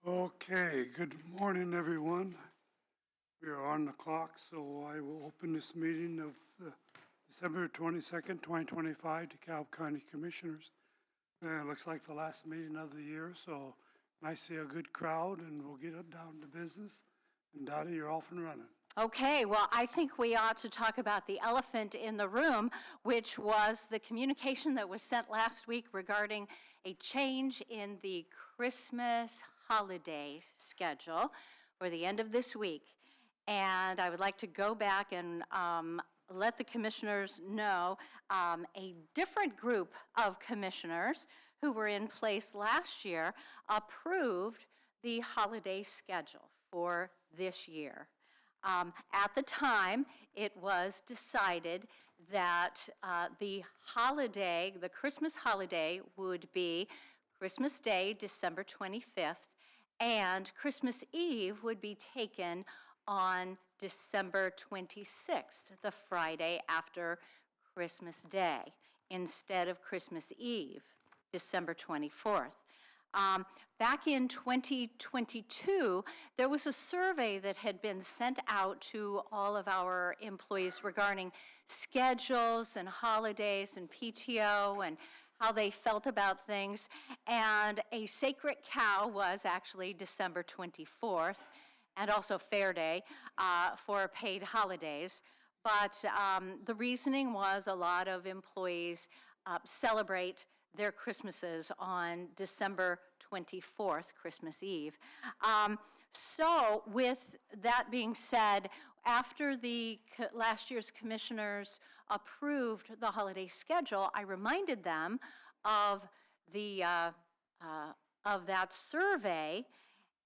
Okay, good morning, everyone. We are on the clock, so I will open this meeting of December 22nd, 2025, DeKalb County Commissioners. It looks like the last meeting of the year, so I see a good crowd, and we'll get it down to business. And Dottie, you're off and running. Okay, well, I think we ought to talk about the elephant in the room, which was the communication that was sent last week regarding a change in the Christmas holiday schedule for the end of this week. And I would like to go back and let the commissioners know a different group of commissioners who were in place last year approved the holiday schedule for this year. At the time, it was decided that the Christmas holiday would be Christmas Day, December 25th, and Christmas Eve would be taken on December 26th, the Friday after Christmas Day, instead of Christmas Eve, December 24th. Back in 2022, there was a survey that had been sent out to all of our employees regarding schedules and holidays and PTO and how they felt about things. And a sacred cow was actually December 24th, and also Fair Day for paid holidays. But the reasoning was a lot of employees celebrate their Christmases on December 24th, Christmas Eve. So with that being said, after the last year's commissioners approved the holiday schedule, I reminded them of that survey,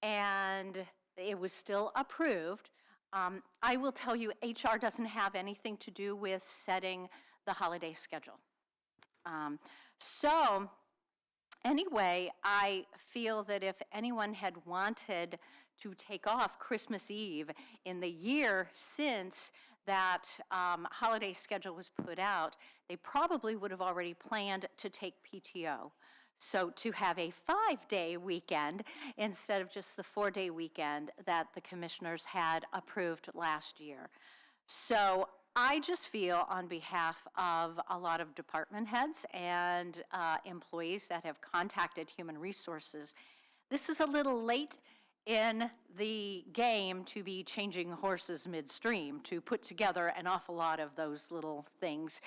and it was still approved. I will tell you, HR doesn't have anything to do with setting the holiday schedule. So anyway, I feel that if anyone had wanted to take off Christmas Eve in the year since that holiday schedule was put out, they probably would have already planned to take PTO. So to have a 5-day weekend instead of just the 4-day weekend that the commissioners had approved last year. So I just feel on behalf of a lot of department heads and employees that have contacted Human Resources, this is a little late in the game to be changing horses midstream, to put together an awful lot of those little things.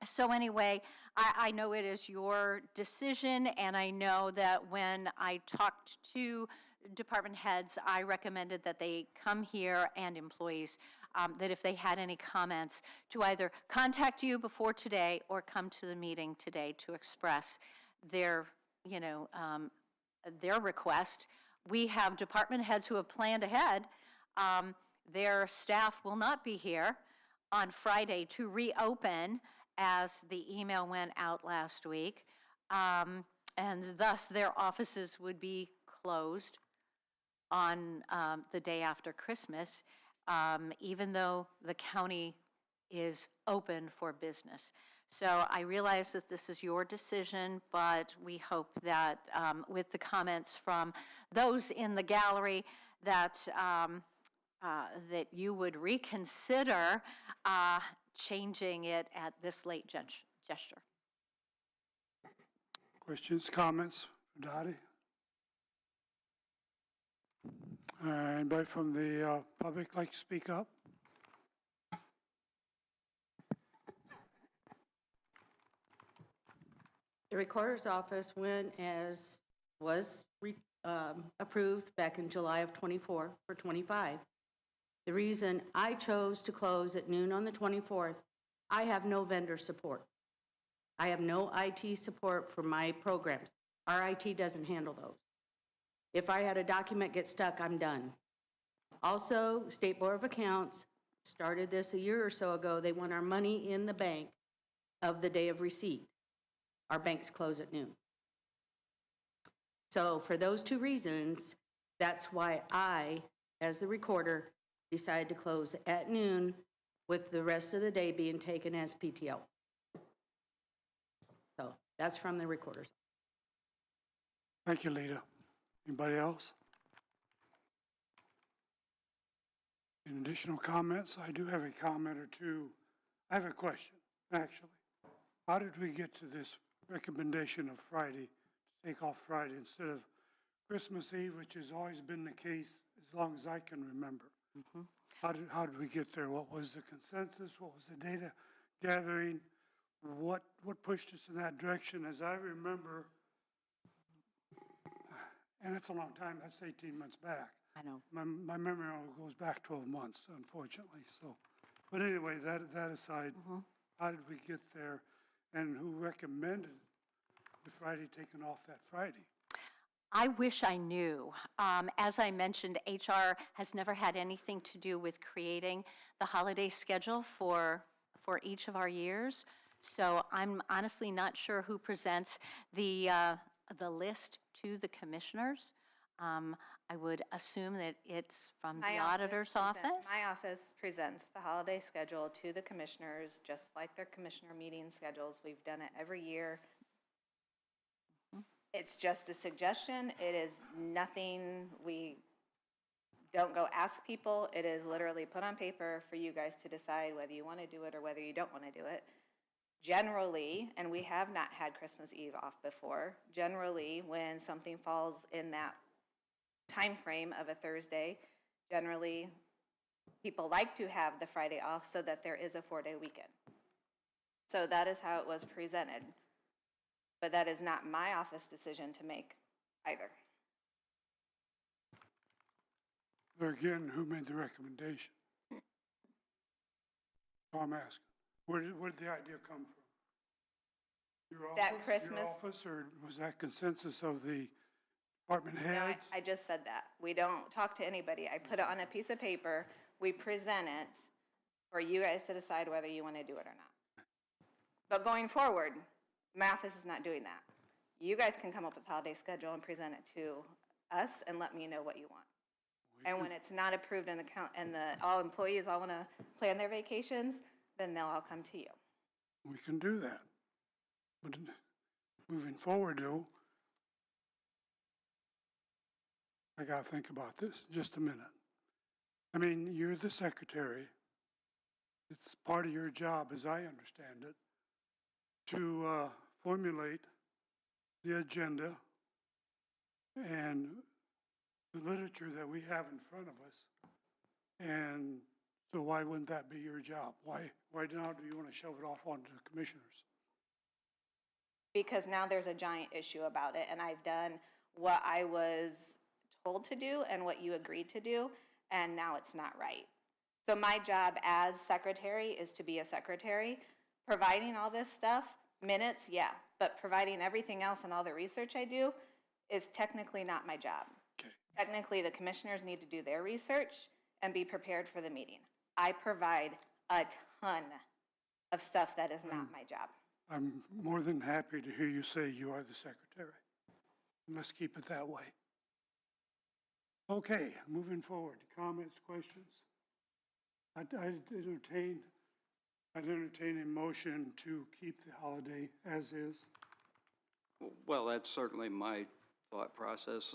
So anyway, I know it is your decision, and I know that when I talked to department heads, I recommended that they come here, and employees, that if they had any comments, to either contact you before today or come to the meeting today to express their, their request. We have department heads who have planned ahead. Their staff will not be here on Friday to reopen as the email went out last week, and thus their offices would be closed on the day after Christmas, even though the county is open for business. So I realize that this is your decision, but we hope that with the comments from those in the gallery that that you would reconsider changing it at this late gesture. Questions, comments for Dottie? Anybody from the public like to speak up? The recorder's office went as was approved back in July of 24 for 25. The reason I chose to close at noon on the 24th, I have no vendor support. I have no IT support for my programs. Our IT doesn't handle those. If I had a document get stuck, I'm done. Also, State Board of Accounts started this a year or so ago. They want our money in the bank of the day of receipt. Our banks close at noon. So for those two reasons, that's why I, as the recorder, decided to close at noon with the rest of the day being taken as PTO. So that's from the recorders. Thank you, Lita. Anybody else? In additional comments, I do have a comment or two. I have a question, actually. How did we get to this recommendation of Friday, to take off Friday instead of Christmas Eve, which has always been the case as long as I can remember? How did we get there? What was the consensus? What was the data gathering? What pushed us in that direction? As I remember, and that's a long time, that's 18 months back. I know. My memory only goes back 12 months, unfortunately, so. But anyway, that aside, how did we get there? And who recommended the Friday taken off that Friday? I wish I knew. As I mentioned, HR has never had anything to do with creating the holiday schedule for each of our years. So I'm honestly not sure who presents the list to the commissioners. I would assume that it's from the auditor's office. My office presents the holiday schedule to the commissioners, just like their commissioner meeting schedules. We've done it every year. It's just a suggestion. It is nothing, we don't go ask people. It is literally put on paper for you guys to decide whether you want to do it or whether you don't want to do it. Generally, and we have not had Christmas Eve off before, generally when something falls in that time frame of a Thursday, generally people like to have the Friday off so that there is a 4-day weekend. So that is how it was presented. But that is not my office decision to make either. There again, who made the recommendation? So I'm asking, where did the idea come from? Your office? That Christmas- Your office, or was that consensus of the department No, heads? I just said that. We don't talk to anybody. I put it on a piece of paper. We present it for you guys to decide whether you want to do it or not. But going forward, my office is not doing that. You guys can come up with a holiday schedule and present it to us and let me know what you want. And when it's not approved in the count and all employees all want to plan their vacations, then they'll all come to you. We can do that. But moving forward, though, I gotta think about this just a minute. I mean, you're the secretary. It's part of your job, as I understand it, to formulate the agenda and the literature that we have in front of us. And so why wouldn't that be your job? Why now do you want to shove it off onto the commissioners? Because now there's a giant issue about it, and I've done what I was told to do and what you agreed to do, and now it's not right. So my job as secretary is to be a secretary. Providing all this stuff, minutes, yeah, but providing everything else and all the research I do is technically not my job. Okay. Technically, the commissioners need to do their research and be prepared for the meeting. I provide a ton of stuff that is not my job. I'm more than happy to hear you say you are the secretary. Let's keep it that way. Okay, moving forward. Comments, questions? I'd entertain a motion to keep the holiday as is. Well, that's certainly my thought process.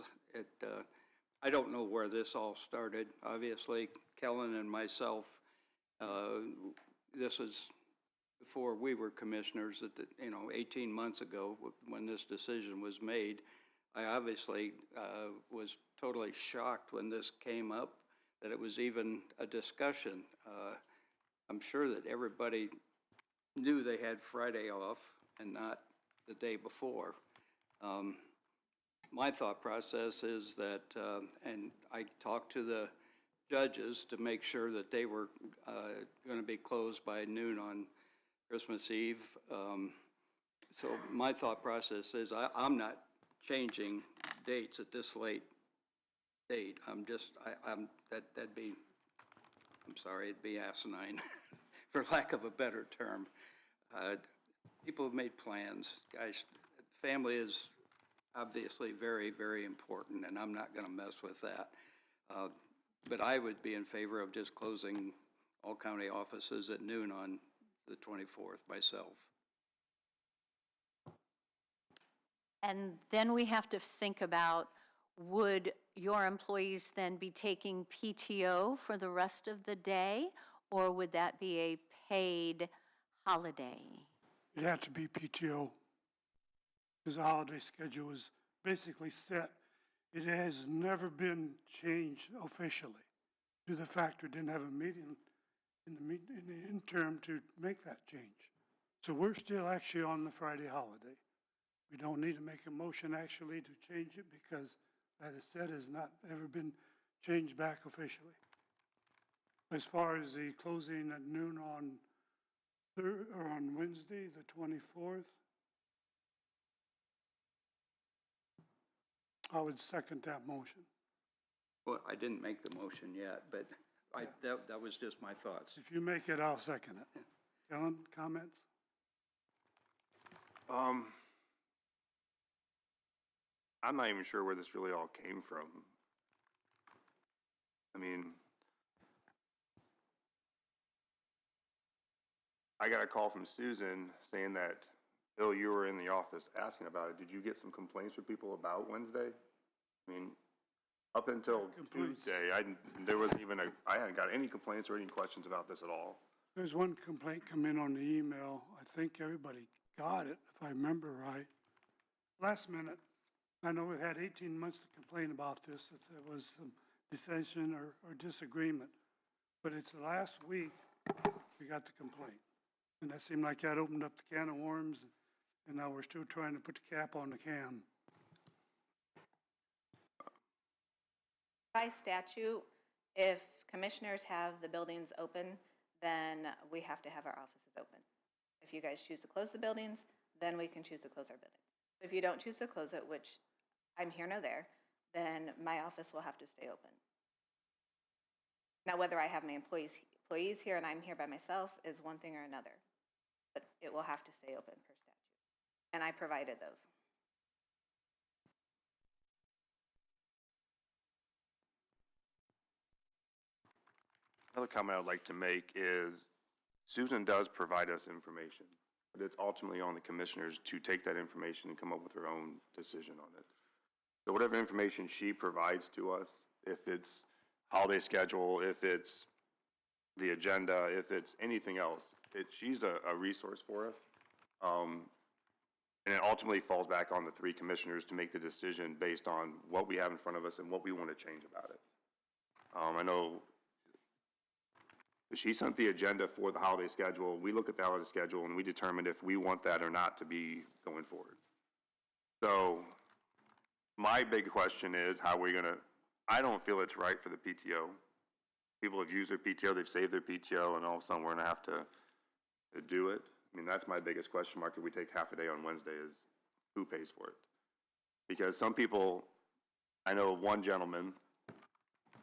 I don't know where this all started. Obviously, Kellen and myself, this is before we were commissioners, 18 months ago when this decision was made. I obviously was totally shocked when this came up, that it was even a discussion. I'm sure that everybody knew they had Friday off and not the day before. My thought process is that, and I talked to the judges to make sure that they were going to be closed by noon on Christmas Eve. So my thought process is I'm not changing dates at this late date. That'd be, I'm sorry, it'd be asinine, for lack of a better term. People have made plans. Guys, family is obviously very, very important, and I'm not going to mess with that. But I would be in favor of just closing all county offices at noon on the 24th myself. And then we have to think about would your employees then be taking PTO for the rest of the day, or would that be a paid holiday? It'd have to be PTO, because the holiday schedule is basically set. It has never been changed officially, due to the fact we didn't have a meeting in the interim to make that change. So we're still actually on the Friday holiday. We don't need to make a motion actually to change it, because that is said has not ever been changed back officially. As far as the closing at noon on on Wednesday, the 24th, I would second that motion. Well, I didn't make the motion yet, but that was just my thoughts. If you make it, I'll second it. Kellen, comments? I'm not even sure where this really all came from. I mean, I got a call from Susan saying that, Bill, you were in the office asking about it. Did you get some complaints from people about Wednesday? I mean, up until Complaints. Tuesday, there wasn't even I hadn't got any complaints or any questions about this at all. There's one complaint come in on the email. I think everybody got it, if I remember right. Last minute, I know we've had 18 months to complain about this, if there was some dissension or disagreement. But it's the last week we got the complaint. And that seemed like that opened up the can of worms, and now we're still trying to put the cap on the can. By statute, if commissioners have the buildings open, then we have to have our offices open. If you guys choose to close the buildings, then we can choose to close our buildings. If you don't choose to close it, which I'm here nor there, then my office will have to stay open. Now, whether I have my employees here and I'm here by myself is one thing or another, but it will have to stay open per statute. And I provided those. Another comment I'd like to make is Susan does provide us information, but it's ultimately on the commissioners to take that information and come up with their own decision on it. So whatever information she provides to us, if it's holiday schedule, if it's the agenda, if it's anything else, she's a resource for us. And it ultimately falls back on the three commissioners to make the decision based on what we have in front of us and what we want to change about it. I know she sent the agenda for the holiday schedule. We look at the holiday schedule and we determine if we want that or not to be going forward. So my big question is how we're gonna, I don't feel it's right for the PTO. People have used their PTO, they've saved their PTO, and all of a sudden we're gonna have to do it. I mean, that's my biggest question mark if we take half a day on Wednesday is who pays for it? Because some people, I know of one gentleman,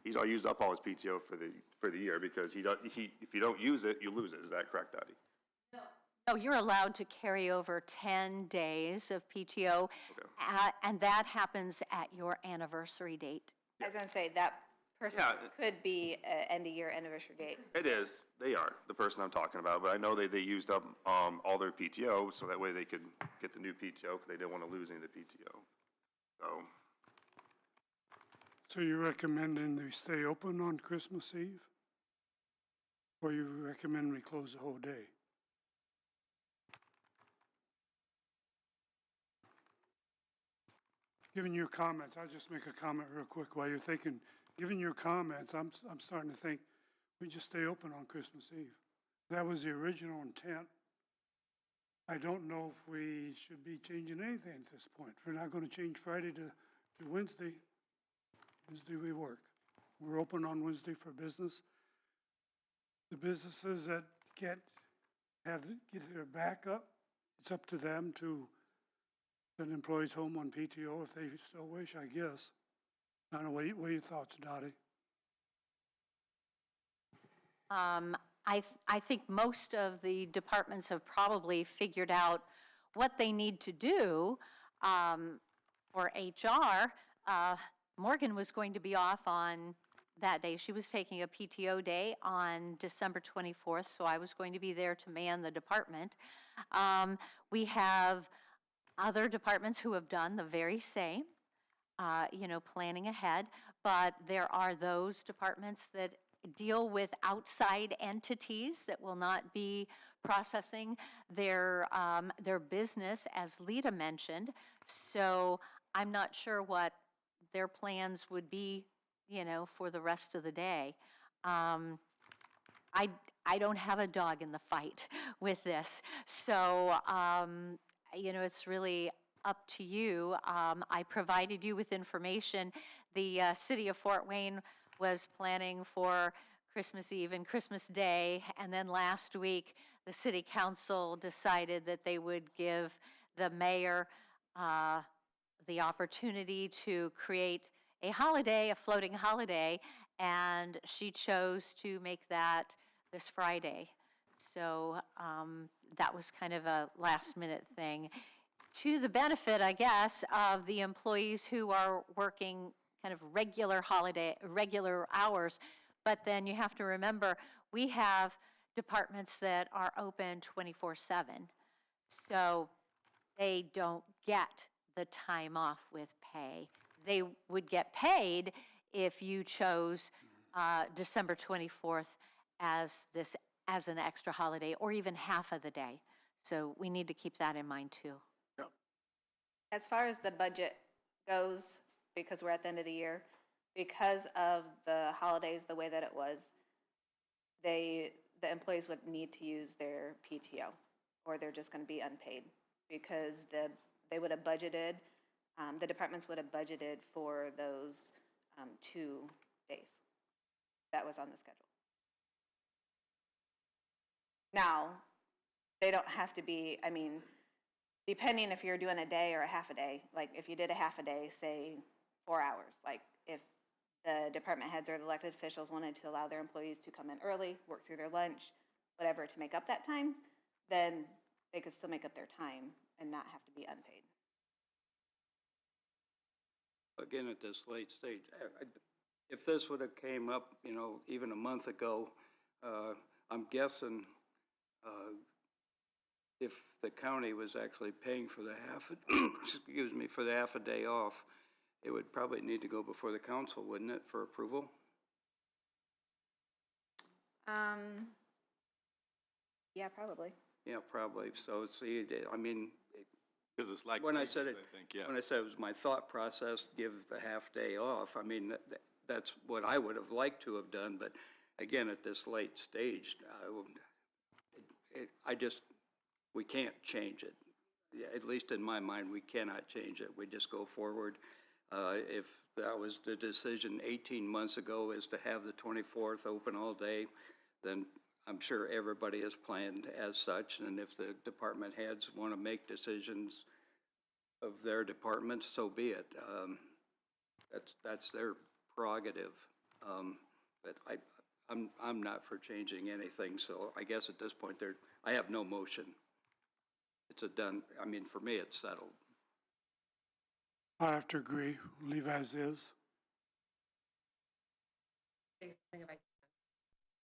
he's all used up all his PTO for the year because if you don't use it, you lose it. Is that correct, Dottie? No, you're allowed to carry over 10 days of PTO, Okay. and that happens at your anniversary date. I was gonna say, that person could be an end-of-year anniversary date. It is. They are the person I'm talking about, but I know they used up all their PTO, so that way they could get the new PTO because they didn't want to lose any of the PTO. So you're recommending we stay open on Christmas Eve? Or you recommend we close the whole day? Given your comments, I'll just make a comment real quick while you're thinking. Given your comments, I'm starting to think we just stay open on Christmas Eve. That was the original intent. I don't know if we should be changing anything at this point. We're not going to change Friday to Wednesday. Wednesday we work. We're open on Wednesday for business. The businesses that can't get their backup, it's up to them to send employees home on PTO if they still wish, I guess. I don't know, what are your thoughts, Dottie? I think most of the departments have probably figured out what they need to do. For HR, Morgan was going to be off on that day. She was taking a PTO day on December 24th, so I was going to be there to man the department. We have other departments who have done the very same. planning ahead. But there are those departments that deal with outside entities that will not be processing their business, as Lita mentioned. So I'm not sure what their plans would be, for the rest of the day. I don't have a dog in the fight with this. So, it's really up to you. I provided you with information. The city of Fort Wayne was planning for Christmas Eve and Christmas Day, and then last week, the city council decided that they would give the mayor the opportunity to create a holiday, a floating holiday, and she chose to make that this Friday. So that was kind of a last-minute thing, to the benefit, I guess, of the employees who are working kind of regular hours. But then you have to remember, we have departments that are open 24/7. So they don't get the time off with pay. They would get paid if you chose December 24th as an extra holiday, or even half of the day. So we need to keep that in mind too. As far as the budget goes, because we're at the end of the year, because of the holidays the way that it was, the employees would need to use their PTO, or they're just going to be unpaid, because they would have budgeted, the departments would have budgeted for those 2 days. That was on the schedule. Now, they don't have to be, depending if you're doing a day or a half a day, like if you did a half a day, say 4 hours, like if the department heads or the elected officials wanted to allow their employees to come in early, work through their lunch, whatever, to make up that time, then they could still make up their time and not have to be unpaid. Again, at this late stage, if this would have came up, even a month ago, I'm guessing if the county was actually paying for the for the half a day off, it would probably need to go before the council, wouldn't it, for approval? Yeah, probably. Yeah, probably. So see, Because it's like when I wages, said it, I think, yeah. when I said it was my thought process, give the half day off, that's what I would have liked to have done. But again, at this late stage, we can't change it. Yeah, at least in my mind, we cannot change it. We just go forward. If that was the decision 18 months ago, is to have the 24th open all day, then I'm sure everybody has planned as such. And if the department heads want to make decisions of their department, so be it. That's their prerogative. But I'm not for changing anything. So I guess at this point, I have no motion. It's a done. For me, it's settled. I have to agree, leave as is.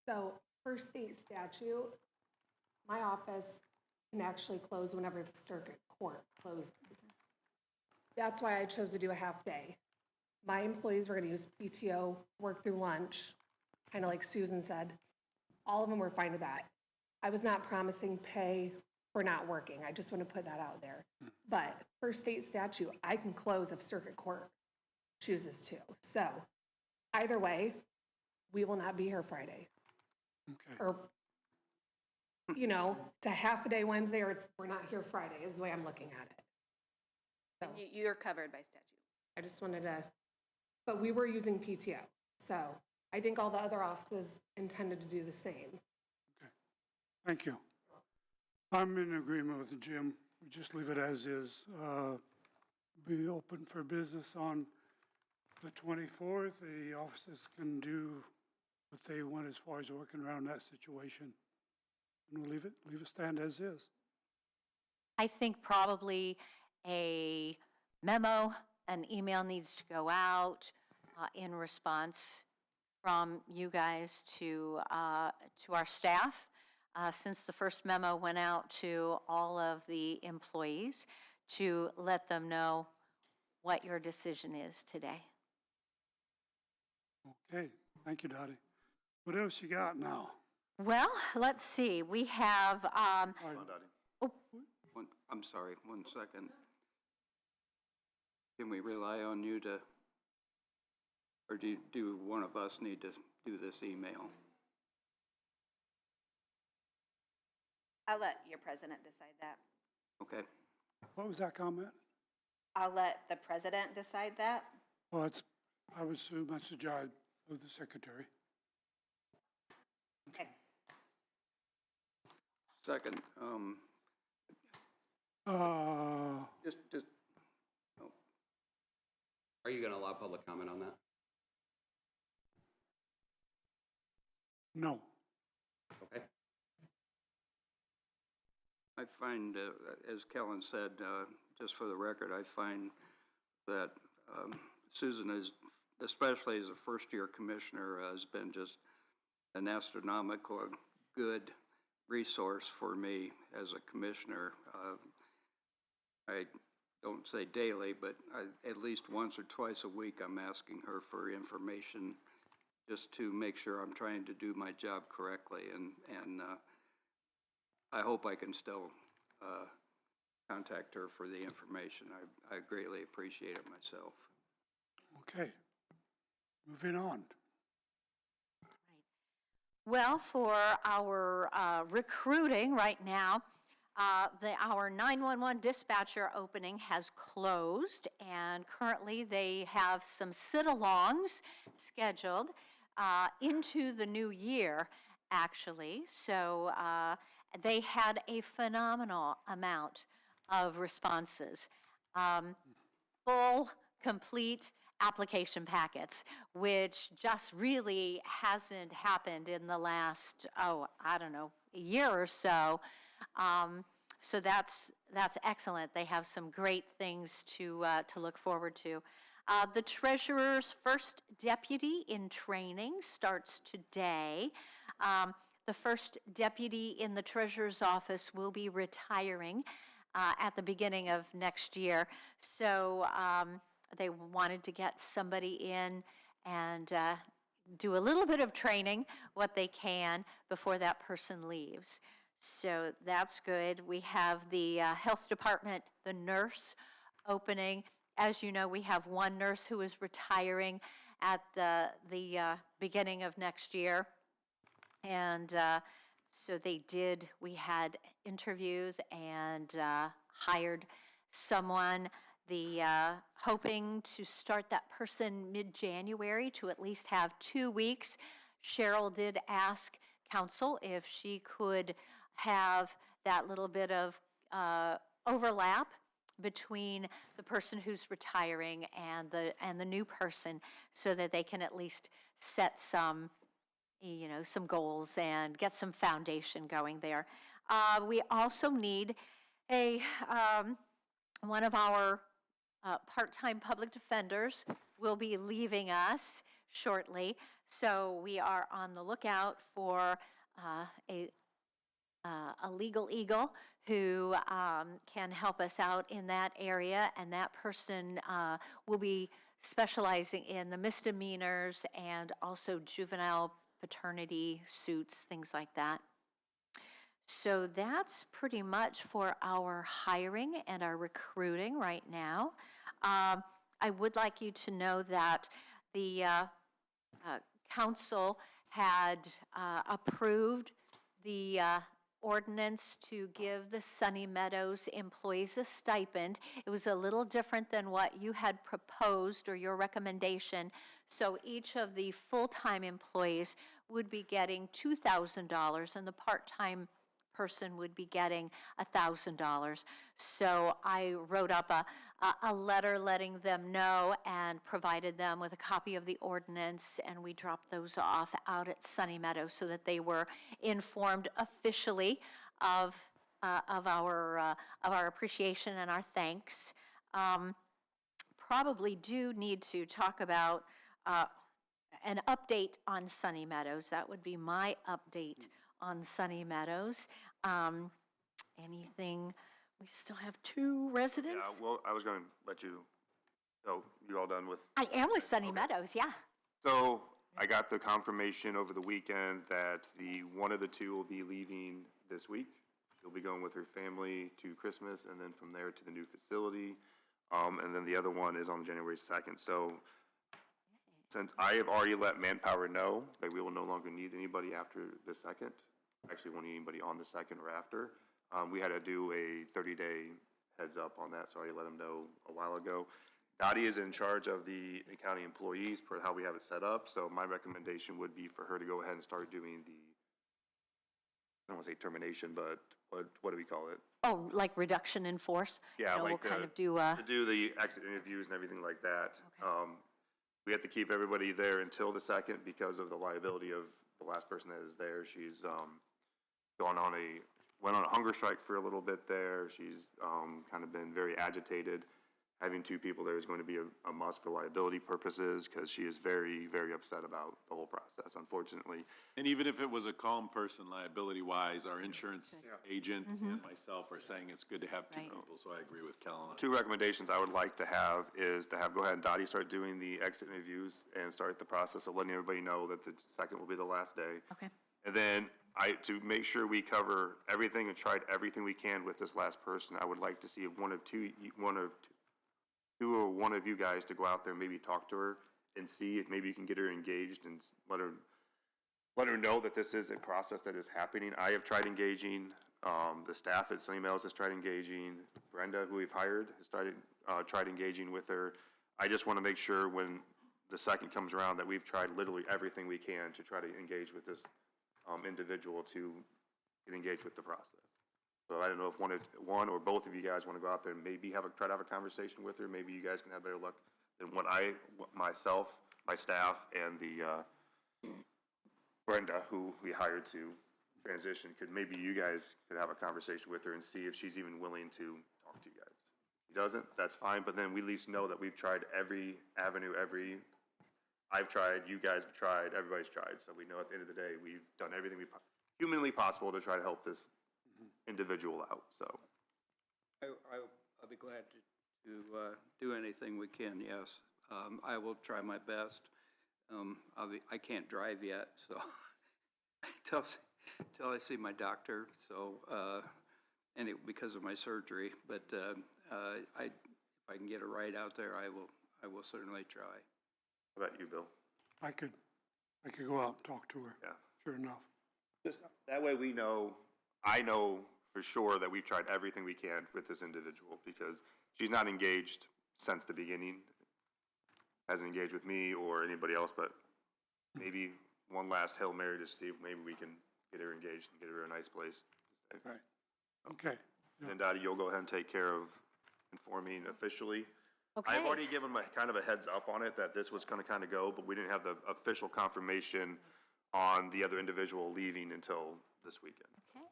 So, per state statute, my office can actually close whenever the circuit court closes. That's why I chose to do a half day. My employees were going to use PTO, work through lunch, kind of like Susan said. All of them were fine with that. I was not promising pay for not working. I just want to put that out there. But per state statute, I can close if circuit court chooses to. So either way, we will not be here Friday. Okay. Or, it's a half a day Wednesday, or we're not here Friday is the way I'm looking at it. So You're covered by statute. I just wanted to, but we were using PTO. So I think all the other offices intended to do the same. Okay. Thank you. I'm in agreement with Jim. We just leave it as is. Be open for business on the 24th. The offices can do what they want as far as working around that situation. And we'll leave it stand as is. I think probably a memo, an email needs to go out in response from you guys to our staff. Since the first memo went out to all of the employees to let them know what your decision is today. Okay, thank you, Dottie. What else you got now? Well, let's see, we have, Come on, Dottie. I'm sorry, 1 second. Can we rely on you to, or do one of us need to do this email? I'll let your president decide that. Okay, What was that comment? I'll let the president decide that. Well, it's, I would assume that's the job of the secretary. Okay. second, just, oh, Are you going to allow public comment on that? No. Okay. I find, as Kellen said, just for the record, I find that Susan is, especially as a first-year commissioner, has been just an astronomical good resource for me as a commissioner. I don't say daily, but at least once or twice a week, I'm asking her for information just to make sure I'm trying to do my job correctly. And I hope I can still contact her for the information. I greatly appreciate it myself. Okay. Moving on. Well, for our recruiting right now, our 911 dispatcher opening has closed, and currently they have some sit-alongs scheduled into the new year, actually. So they had a phenomenal amount of responses. Full, complete application packets, which just really hasn't happened in the last, I don't know, a year or so. So that's excellent. They have some great things to look forward to. The treasurer's first deputy in training starts today. The first deputy in the treasurer's office will be retiring at the beginning of next year. So they wanted to get somebody in and do a little bit of training, what they can, before that person leaves. So that's good. We have the health department, the nurse opening. As you know, we have one nurse who is retiring at the beginning of next year. And so we had interviews and hired someone, hoping to start that person mid-January to at least have 2 weeks. Cheryl did ask council if she could have that little bit of overlap between the person who's retiring and the new person, so that they can at least set some goals and get some foundation going there. We also need one of our part-time public defenders will be leaving us shortly, so we are on the lookout for a legal eagle who can help us out in that area, and that person will be specializing in the misdemeanors and also juvenile paternity suits, things like that. So that's pretty much for our hiring and our recruiting right now. I would like you to know that the council had approved the ordinance to give the Sunny Meadows employees a stipend. It was a little different than what you had proposed or your recommendation. So each of the full-time employees would be getting $2,000, and the part-time person would be getting $1,000. So I wrote up a letter letting them know and provided them with a copy of the ordinance, and we dropped those off out at Sunny Meadows so that they were informed officially of our appreciation and our thanks. Probably do need to talk about an update on Sunny Meadows. That would be my update on Sunny Meadows. Anything? We still have 2 residents. Yeah, well, I was going to let you So you all done with? I am with Sunny Meadows, yeah. So I got the confirmation over the weekend that one of the two will be leaving this week. She'll be going with her family to Christmas and then from there to the new facility. And then the other one is on January 2nd. So since I have already let Manpower know that we will no longer need anybody after the 2nd, actually won't need anybody on the 2nd or after, we had to do a 30-day heads up on that, so I already let them know a while ago. Dottie is in charge of the county employees per how we have it set up, so my recommendation would be for her to go ahead and start doing I don't want to say termination, but what do we call it? Oh, like reduction in force? Yeah, We'll like kind of do, to do the exit interviews and everything like that. We have to keep everybody there until the 2nd because of the liability of the last person that is there. She's went on a hunger strike for a little bit there. She's kind of been very agitated. Having two people there is going to be a must for liability purposes because she is very, very upset about the whole process, unfortunately. And even if it was a calm person, liability-wise, our insurance agent and myself are saying it's good to have two Right. people, so I agree with Kellen. Two recommendations I would like to have is to go ahead and Dottie start doing the exit interviews and start the process of letting everybody know that the 2nd will be the last day. okay. And then to make sure we cover everything and tried everything we can with this last person, I would like to see if one of two or one of you guys to go out there and maybe talk to her and see if maybe you can get her engaged and let her know that this is a process that is happening. I have tried engaging, the staff at Sunny Meadows has tried engaging, Brenda, who we've hired, has tried engaging with her. I just want to make sure when the 2nd comes around that we've tried literally everything we can to try to engage with this individual to get engaged with the process. So I don't know if one or both of you guys want to go out there and maybe try to have a conversation with her. Maybe you guys can have better luck than myself, my staff, and Brenda, who we hired to transition. Maybe you guys could have a conversation with her and see if she's even willing to talk to you guys. If she doesn't, that's fine, but then we at least know that we've tried every avenue, I've tried, you guys have tried, everybody's tried. So we know at the end of the day, we've done everything humanly possible to try to help this individual out, so. I'll be glad to do anything we can, yes. I will try my best. I can't drive yet, so till I see my doctor, so, because of my surgery, but if I can get a ride out there, I will certainly try. How about you, Bill? I could go out and talk to her. Yeah. Sure enough. Just that way I know for sure that we've tried everything we can with this individual because she's not engaged since the beginning, hasn't engaged with me or anybody else, but maybe one last Hail Mary to see if maybe we can get her engaged and get her a nice place to stay. Right. Okay. And Dottie, you'll go ahead and take care of informing officially. Okay. I've already given kind of a heads up on it that this was going to kind of go, but we didn't have the official confirmation on the other individual leaving until this weekend. Okay.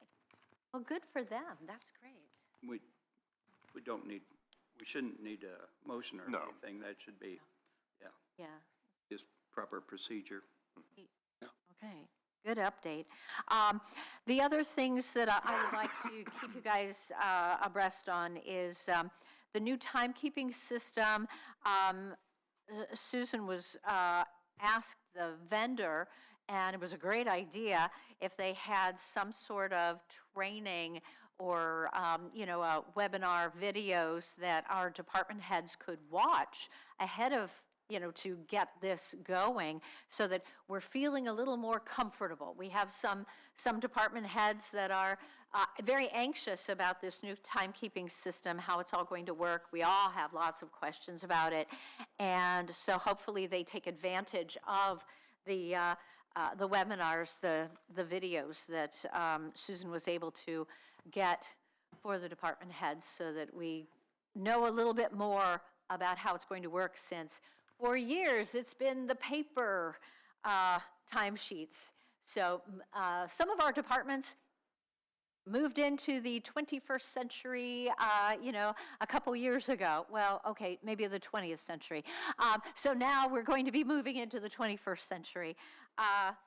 Well, good for them. That's great. We shouldn't need a motion or No. anything. That should be, Yeah. just proper procedure. Okay, good update. The other things that I would like to keep you guys abreast on is the new timekeeping system. Susan was asked the vendor, and it was a great idea, if they had some sort of training or, webinar videos that our department heads could watch ahead of to get this going so that we're feeling a little more comfortable. We have some department heads that are very anxious about this new timekeeping system, how it's all going to work. We all have lots of questions about it. And so hopefully they take advantage of the webinars, the videos that Susan was able to get for the department heads so that we know a little bit more about how it's going to work, since for years it's been the paper timesheets. So some of our departments moved into the 21st century, a couple years ago. Well, okay, maybe the 20th century. So now we're going to be moving into the 21st century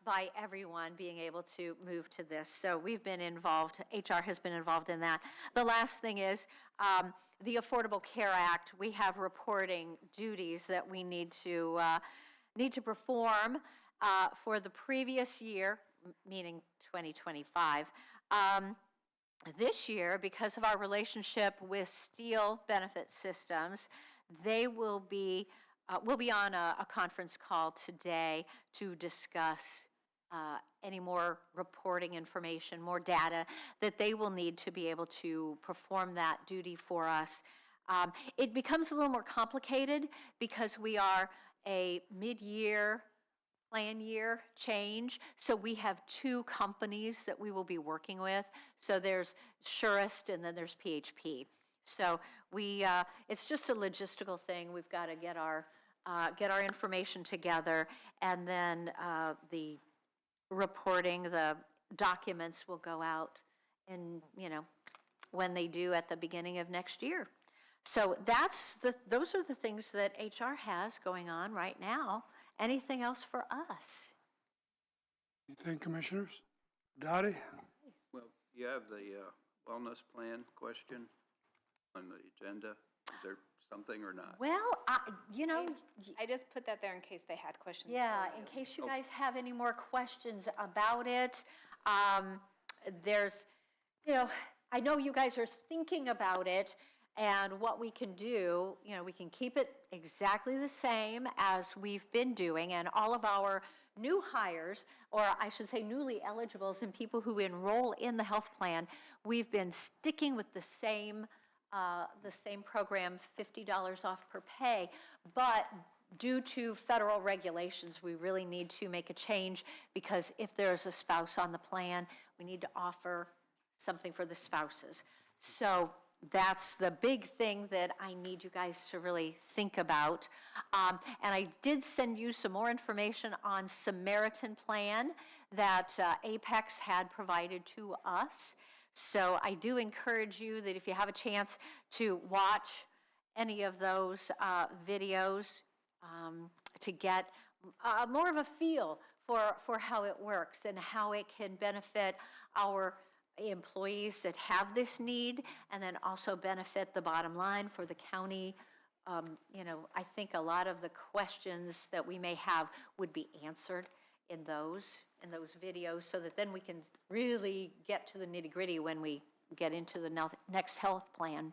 by everyone being able to move to this. So we've been involved, HR has been involved in that. The last thing is the Affordable Care Act. We have reporting duties that we need to perform for the previous year, meaning 2025. This year, because of our relationship with Steel Benefit Systems, they will be, we'll be on a conference call today to discuss any more reporting information, more data that they will need to be able to perform that duty for us. It becomes a little more complicated because we are a mid-year plan year change. So we have two companies that we will be working with. So there's Surest and then there's PHP. So it's just a logistical thing. We've got to get our information together, and then the reporting, the documents will go out in, when they do at the beginning of next year. So those are the things that HR has going on right now. Anything else for us? Anything, Commissioners? Dottie? Well, you have the wellness plan question on the agenda. Is there something or not? Well, I just put that there in case they had questions. yeah, for in you. case you guys have any more questions about it, there's, I know you guys are thinking about it. And what we can do, we can keep it exactly the same as we've been doing, and all of our new hires, or I should say newly eligibles and people who enroll in the health plan, we've been sticking with the same program, $50 off per pay, but due to federal regulations, we really need to make a change, because if there's a spouse on the plan, we need to offer something for the spouses. So that's the big thing that I need you guys to really think about. And I did send you some more information on Samaritan Plan that Apex had provided to us. So I do encourage you that if you have a chance to watch any of those videos to get more of a feel for how it works and how it can benefit our employees that have this need, and then also benefit the bottom line for the county. I think a lot of the questions that we may have would be answered in those videos, so that then we can really get to the nitty-gritty when we get into the next health plan.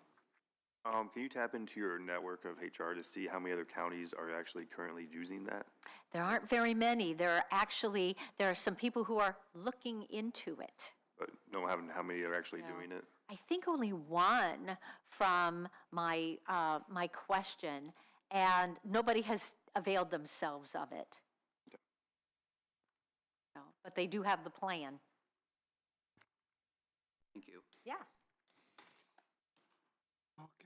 Can you tap into your network of HR to see how many other counties are actually currently using that? There aren't very many. There are some people who are looking into it. But no, how many are actually doing it? I think only one from my question, and nobody has availed themselves of it. Okay. No, but they do have the plan. Thank you. Yeah.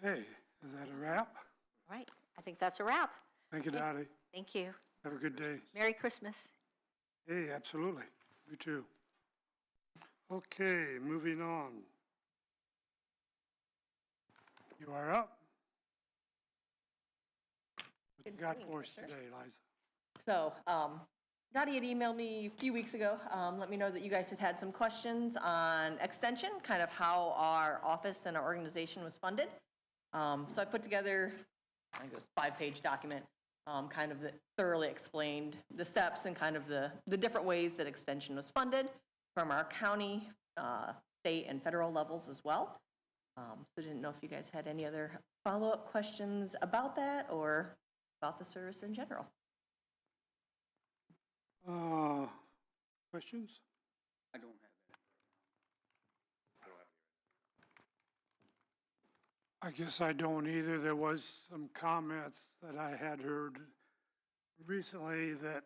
Okay, is that a wrap? Right. I think that's a wrap. Thank you, Dottie. Thank you. Have a good day. Merry Christmas. Hey, absolutely. You too. Okay, moving on. You are up. What you got for us today, Liza? So, Dottie had emailed me a few weeks ago, let me know that you guys had some questions on extension, kind of how our office and our organization was funded. So I put together, I think it was a 5-page document, kind of that thoroughly explained the steps and kind of the different ways that extension was funded from our county, state, and federal levels as well. So didn't know if you guys had any other follow-up questions about that or about the service in general. Questions? I don't have I guess I don't either. There was some comments that I had heard recently that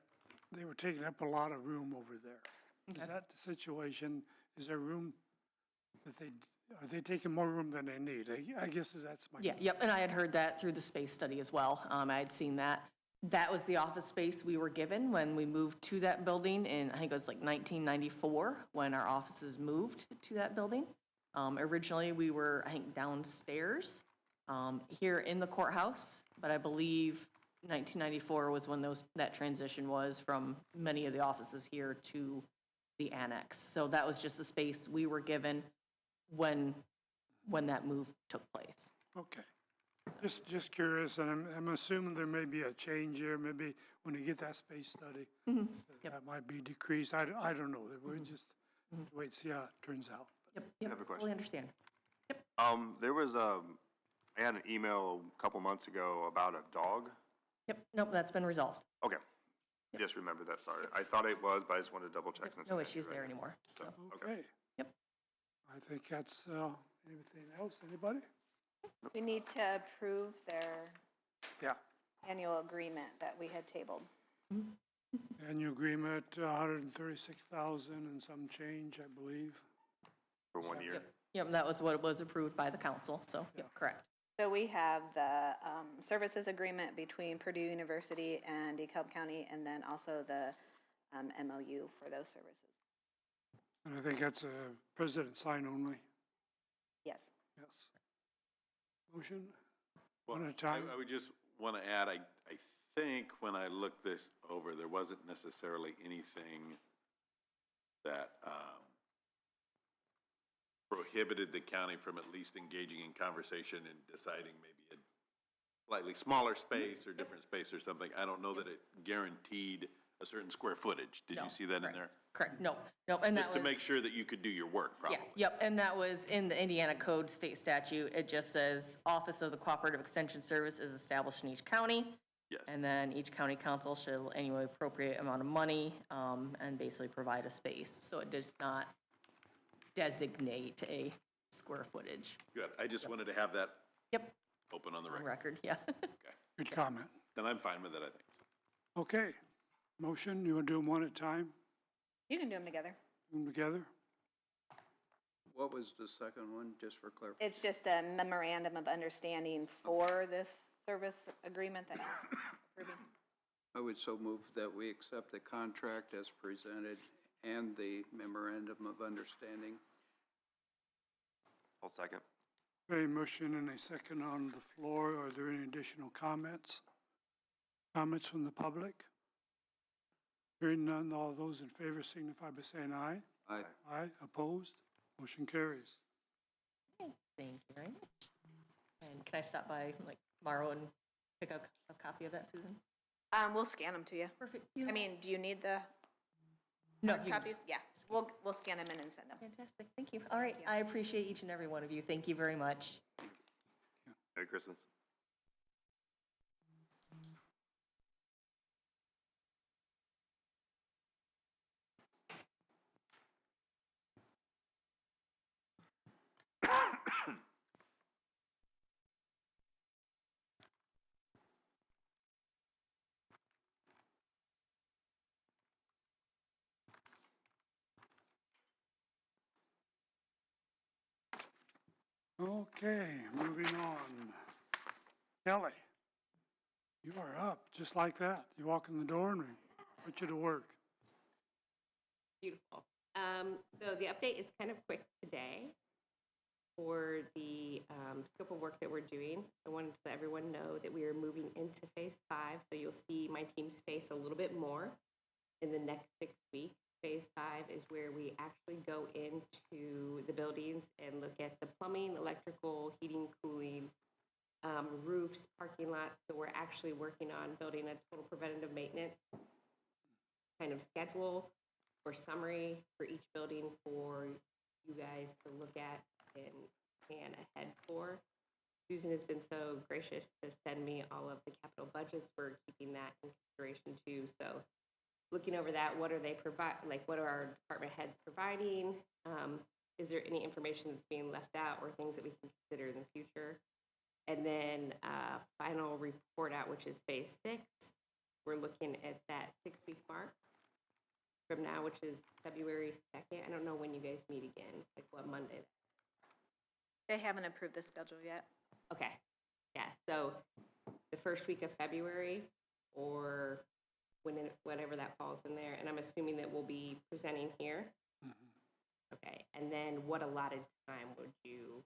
they were taking up a lot of room over there. Is that the situation? Is there room that are they taking more room than they need? I guess that's my. Yeah, yep, and I had heard that through the space study as well. I had seen that. That was the office space we were given when we moved to that building in, I think it was like 1994, when our offices moved to that building. Originally, we were, I think, downstairs here in the courthouse, but I believe 1994 was when that transition was from many of the offices here to the annex. So that was just the space we were given when that move took place. Okay. Just curious, and I'm assuming there may be a change here, maybe when you get that space study, that might be decreased. I don't know. We'll just wait and see how it turns out. Yep, have a question. fully understand. There was, I had an email a couple months ago about a dog. Yep, nope, that's been resolved. Okay. Just remember that, sorry. I thought it was, but I just wanted to double check. since No I issues right there now. anymore. So, Okay. Yep. I think that's, anything else? Anybody? We need to approve their Yeah. annual agreement that we had tabled. Annual agreement, 136,000 and some change, I believe. For 1 year. Yep, that was what was approved by the council, so, yep, correct. So we have the services agreement between Purdue University and DeKalb County, and then also the MOU for those services. And I think that's a president sign only. Yes. Yes. Motion? Well, One at a time? I would just want to add, I think when I looked this over, there wasn't necessarily anything that prohibited the county from at least engaging in conversation and deciding maybe a slightly smaller space or different space or something. I don't know that it guaranteed a certain square footage. Did No, you see that in correct. there? Correct, no, and that Just to was- make sure that you could do your work properly. Yeah, yep, and that was in the Indiana Code State Statute. It just says, Office of the Cooperative Extension Service is established in each county. Yes. And then each county council shall annually appropriate amount of money, and basically provide a space. So it does not designate a square footage. Good. I just wanted to have that Yep, open on the on record. record, yeah. Okay. Good comment. Then I'm fine with it, I think. Okay. Motion, you want to do them one at a time? You can do them together. Do them together? What was the second one, just for clarification? It's just a memorandum of understanding for this service agreement that you're approving. I would so move that we accept the contract as presented and the memorandum of understanding. I'll second. A motion and a second on the floor. Are there any additional comments? Comments from the public? Hearing none, all those in favor signify by saying aye. Aye. Aye, opposed? Motion carries. Thank you very much. And can I stop by, like, tomorrow and pick up a copy of that, Susan? We'll scan them to you. Perfect. I mean, do you need the No, hard you can copies? just- Yeah, we'll scan them in and send them. Fantastic, thank you. All right, I appreciate each and every one of you. Thank you very much. Merry Christmas. Okay, moving on. Kelly, you are up, just like that. You walk in the door and we put you to work. Beautiful. So the update is kind of quick today for the scope of work that we're doing. I wanted to let everyone know that we are moving into phase 5, so you'll see my team's face a little bit more in the next 6 weeks. Phase 5 is where we actually go into the buildings and look at the plumbing, electrical, heating, cooling, roofs, parking lots. So we're actually working on building a total preventative maintenance kind of schedule or summary for each building for you guys to look at and plan ahead for. Susan has been so gracious to send me all of the capital budgets. We're keeping that in consideration too. So looking over that, what are they what are our department heads providing? Is there any information that's being left out or things that we can consider in the future? And then final report out, which is phase 6. We're looking at that 6-week mark from now, which is February 2nd. I don't know when you guys meet again, like what Monday? They haven't approved the schedule yet. Okay, yeah, so the first week of February or whenever that falls in there, and I'm assuming that we'll be presenting here. Okay, And then what allotted time would you?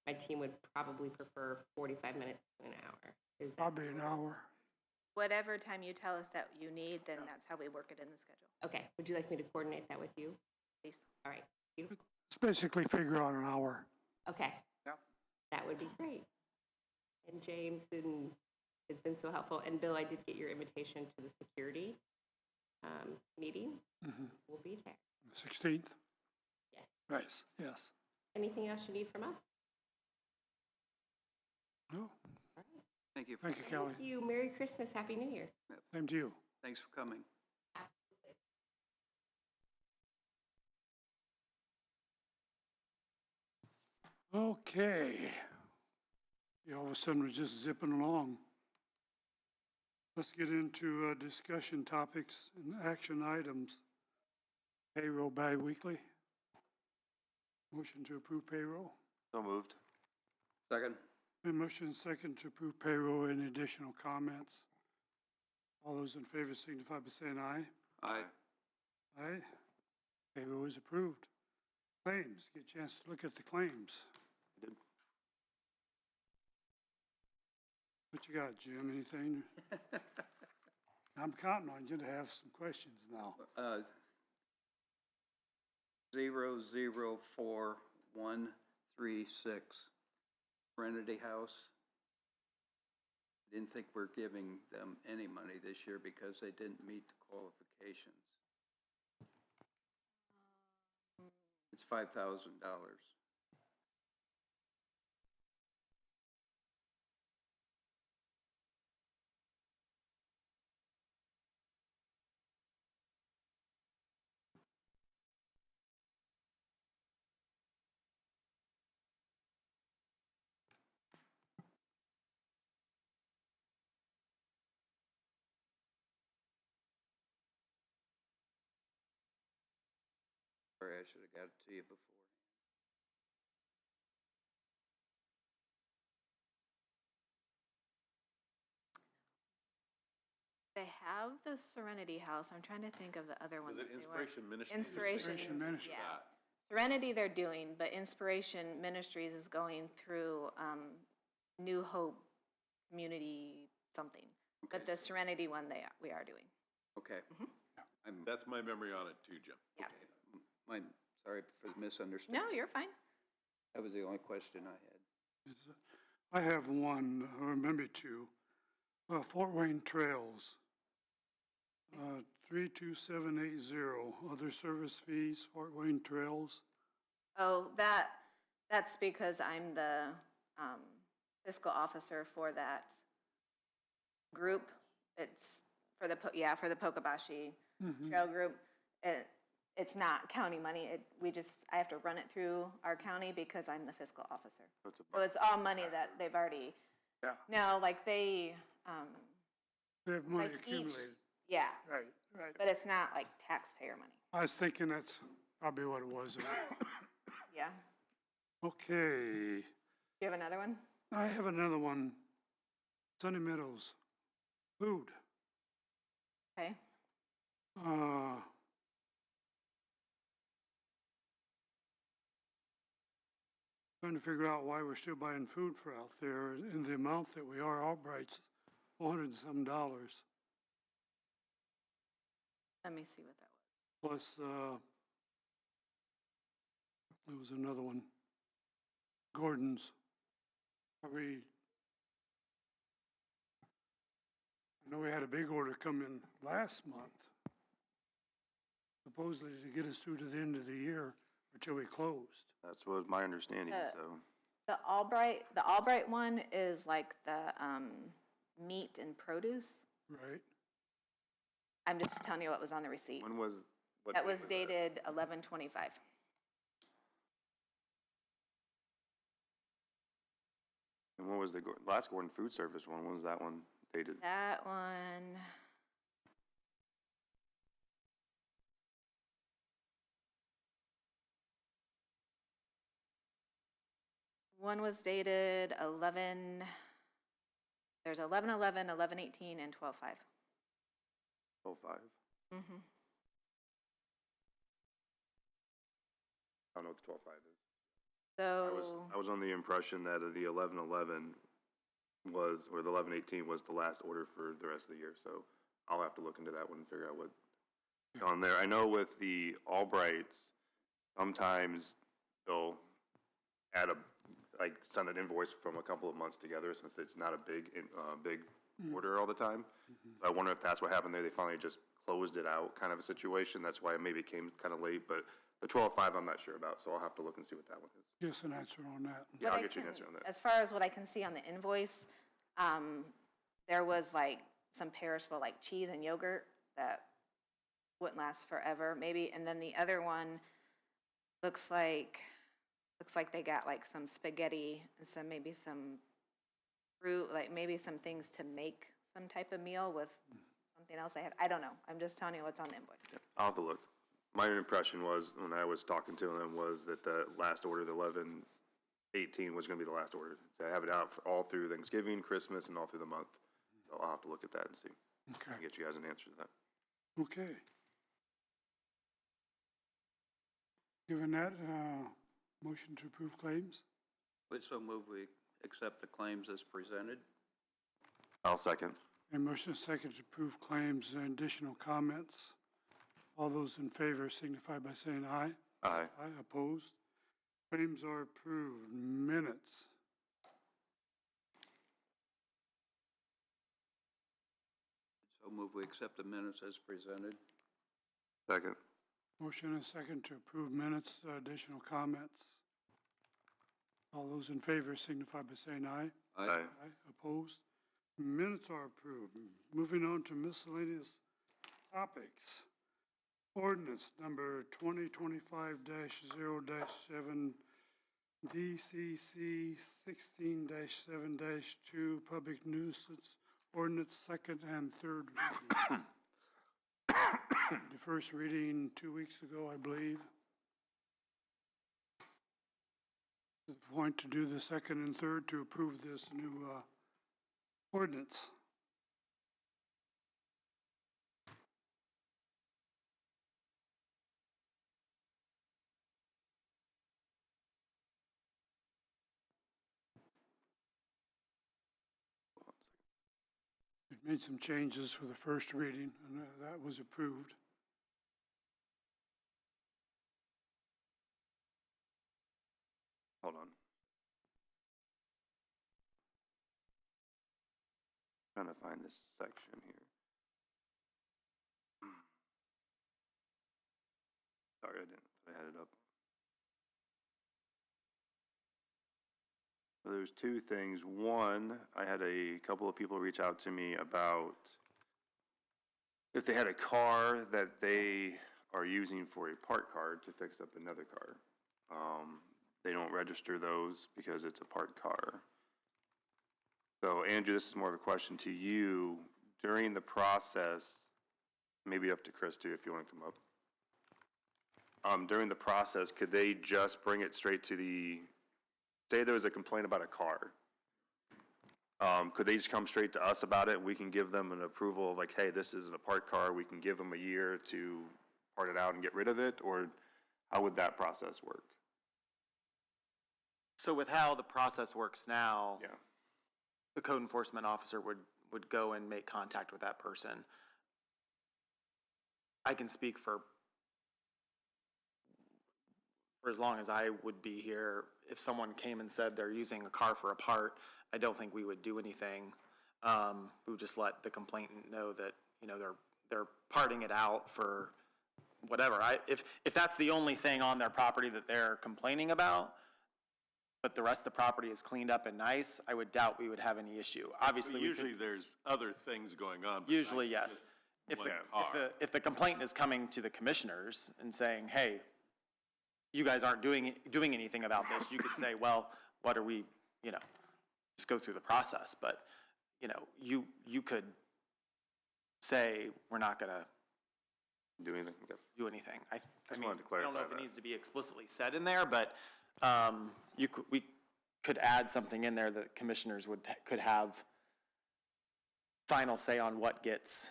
My team would probably prefer 45 minutes to an hour. Is that Probably an hour. Whatever time you tell us that you need, then that's how we work it in the schedule, okay? Would you like me to coordinate that with you? please. All right, beautiful. It's basically figure out an hour. Okay. Yep. That would be great. And James has been so helpful. And Bill, I did get your invitation to the security meeting. We'll be there. 16th? Yes. Nice, yes. Anything else you need from us? No, All right. Thank you. thank you, Kelly. Thank you. Merry Christmas. Happy New Year. Same to you. Thanks for coming. Okay. Yeah, all of a sudden, we're just zipping along. Let's get into discussion topics and action items. Payroll bi-weekly. Motion to approve payroll. So moved. Second? A motion second to approve payroll. Any additional comments? All those in favor signify by saying aye. Aye. Aye. Payroll is approved. Claims, get a chance to look at the claims. I did. What you got, Jim? Anything? I'm counting on you to have some questions now. 004136, Serenity House. Didn't think we're giving them any money this year because they didn't meet the qualifications. It's $5,000. Sorry, I should have got it to you before. They have the Serenity House. I'm trying to think of the other one. Was it that they were- Inspiration Ministries? Inspiration. Inspiration Ministries. Yeah. Serenity they're doing, but Inspiration Ministries is going through New Hope Community something. But Okay. the Serenity one, we are doing. Okay. I'm, That's my memory on it too, Jim. Yeah. sorry for the misunderstanding. No, you're fine. That was the only question I had. I have one, or maybe two. Fort Wayne Trails, 32780, other service fees, Fort Wayne Trails. Oh, that's because I'm the fiscal officer for that group. It's for the, for the Pokebashi Trail Group. It's not county money. I have to run it through our county because I'm the fiscal officer. So it's all money that they've already, Yeah. no, like they have money like each- accumulated. yeah, Right, right. but it's not like taxpayer money. I was thinking that's probably what it was. Yeah. Okay, You have another one? I have another one. Sunny Meadows, food. Okay. Trying to figure out why we're still buying food for out there in the amount that we are. Albright's $400 and some. Let me see what that was. Plus, there was another one. Gordon's. I know we had a big order come in last month, supposedly to get us through to the end of the year until we closed. That's what my understanding, so. The Albright one is like the meat and produce. Right? I'm just telling you what was on the receipt. When was, what That date was dated 11/25. And what was the last Gordon Food Service one? When was that one dated? That one. One was dated 11, there's 11/11, 11/18, and 12/5. 05. Mm-hmm. I don't know what the 12.5 is. I So, was on the impression that the 11.11 was, or the 11.18 was the last order for the rest of the year, so I'll have to look into that one and figure out what on there. I know with the Albrights, sometimes they'll add like send an invoice from a couple of months together since it's not a big order all the time. I wonder if that's what happened there. They finally just closed it out, kind of a situation. That's why maybe it came kind of late, but the 12.5 I'm not sure about, so I'll have to look and see what that one is. Give us an answer on that. Yeah, what I'll I get you an can- answer on that. as far as what I can see on the invoice, there was like some perishable, like cheese and yogurt that wouldn't last forever, maybe. And then the other one looks like they got like some spaghetti and maybe some fruit, like maybe some things to make some type of meal with something else I had. I don't know. I'm just telling you what's on the invoice. I'll have to look. My impression was, when I was talking to them, was that the last order, the 11.18 was gonna be the last order. To have it out for all through Thanksgiving, Christmas, and all through the month. So I'll have to look at that and see. Okay, I'll get you guys an answer to that. okay. Given that, motion to approve claims? We so move we accept the claims as presented. I'll second. And motion is second to approve claims and additional comments. All those in favor signify by saying aye. Aye. Aye, opposed. Claims are approved. Minutes. So move we accept the minutes as presented. Second. Motion is second to approve minutes, additional comments. All those in favor signify by saying aye. Aye. Aye, opposed. Minutes are approved. Moving on to miscellaneous topics. Ordinance number 2025-0-7, DCC 16-7-2, public nuisance ordinance, second and third reading. The first reading 2 weeks ago, I believe. To the point to do the second and third to approve this new ordinance. It made some changes for the first reading, and that was approved. Hold on. Trying to find this section here. Sorry, I had it up. So there's two things. One, I had a couple of people reach out to me about if they had a car that they are using for a park card to fix up another car. They don't register those because it's a parked car. So Andrew, this is more of a question to you. During the process, maybe up to Chris too, if you want to come up. During the process, could they just bring it straight to say there was a complaint about a car? Could they just come straight to us about it? We can give them an approval of like, hey, this isn't a parked car. We can give them a year to part it out and get rid of it? Or how would that process work? So with how the process works now, Yeah. the code enforcement officer would go and make contact with that person. I can speak for as long as I would be here. If someone came and said they're using a car for a part, I don't think we would do anything. We would just let the complainant know that, you know, they're parting it out for whatever. If that's the only thing on their property that they're complaining about, but the rest of the property is cleaned up and nice, I would doubt we would have any issue. Obviously, Usually there's other things going on. besides Usually, yes. just one car. If the complainant is coming to the commissioners and saying, hey, you guys aren't doing anything about this, you could say, well, what are we, you know, just go through the process. But, you know, you could say, we're not gonna Do anything? Okay. do anything. I Just mean, wanted to I don't know clarify if it that. needs to be explicitly said in there, but we could add something in there that commissioners could have final say on what gets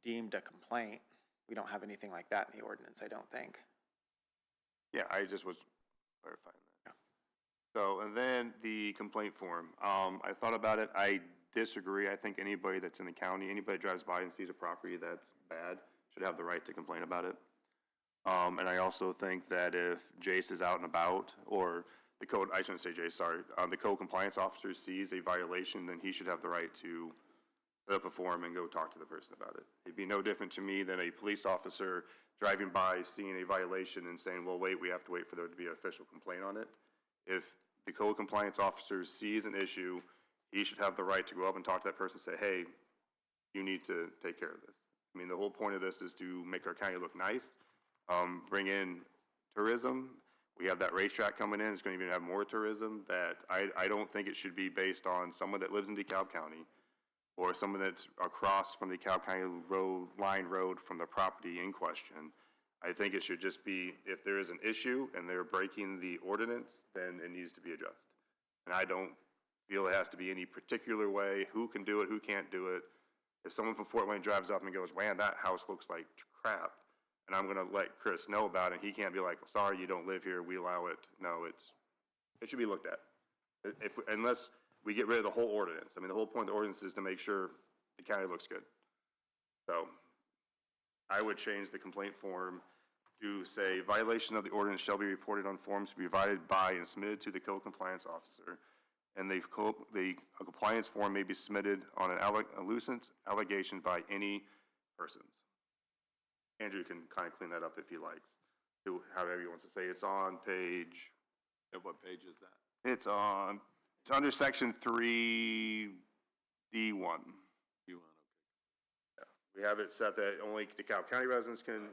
deemed a complaint. We don't have anything like that in the ordinance, I don't think. Yeah, I just was clarifying that. So, and then the complaint form. I thought about it. I disagree. I think anybody that's in the county, anybody that drives by and sees a property that's bad should have the right to complain about it. And I also think that if Jace is out and about, or the code, I shouldn't say Jace, sorry, the code compliance officer sees a violation, then he should have the right to set up a form and go talk to the person about it. It'd be no different to me than a police officer driving by, seeing a violation and saying, well, wait, we have to wait for there to be an official complaint on it. If the code compliance officer sees an issue, he should have the right to go up and talk to that person and say, hey, you need to take care of this. I mean, the whole point of this is to make our county look nice, bring in tourism. We have that racetrack coming in. It's going to even have more tourism. That I don't think it should be based on someone that lives in DeKalb County or someone that's across from the DeKalb County line road from the property in question. I think it should just be, if there is an issue and they're breaking the ordinance, then it needs to be addressed. And I don't feel it has to be any particular way, who can do it, who can't do it. If someone from Fort Wayne drives up and goes, man, that house looks like crap, and I'm gonna let Chris know about it, he can't be like, well, sorry, you don't live here, we allow it. No, it should be looked at. Unless we get rid of the whole ordinance. I mean, the whole point of the ordinance is to make sure the county looks good. So I would change the complaint form to say, violation of the ordinance shall be reported on forms to be provided by and submitted to the code compliance officer. And the compliance form may be submitted on a nuisance allegation by any persons. Andrew can kind of clean that up if he likes, however he wants to say. It's on page. At what page is that? It's under section 3D1. You want, okay. Yeah. We have it set that only DeKalb County residents can,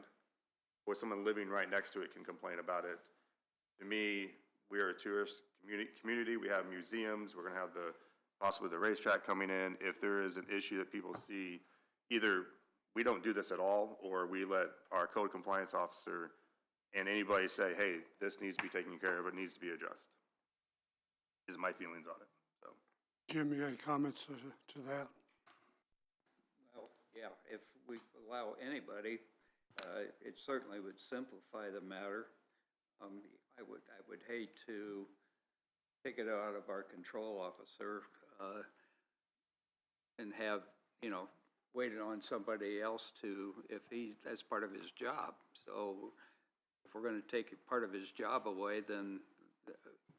or someone living right next to it can complain about it. To me, we are a tourist community. We have museums. We're going to have possibly the racetrack coming in. If there is an issue that people see, either we don't do this at all, or we let our code compliance officer and anybody say, hey, this needs to be taken care of, it needs to be addressed, is my feelings on it. So, Jim, you got any comments to that? Well, yeah, if we allow anybody, it certainly would simplify the matter. I would hate to take it out of our control officer and have, waited on somebody else to, if that's part of his job. So if we're going to take part of his job away, then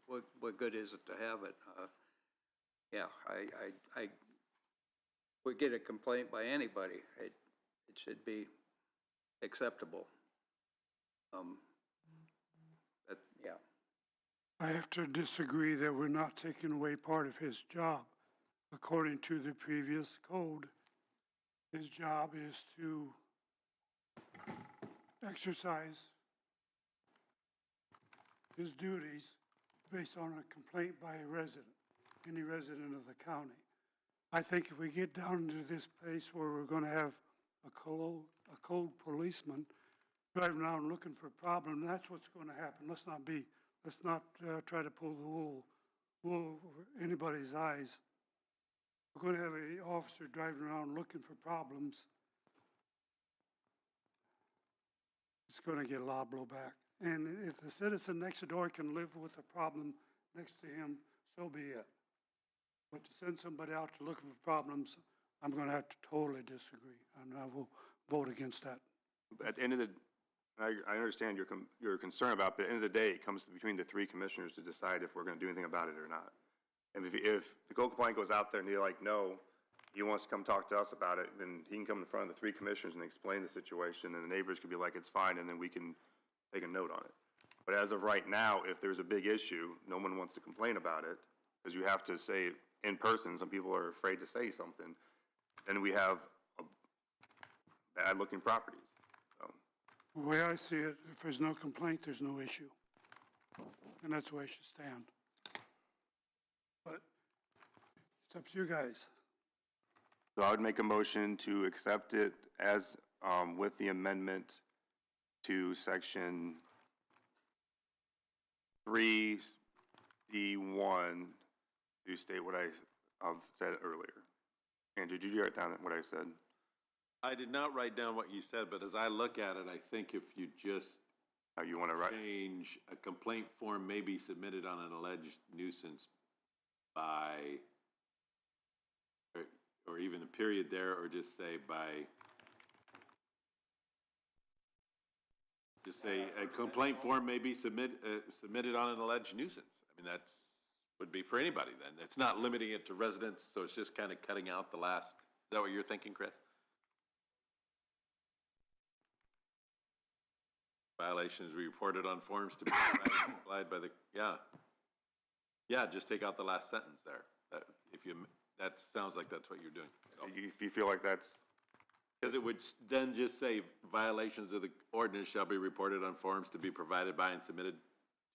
what good is it to have it? Yeah, I would get a complaint by anybody. It should be acceptable. Yeah. I have to disagree that we're not taking away part of his job. According to the previous code, his job is to exercise his duties based on a complaint by a resident, any resident of the county. I think if we get down to this place where we're going to have a code policeman driving around looking for a problem, that's what's going to happen. Let's not try to pull the wool over anybody's eyes. We're going to have an officer driving around looking for problems. It's going to get a lot of blowback. And if the citizen next door can live with a problem next to him, so be it. But to send somebody out to look for problems, I'm going to have to totally disagree, and I will vote against that. at the end of the, I understand your concern about, but at the end of the day, it comes between the three commissioners to decide if we're going to do anything about it or not. And if the code complaint goes out there and they're like, no, he wants to come talk to us about it, then he can come in front of the three commissioners and explain the situation, and the neighbors could be like, it's fine, and then we can take a note on it. But as of right now, if there's a big issue, no one wants to complain about it, because you have to say it in person. Some people are afraid to say something. Then we have bad-looking properties. So. The way I see it, if there's no complaint, there's no issue. And that's the way it should stand. But it's up to you guys. So I would make a motion to accept it as, with the amendment to section 3D1 to state what I've said earlier. Andrew, did you write down what I said? I did not write down what you said, but as I look at it, I think if you just how you want to write. Change, a complaint form may be submitted on an alleged nuisance by, or even a period there, or just say by, just say, a complaint form may be submitted on an alleged nuisance. I mean, that's, would be for anybody then. It's not limiting it to residents, so it's just kind of cutting out the last, is that what you're thinking, Chris? Violations reported on forms to be supplied by the, yeah. Yeah, just take out the last sentence there. That sounds like that's what you're doing. If you feel like that's, Because it would then just say violations of the ordinance shall be reported on forms to be provided by and submitted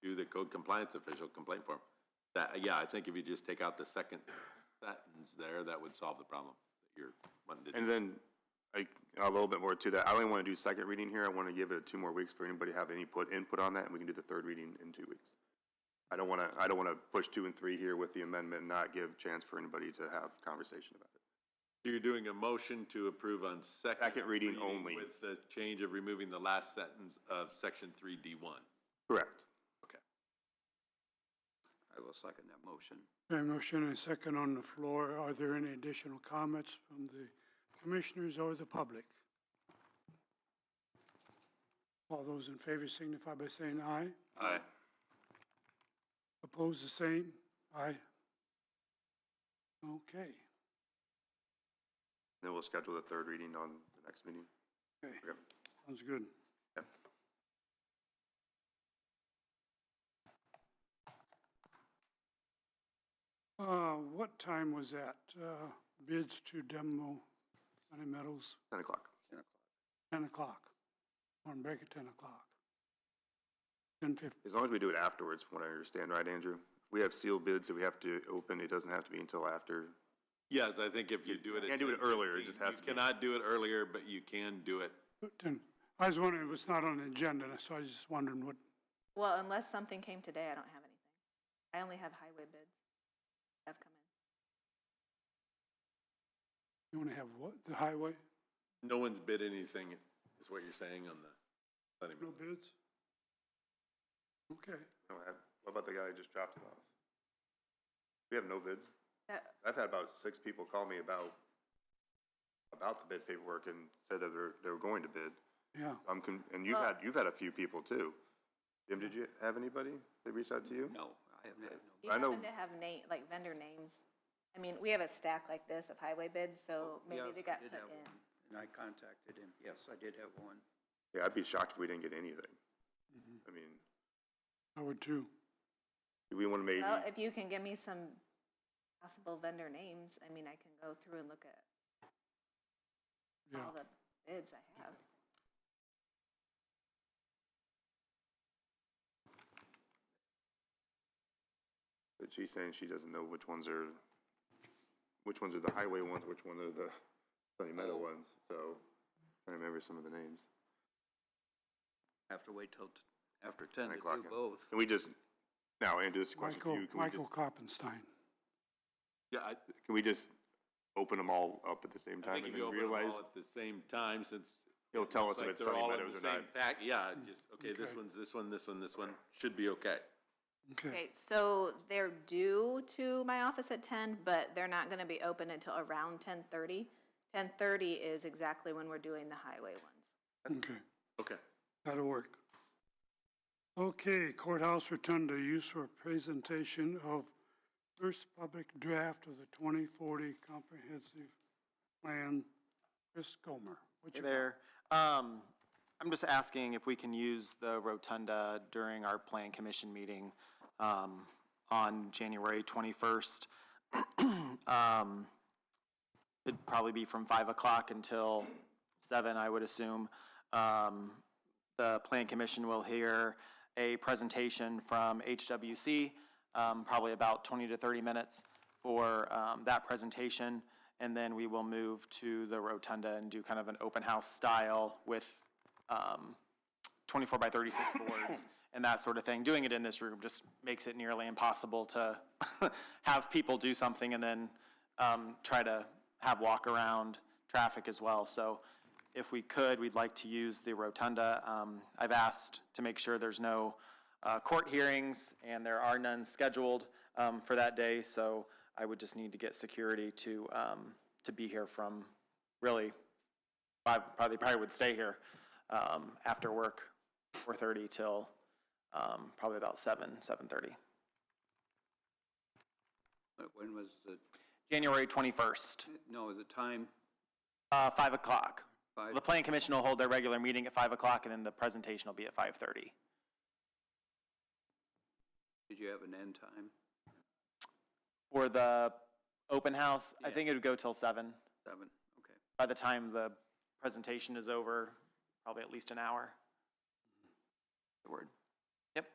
to the code compliance official complaint form. That, yeah, I think if you just take out the second sentence there, that would solve the problem that you're wanting to do. and then a little bit more to that. I only want to do second reading here. I want to give it 2 more weeks for anybody to have any input on that, and we can do the third reading in 2 weeks. I don't want to push 2 and 3 here with the amendment and not give chance for anybody to have conversation about it. So you're doing a motion to approve on second reading only. With the change of removing the last sentence of section 3D1. Correct. Okay. I will second that motion. A motion and a second on the floor. Are there any additional comments from the commissioners or the public? All those in favor signify by saying aye. Aye. Opposed, the same? Aye. Okay. Then we'll schedule the third reading on the next meeting. Okay. Okay. Sounds good. Yep. What time was that? Bids to demo Sunny Meadows, 10 o'clock. 10 o'clock. On break at 10 o'clock. 10:50. As long as we do it afterwards, from what I understand, right, Andrew? We have sealed bids that we have to open. It doesn't have to be until after. Yes, I think if you do it at Can't do it earlier, it just has to be. You cannot do it earlier, but you can do it. I was wondering, it was not on the agenda, so I was just wondering what, Well, unless something came today, I don't have anything. I only have highway bids that have come in. you want to have what, the highway? No one's bid anything, is what you're saying on the. No bids? Okay. No, what about the guy who just dropped it off? We have no bids. That- I've had about 6 people call me about the bid paperwork and said that they were going to bid. Yeah. And you've had a few people too. Jim, did you have anybody that reached out to you? No, I have not. Do you I know- happen to have like vendor names? I mean, we have a stack like this of highway bids, so maybe Yes, they I got did put have in. one, and I contacted him. Yes, I did have one. Yeah, I'd be shocked if we didn't get anything. I mean, I would too. do we want to maybe, Well, if you can give me some possible vendor names, I mean, I can go through and look at Yeah. all the bids I have. but she's saying she doesn't know which ones are the highway ones, which one are the Sunny Meadow ones, so trying to remember some of the names. Have to wait till after 10 to 10 o'clock. do both. Can we just, now, Andrew, this is a question for you. Can we Michael just, Koppenstein. Yeah, can we just open them all up at the same I time think and if you then open them realize? all at the same time, since. He'll tell looks us if like it's they're Sunny all in Meadows the or same not. pack. Yeah, just, okay, this Okay. one's this one, this one, this one, should be okay. Okay. Okay, so they're due to my office at 10, but they're not gonna be open until around 10:30. 10:30 is exactly when we're doing the highway ones. Okay. Okay. That'll work. Okay, courthouse rotunda use for presentation of first public draft of the 2040 comprehensive plan. Chris Gomer, what's Hey your? there. I'm just asking if we can use the rotunda during our plan commission meeting on January 21st. It'd probably be from 5 o'clock until 7, I would assume. The plan commission will hear a presentation from HWC, probably about 20 to 30 minutes for that presentation. And then we will move to the rotunda and do kind of an open house style with 24 by 36 boards and that sort of thing. Doing it in this room just makes it nearly impossible to have people do something and then try to have walk around traffic as well. So if we could, we'd like to use the rotunda. I've asked to make sure there's no court hearings, and there are none scheduled for that day, so I would just need to get security to be here from really, probably would stay here after work, 4:30 till probably about 7:30. When was the, January 21st, no, the time? 5 o'clock. Five. The Plan Commission will hold their regular meeting at 5 o'clock, and then the presentation will be at 5:30. Did you have an end time? For the open house, I think it would go till 7. 7, okay. By the time the presentation is over, probably at least an hour. The word. Yep.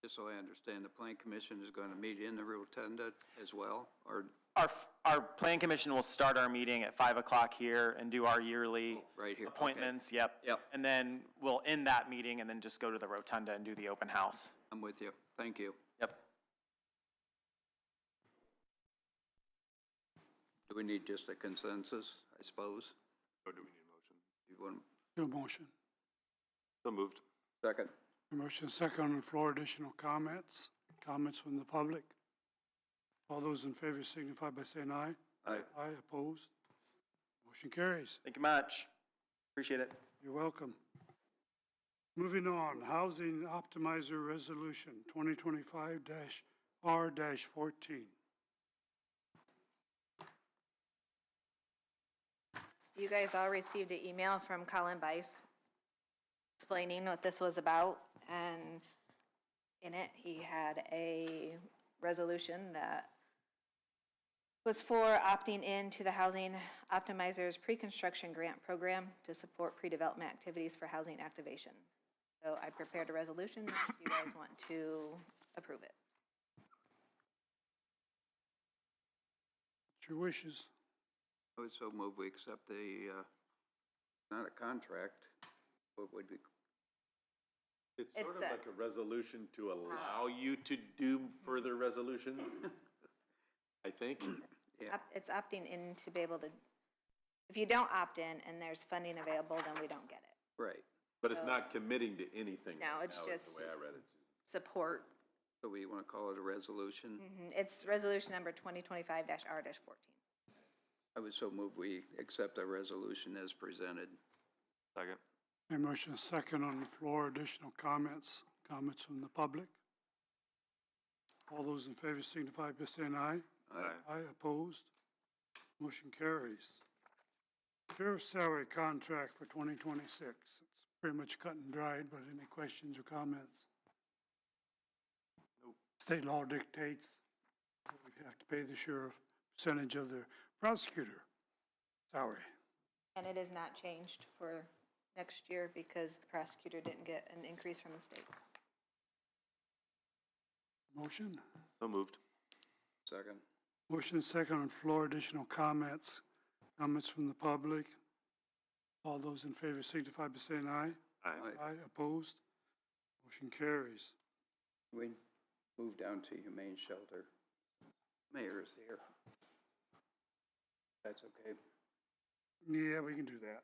Just so I understand, the Plan Commission is going to meet in the rotunda as well, or? Our Plan Commission will start our meeting at 5 o'clock here and do our yearly right here, okay. appointments, yep. Yep. And then we'll end that meeting and then just go to the rotunda and do the open house. I'm with you. Thank you. Yep. Do we need just a consensus, I suppose? Or do we need a motion? You want, Do a motion. So moved. second? A motion second on the floor. Additional comments? Comments from the public? All those in favor signify by saying aye. Aye. Aye, opposed? Motion carries. Thank you much. Appreciate it. You're welcome. Moving on, Housing Optimizer Resolution 2025-R-14. You guys all received an email from Colin Bice explaining what this was about, and in it, he had a resolution that was for opting into the Housing Optimizers Pre-Construction Grant Program to support pre-development activities for housing activation. So I prepared a resolution if you guys want to approve it. What's your wishes? I would so move we accept the, not a contract, what would be, It's It's sort of a- like a resolution to allow you to do further resolution, I think. yeah, It's opting in to be able to, if you don't opt in and there's funding available, then we don't get it. right. But it's not committing to anything. No, right it's now, is just- the way I read it. Support. So we want to call it a resolution? It's resolution number 2025-R-14. I would so move we accept the resolution as presented. Second. A motion second on the floor. Additional comments? Comments from the public? All those in favor signify by saying aye. Aye. Aye, opposed? Motion carries. Sheriff's salary contract for 2026. It's pretty much cut and dried, but any questions or comments? Nope. State law dictates that we have to pay the sheriff percentage of the prosecutor salary. And it is not changed for next year because the prosecutor didn't get an increase from the state. Motion? So moved. Second? Motion second on the floor. Additional comments? Comments from the public? All those in favor signify by saying aye. Aye. Aye, opposed? Motion carries. We move down to Humane Shelter. Mayor is here. That's okay. Yeah, we can do that.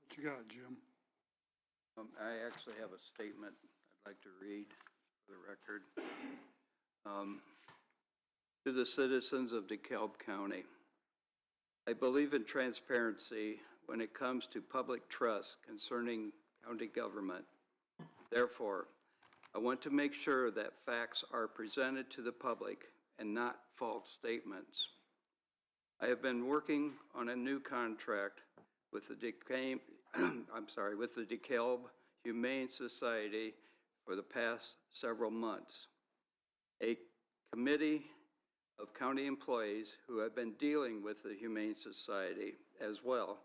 What you got, Jim? I actually have a statement I'd like to read for the record. To the citizens of DeKalb County, I believe in transparency when it comes to public trust concerning county government. Therefore, I want to make sure that facts are presented to the public and not false statements. I have been working on a new contract with the DeKalb Humane Society for the past several months. A committee of county employees who have been dealing with the Humane Society as well.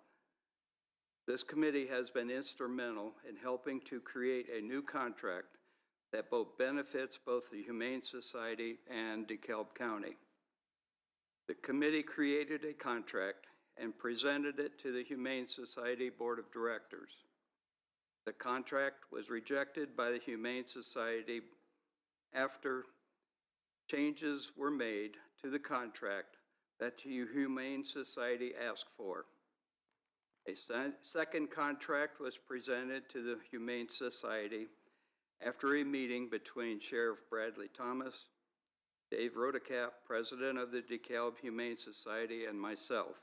This committee has been instrumental in helping to create a new contract that both benefits both the Humane Society and DeKalb County. The committee created a contract and presented it to the Humane Society Board of Directors. The contract was rejected by the Humane Society after changes were made to the contract that the Humane Society asked for. A second contract was presented to the Humane Society after a meeting between Sheriff Bradley Thomas, Dave Rodecap, President of the DeKalb Humane Society, and myself.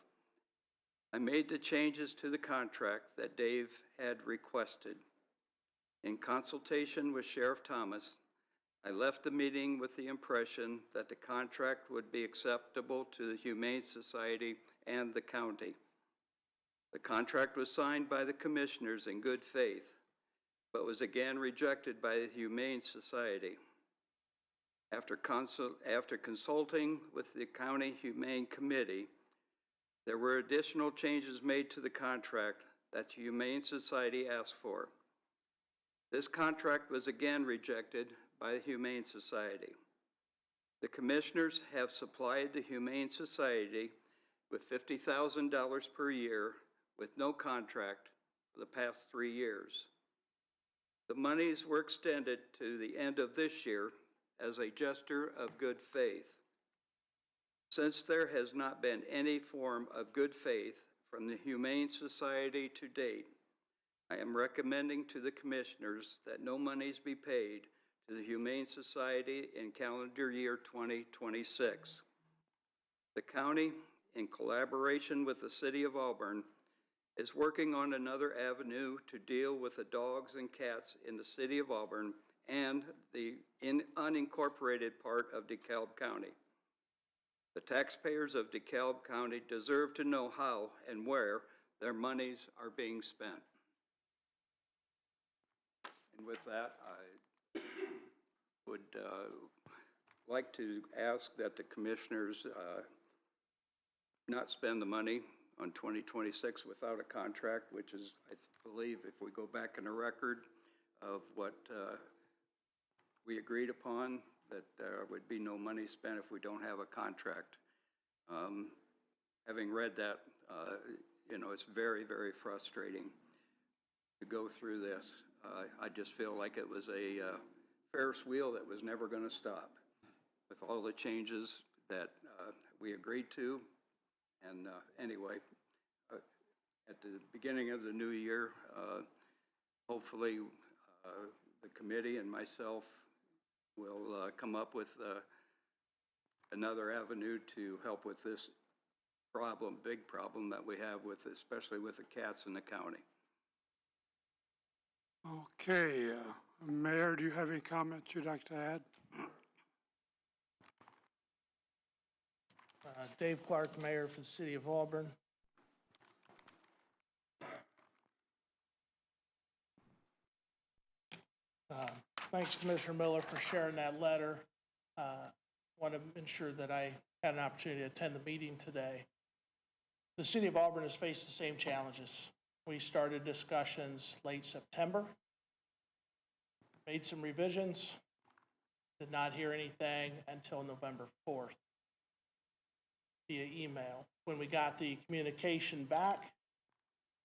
I made the changes to the contract that Dave had requested. In consultation with Sheriff Thomas, I left the meeting with the impression that the contract would be acceptable to the Humane Society and the county. The contract was signed by the commissioners in good faith, but was again rejected by the Humane Society. After consulting with the County Humane Committee, there were additional changes made to the contract that the Humane Society asked for. This contract was again rejected by the Humane Society. The commissioners have supplied the Humane Society with $50,000 per year with no contract for the past 3 years. The monies were extended to the end of this year as a gesture of good faith. Since there has not been any form of good faith from the Humane Society to date, I am recommending to the commissioners that no monies be paid to the Humane Society in calendar year 2026. The county, in collaboration with the City of Auburn, is working on another avenue to deal with the dogs and cats in the City of Auburn and the unincorporated part of DeKalb County. The taxpayers of DeKalb County deserve to know how and where their monies are being spent. And with that, I would like to ask that the commissioners not spend the money on 2026 without a contract, which is, I believe, if we go back in the record of what we agreed upon, that there would be no money spent if we don't have a contract. Having read that, it's very, very frustrating to go through this. I just feel like it was a Ferris wheel that was never going to stop with all the changes that we agreed to. And anyway, at the beginning of the new year, hopefully the committee and myself will come up with another avenue to help with this problem, big problem that we have with, especially with the cats in the county. Okay, Mayor, do you have any comments you'd like to add? Dave Clark, Mayor for the City of Auburn. Thanks, Commissioner Miller, for sharing that letter. Want to ensure that I had an opportunity to attend the meeting today. The City of Auburn has faced the same challenges. We started discussions late September, made some revisions, did not hear anything until November 4th via email. When we got the communication back,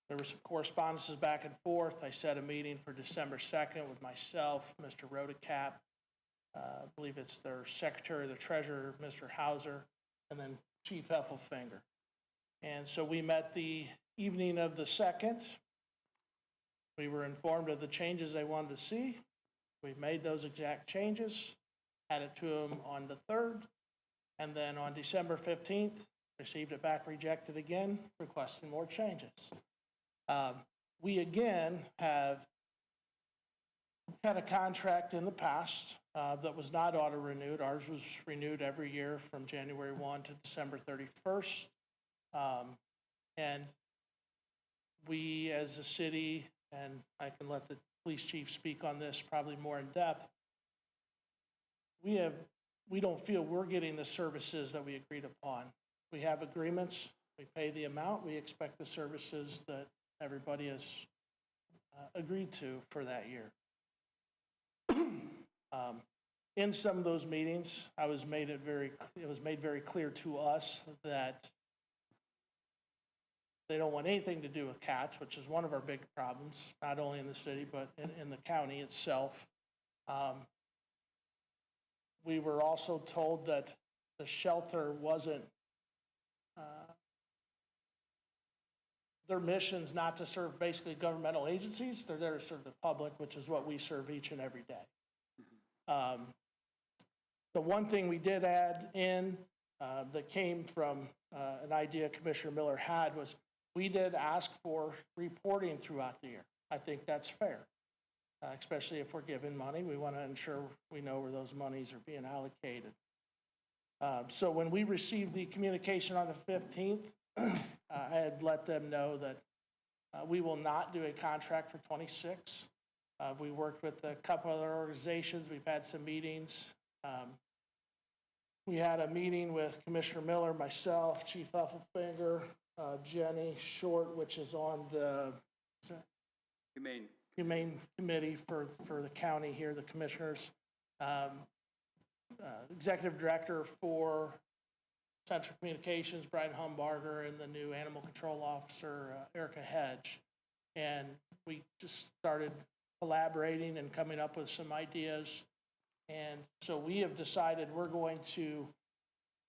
there were some correspondences back and forth. I set a meeting for December 2nd with myself, Mr. Rodecap, I believe it's their secretary, the treasurer, Mr. Hauser, and then Chief Heffelfinger. And so we met the evening of the 2nd. We were informed of the changes they wanted to see. We made those exact changes, had it to them on the 3rd, and then on December 15th, received it back, rejected again, requesting more changes. We again have had a contract in the past that was not auto-renewed. Ours was renewed every year from January 1 to December 31st. And we as a city, and I can let the police chief speak on this probably more in depth, we don't feel we're getting the services that we agreed upon. We have agreements, we pay the amount, we expect the services that everybody has agreed to for that year. In some of those meetings, it was made very clear to us that they don't want anything to do with cats, which is one of our big problems, not only in the city, but in the county itself. We were also told that the shelter wasn't, their mission's not to serve basically governmental agencies. They're there to serve the public, which is what we serve each and every day. The one thing we did add in that came from an idea Commissioner Miller had was we did ask for reporting throughout the year. I think that's fair, especially if we're given money. We want to ensure we know where those monies are being allocated. So when we received the communication on the 15th, I had let them know that we will not do a contract for 26. We worked with a couple other organizations. We've had some meetings. We had a meeting with Commissioner Miller, myself, Chief Effelfinger, Jenny Short, which is on the Humane Committee for the county here, the commissioners. Executive Director for Central Communications, Brian Humbarger, and the new Animal Control Officer, Erica Hedge. And we just started collaborating and coming up with some ideas. And so we have decided we're going to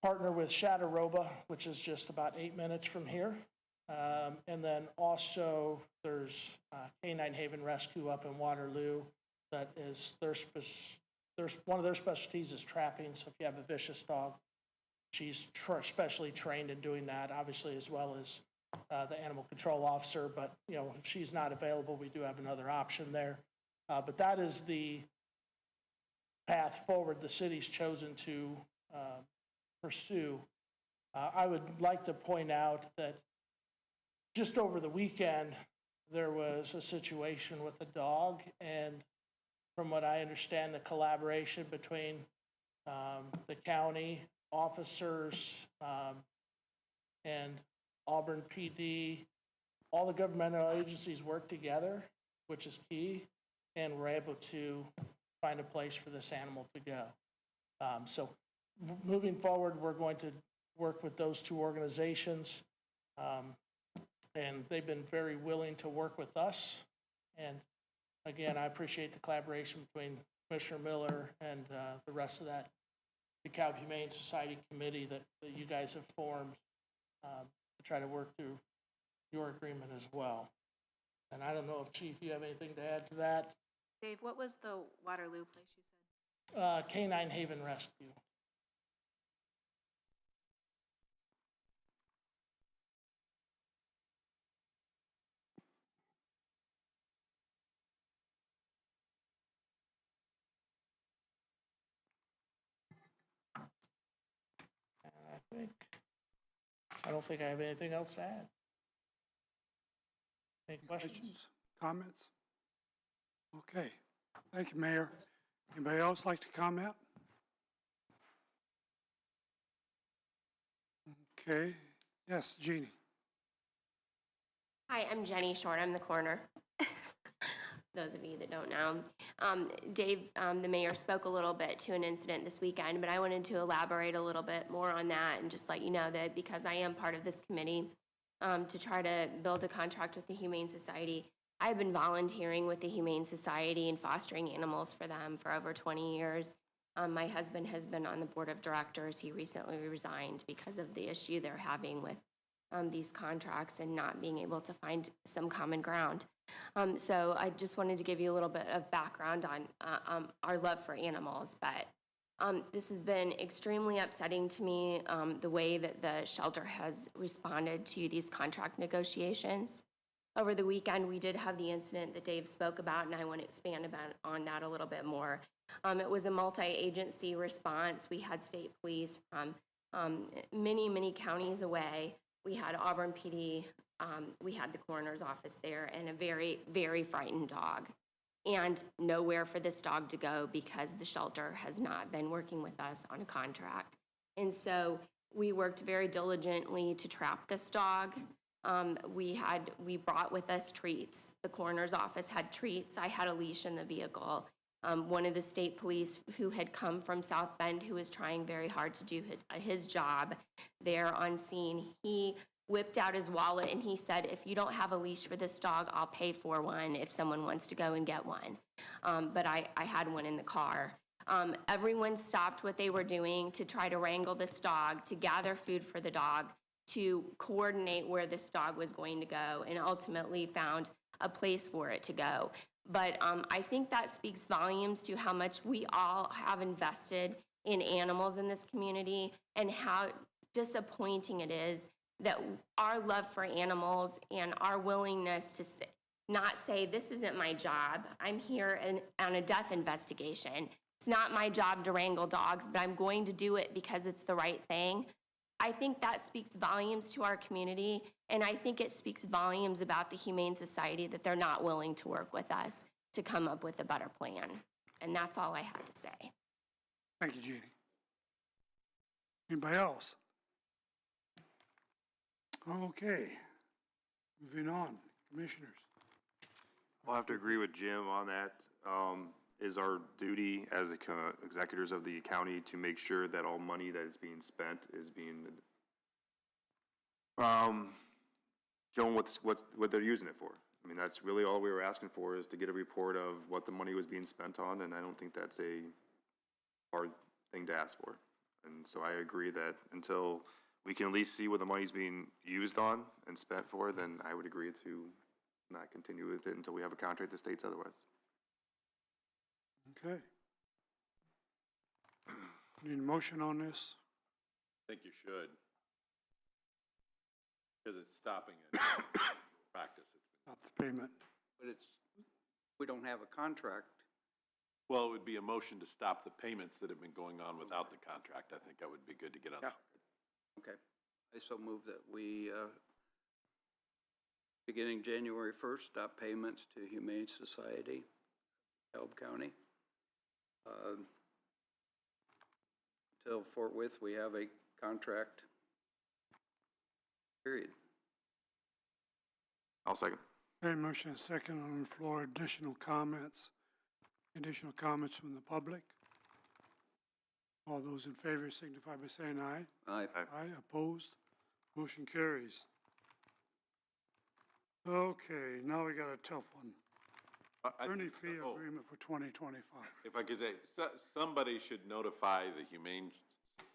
partner with Chattaroba, which is just about 8 minutes from here. And then also there's Canine Haven Rescue up in Waterloo. That is one of their specialties is trapping. So if you have a vicious dog, she's specially trained in doing that, obviously, as well as the animal control officer. But, you know, if she's not available, we do have another option there. But that is the path forward the city's chosen to pursue. I would like to point out that just over the weekend, there was a situation with a dog, and from what I understand, the collaboration between the county officers and Auburn PD, all the governmental agencies work together, which is key, and we're able to find a place for this animal to go. So moving forward, we're going to work with those two organizations, and they've been very willing to work with us. And again, I appreciate the collaboration between Commissioner Miller and the rest of that DeKalb Humane Society committee that you guys have formed to try to work through your agreement as well. And I don't know if, Chief, you have anything to add to that? Dave, what was the Waterloo place you said? Canine Haven Rescue. And I don't think I have anything else to add. Any questions? Comments? Okay, thank you, Mayor. Anybody else like to comment? Okay, yes, Jeannie. Hi, I'm Jenny Short. I'm the coroner. Those of you that don't know. Dave, the mayor, spoke a little bit to an incident this weekend, but I wanted to elaborate a little bit more on that and just let you know that because I am part of this committee to try to build a contract with the Humane Society, I've been volunteering with the Humane Society and fostering animals for them for over 20 years. My husband has been on the board of directors. He recently resigned because of the issue they're having with these contracts and not being able to find some common ground. So I just wanted to give you a little bit of background on our love for animals, but this has been extremely upsetting to me, the way that the shelter has responded to these contract negotiations. Over the weekend, we did have the incident that Dave spoke about, and I want to expand on that a little bit more. It was a multi-agency response. We had state police from many, many counties away. We had Auburn PD, we had the coroner's office there, and a very, very frightened dog. And nowhere for this dog to go because the shelter has not been working with us on a contract. And so we worked very diligently to trap this dog. We brought with us treats. The coroner's office had treats. I had a leash in the vehicle. One of the state police who had come from South Bend, who was trying very hard to do his job there on scene, he whipped out his wallet and he said, if you don't have a leash for this dog, I'll pay for one if someone wants to go and get one. But I had one in the car. Everyone stopped what they were doing to try to wrangle this dog, to gather food for the dog, to coordinate where this dog was going to go and ultimately found a place for it to go. But I think that speaks volumes to how much we all have invested in animals in this community and how disappointing it is that our love for animals and our willingness to not say, this isn't my job, I'm here on a death investigation. It's not my job to wrangle dogs, but I'm going to do it because it's the right thing. I think that speaks volumes to our community, and I think it speaks volumes about the Humane Society that they're not willing to work with us to come up with a better plan. And that's all I had to say. Thank you, Jeannie. Anybody else? Okay, moving on, commissioners. I'll have to agree with Jim on that. Is our duty as executors of the county to make sure that all money that is being spent is being shown what they're using it for. I mean, that's really all we were asking for, is to get a report of what the money was being spent on, and I don't think that's a hard thing to ask for. And so I agree that until we can at least see what the money's being used on and spent for, then I would agree to not continue with it until we have a contract that states otherwise. Okay. Need a motion on this? I think you should. Because it's stopping it. Practice. Not the payment. But we don't have a contract. Well, it would be a motion to stop the payments that have been going on without the contract. I think that would be good to get on. Yeah. Okay. I so move that we, beginning January 1st, stop payments to Humane Society, DeKalb County. Until forthwith, we have a contract, period. I'll second. Okay, motion and second on the floor. Additional comments? Additional comments from the public? All those in favor signify by saying aye. Aye. Aye, opposed? Motion carries. Okay, now we got a tough one. Attorney fee agreement for 2025. If I could say, somebody should notify the Humane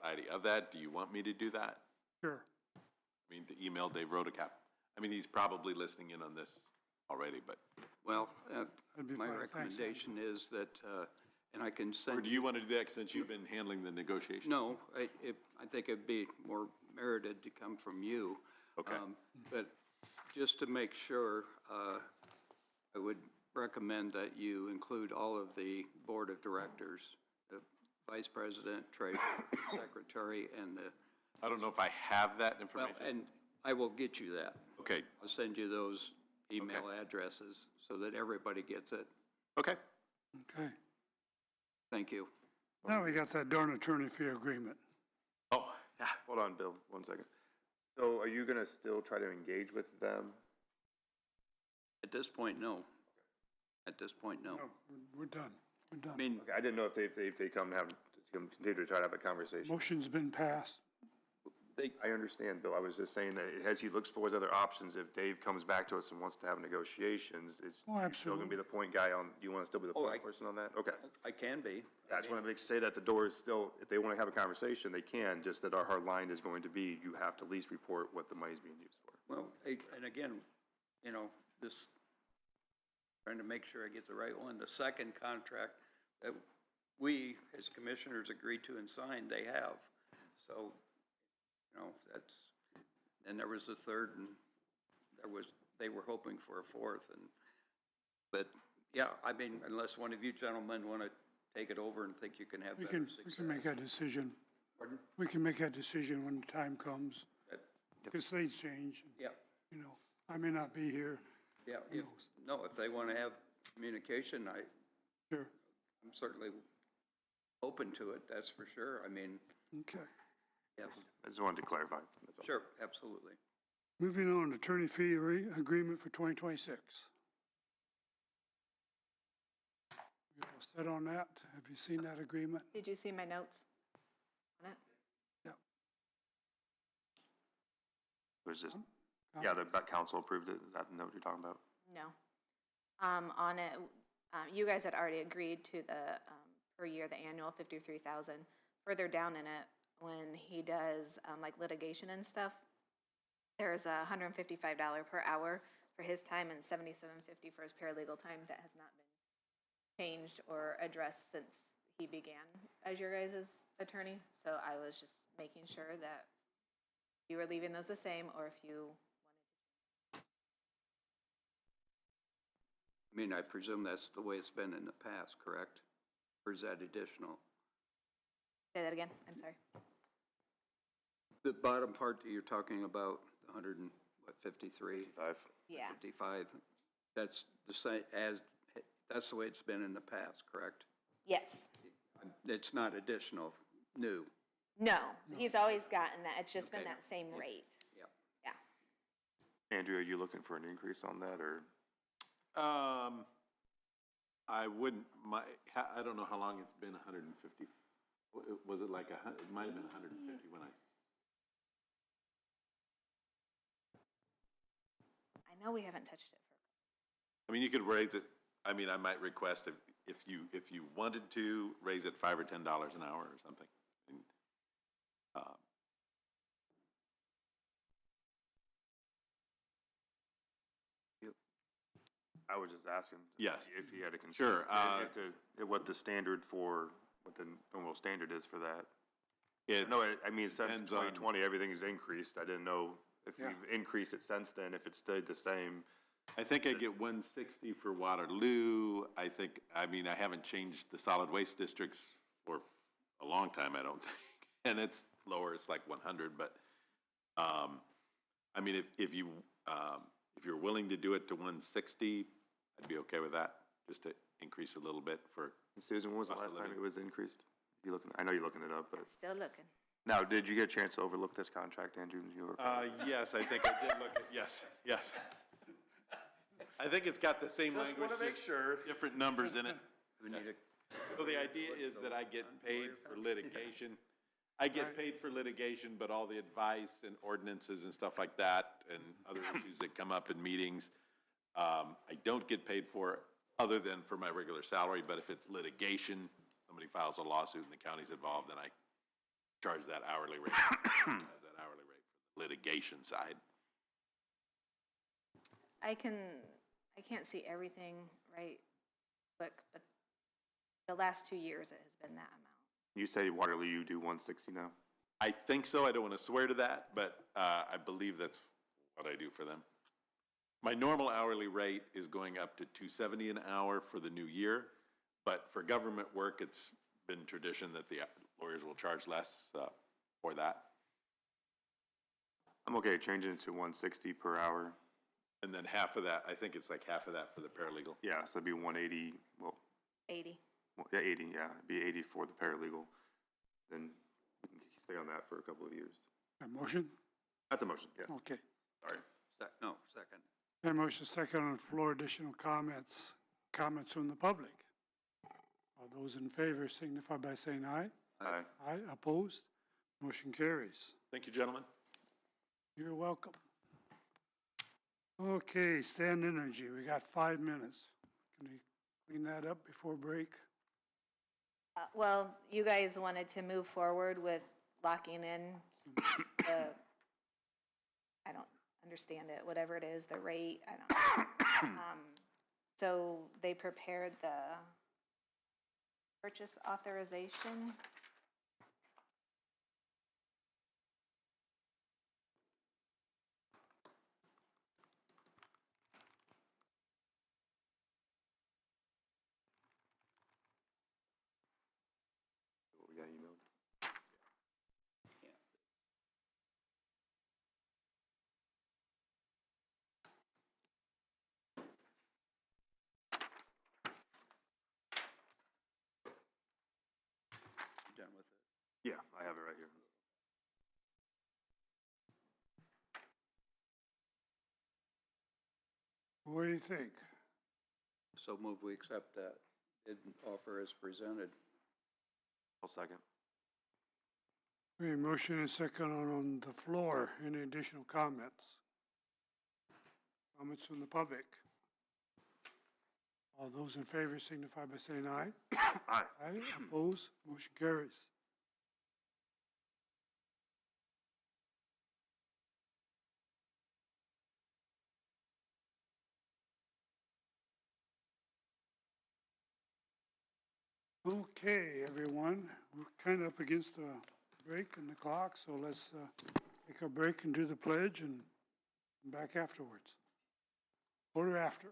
Society of that. Do you want me to do that? Sure. I mean, to email Dave Rodecap. I mean, he's probably listening in on this already, but. Well, That'd be my fine. Thanks, recommendation is that, and I can send. Or do you want to do that since you've been handling the negotiation? No, I think it'd be more merited to come from you. Okay. But just to make sure, I would recommend that you include all of the board of directors, the vice president, treasurer, secretary, and the. I don't know if I have that Well, information. and I will get you that. Okay, I'll send you those email addresses so that everybody gets it. okay. Okay. Thank you. Now we got that darn attorney fee agreement. Oh, yeah. Hold on, Bill, 1 second. So are you gonna still try to engage with them? At this point, no. At this point, no. No, we're done. We're done. I mean, Okay, I didn't know if they come continue to try to have a conversation. Motion's been passed. I understand, Bill. I was just saying that as he looks for his other options, if Dave comes back to us and wants to have negotiations, is Oh, you still gonna be the point guy on, you wanna still be the point person on that? Okay. I can be. I just wanna say that the door is still, if they wanna have a conversation, they can, just that our hard line is going to be, you have to at least report what the money's being used for. Well, and again, you know, this, trying to make sure I get the right one, the second contract that we, as commissioners, agreed to and signed, they have. So, you know, that's, and there was a third, and they were hoping for a fourth, but, yeah, I mean, unless one of you gentlemen want to take it over and think you can have We better can success. make that decision. Pardon? We can make that decision when the time comes, because things change. Yeah, You know, I may not be here. yeah, if they want to have communication, Sure. I'm certainly open to it, that's for sure. I mean, Okay. yes, I just wanted to clarify, that's all. sure, absolutely. Moving on, attorney fee agreement for 2026. You all set on that? Have you seen that agreement? Did you see my notes on it? There's just, yeah, the council approved it, is that the note you're talking about? No. On it, you guys had already agreed to the, per year, the annual 53,000. Further down in it, when he does, like litigation and stuff, There's a $155 per hour for his time and $77.50 for his paralegal time. That has not been changed or addressed since he began as your guys' attorney. So I was just making sure that you were leaving those the same, or if you I mean, I presume that's the way it's been in the past, correct? Or is that additional? say that again, I'm sorry. The bottom part that you're talking about, 153? 55. Yeah, 55, that's the same as, that's the way it's been in the past, correct? yes. It's not additional, new. No, he's always gotten that. It's just been Okay. that same rate. Yep. Yeah. Andrew, are you looking for an increase on that, or? I wouldn't, I don't know how long it's been 150. Was it like it might have been 150 when I know we haven't touched it for. I mean, you could raise it, I mean, I might request if you wanted to, raise it $5 or $10 an hour or something. And, I was just asking. Yes. If he had a concern. Sure, What the standard for, what the normal standard is for that. It No, I mean, since depends on- 2020, everything's increased. I didn't know if Yeah. we've increased it since then, if it stayed the same. I think I get 160 for Waterloo. I mean, I haven't changed the solid waste districts for a long time, I don't think. And it's lower, it's like 100, but, I mean, if you're willing to do it to 160, I'd be okay with that, just to increase a little bit for. And Susan, when was the Cost of last time living. it was increased? You looking, I know you're looking it up, but. Still looking. Now, did you get a chance to overlook this contract, Andrew? You were- Yes, I think I did look at, yes. I think it's got the same Just language. wanna make just sure. Different numbers in it. We need a, So the idea is that I get paid for litigation. I get paid for litigation, but all the advice and ordinances and stuff like that and other issues that come up in meetings, I don't get paid for other than for my regular salary, but if it's litigation, somebody files a lawsuit and the county's involved, then I charge that hourly rate, as that hourly rate for the litigation side. I can't see everything right quick, but the last 2 years it has been that amount. You say Waterloo, you do 160 now? I think so. I don't want to swear to that, but I believe that's what I do for them. My normal hourly rate is going up to $270 an hour for the new year, but for government work, it's been tradition that the lawyers will charge less for that. I'm okay changing it to 160 per hour. And then half of that, I think it's like half of that for the paralegal. Yeah, so it'd be 180, well, 80. yeah, 80, yeah, it'd be 80 for the paralegal. Then we can stay on that for a couple of years. A motion? That's a motion, yes. Okay. Sorry. no, second. A motion second on the floor, additional comments from the public. All those in favor signify by saying aye. Aye. Aye, opposed? Motion carries. Thank you, gentlemen. You're welcome. Okay, Stand Energy, we got 5 minutes. Can we clean that up before break? Well, you guys wanted to move forward with locking in the, I don't understand it, whatever it is, the rate, I don't know. So they prepared the purchase authorization. What we got emailed? You done with it? Yeah, I have it right here. What do you think? So move we accept that bid offer as presented. I'll second. Okay, motion is second on the floor. Any additional comments? Comments from the public? All those in favor signify by saying aye. Aye. Aye, opposed? Motion carries. Okay, everyone, we're kind of up against the break in the clock, so let's take a break and do the pledge and come back afterwards. Order after.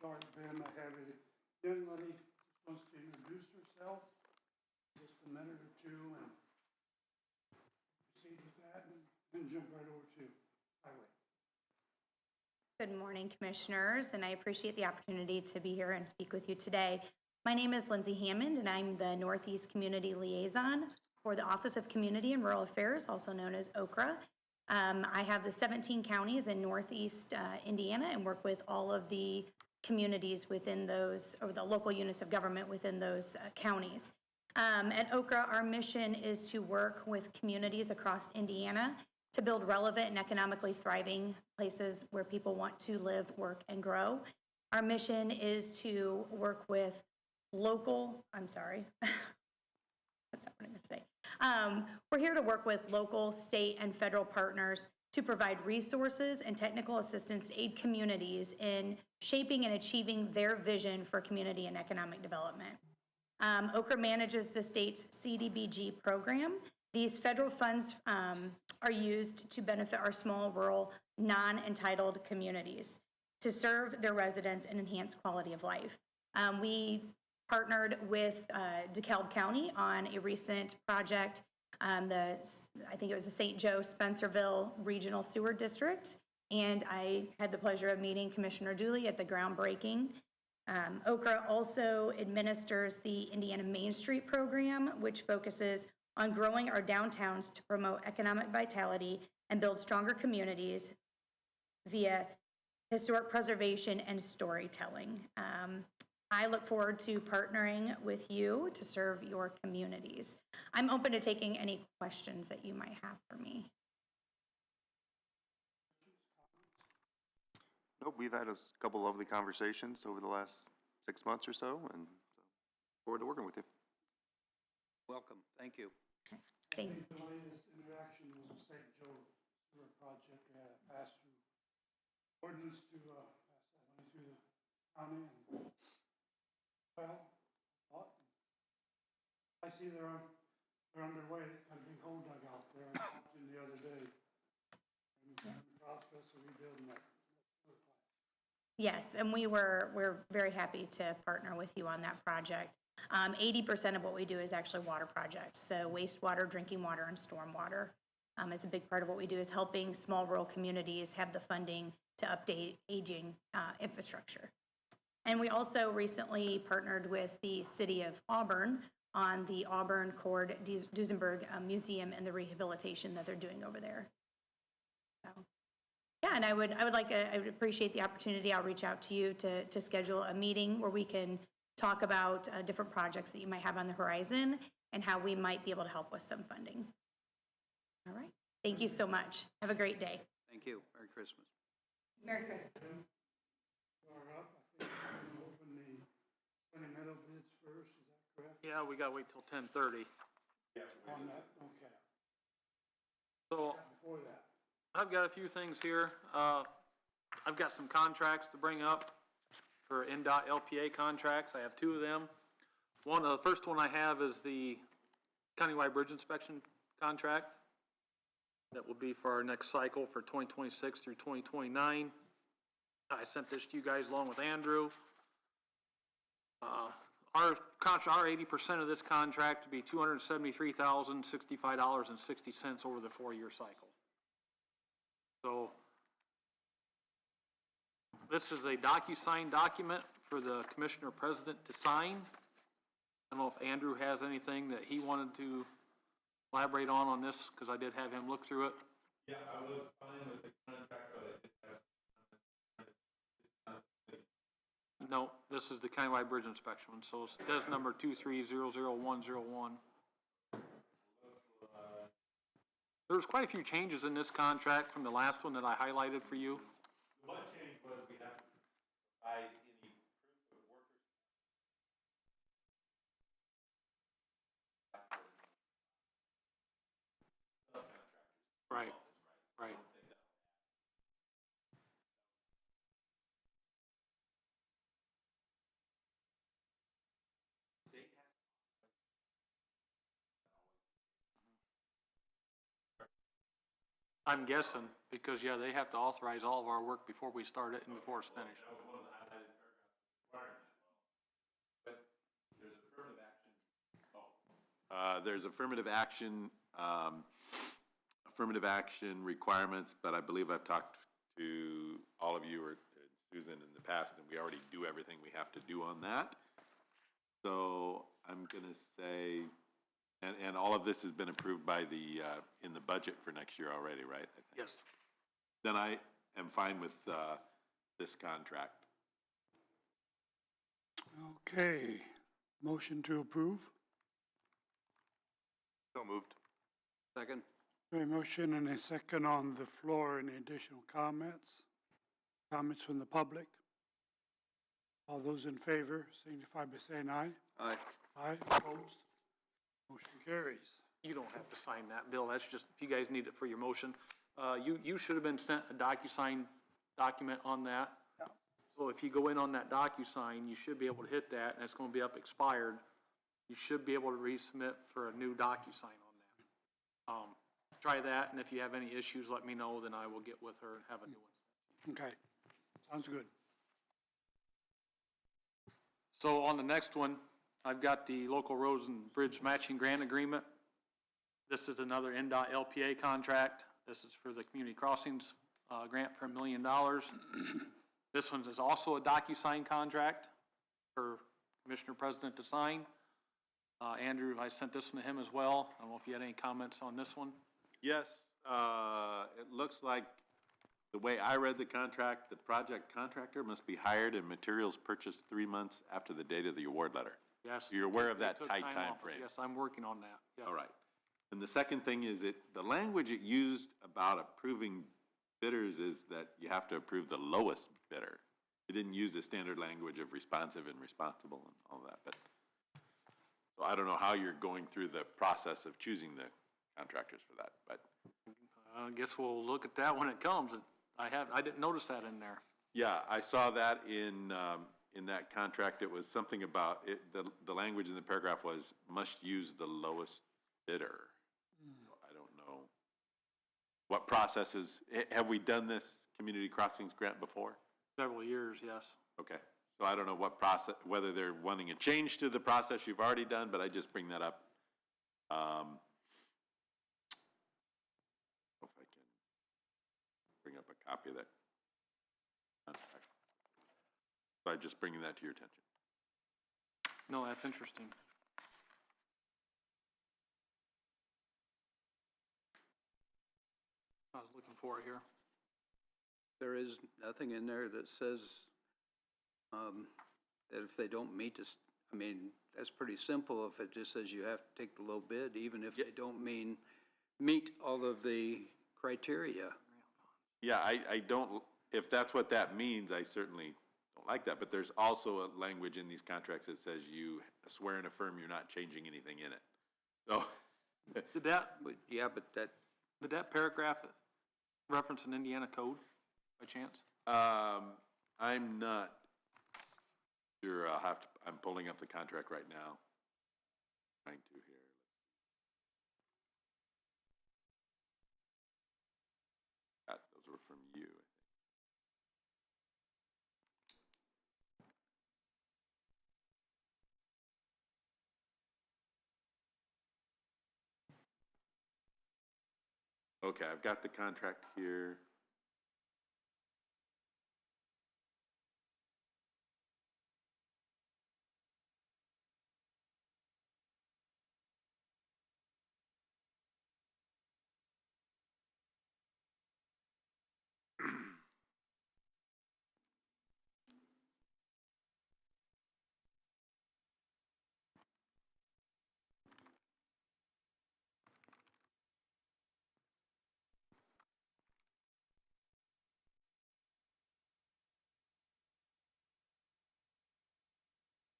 start, Ben, I have a young lady who wants to introduce herself, just a minute or two, and proceed with that, and then jump right over to highway. Good morning, Commissioners, and I appreciate the opportunity to be here and speak with you today. My name is Lindsay Hammond, and I'm the Northeast Community Liaison for the Office of Community and Rural Affairs, also known as OCRA. I have the 17 counties in Northeast Indiana and work with all of the communities within those, or the local units of government within those counties. At OCRA, our mission is to work with communities across Indiana to build relevant and economically thriving places where people want to live, work, and grow. Our mission is to work with local, what's that what I'm gonna say? We're here to work with local, state, and federal partners to provide resources and technical assistance to aid communities in shaping and achieving their vision for community and economic development. OCRA manages the state's CDBG program. These federal funds are used to benefit our small, rural, non-entitled communities to serve their residents and enhance quality of life. We partnered with DeKalb County on a recent project, I think it was the St. Joe Spencerville Regional Sewer District, and I had the pleasure of meeting Commissioner Dooley at the groundbreaking. OCRA also administers the Indiana Main Street program, which focuses on growing our downtowns to promote economic vitality and build stronger communities via historic preservation and storytelling. I look forward to partnering with you to serve your communities. I'm open to taking any questions that you might have for me. Nope, we've had a couple lovely conversations over the last 6 months or so, and forward to working with you. Welcome, thank you. Thank you. The latest interaction was the St. Joe sewer project. We had a pass-through ordinance to pass that money through the county, and I see they're underway. Got a big hole dug out there. I stopped in the other day. And in the process of rebuilding that sewer plant. Yes, and we're very happy to partner with you on that project. 80% of what we do is actually water projects, so wastewater, drinking water, and stormwater is a big part of what we do, is helping small rural communities have the funding to update aging infrastructure. And we also recently partnered with the City of Auburn on the Auburn Cord Duesenberg Museum and the rehabilitation that they're doing over there. So, yeah, and I would appreciate the opportunity. I'll reach out to you to schedule a meeting where we can talk about different projects that you might have on the horizon and how we might be able to help with some funding. All right. Thank you so much. Have a great day. Thank you. Merry Christmas. Merry Christmas. Up, I think we're going to open the Sunny Meadow bids first, is that correct? Yeah, we gotta wait till 10:30. On that, okay. So Before that. I've got a few things here. I've got some contracts to bring up for NDOT LPA contracts. I have two of them. The first one I have is the countywide bridge inspection contract. That will be for our next cycle for 2026 through 2029. I sent this to you guys along with Andrew. Our 80% of this contract to be $273,065.60 over the 4-year cycle. So this is a DocuSign document for the Commissioner President to sign. I don't know if Andrew has anything that he wanted to elaborate on this, because I did have him look through it. Yeah, I was fine with the contract, but I did have. No, this is the countywide bridge inspection one, so it's DES number 2300101. There's quite a few changes in this contract from the last one that I highlighted for you. The one change was we have to provide any proof of workers. Right, right. I'm guessing, because, yeah, they have to authorize all of our work before we start it and before it's finished. there's affirmative action requirements, but I believe I've talked to all of you or Susan in the past, and we already do everything we have to do on that. So I'm gonna say, and all of this has been approved by the, in the budget for next year already, right? I think. Yes. Then I am fine with, this contract. Okay, motion to approve. So moved. Second? A motion and a second on the floor. Any additional comments? Comments from the public? All those in favor signify by saying aye. Aye. Aye, opposed? Motion carries. You don't have to sign that, Bill. That's just, if you guys need it for your motion. You should have been sent a DocuSign document on that. So if you go in on that DocuSign, you should be able to hit that, and it's gonna be up expired. You should be able to resubmit for a new DocuSign on that. Try that, and if you have any issues, let me know, then I will get with her and have a new one. Okay, sounds good. So on the next one, I've got the local roads and bridge matching grant agreement. This is another NDOT LPA contract. This is for the community crossings grant for $1 million. This one is also a DocuSign contract for Commissioner President to sign. Andrew, I sent this one to him as well. I don't know if you had any comments on this one. Yes, it looks like, the way I read the contract, the project contractor must be hired and materials purchased 3 months after the date of the award letter. Yes. You're aware of they that took tight time time off. frame? Yes, I'm working on that. Yeah. All right. And the second thing is the language it used about approving bidders is that you have to approve the lowest bidder. It didn't use the standard language of responsive and responsible and all that, but, so I don't know how you're going through the process of choosing the contractors for that, but. I guess we'll look at that when it comes. I didn't notice that in there. Yeah, I saw that in that contract. It was something about it, the language in the paragraph was, must use the lowest bidder. So I don't know. What processes, have we done this community crossings grant before? Several years, yes. Okay, so I don't know what process, whether they're wanting a change to the process you've already done, but I just bring that up. If I can bring up a copy of that contract. So I'm just bringing that to your attention. No, that's interesting. I was looking for it here. There is nothing in there that says that if they don't meet this, I mean, that's pretty simple. If it just says you have to take the low bid, even if they don't meet all of the criteria. Yeah, I don't, if that's what that means, I certainly don't like that. But there's also a language in these contracts that says you swear and affirm you're not changing anything in it. So. Did that, Yeah, but that, did that paragraph reference an Indiana code by chance? I'm not sure. I'm pulling up the contract right now. Trying to here. Those were from you, I think. Okay, I've got the contract here.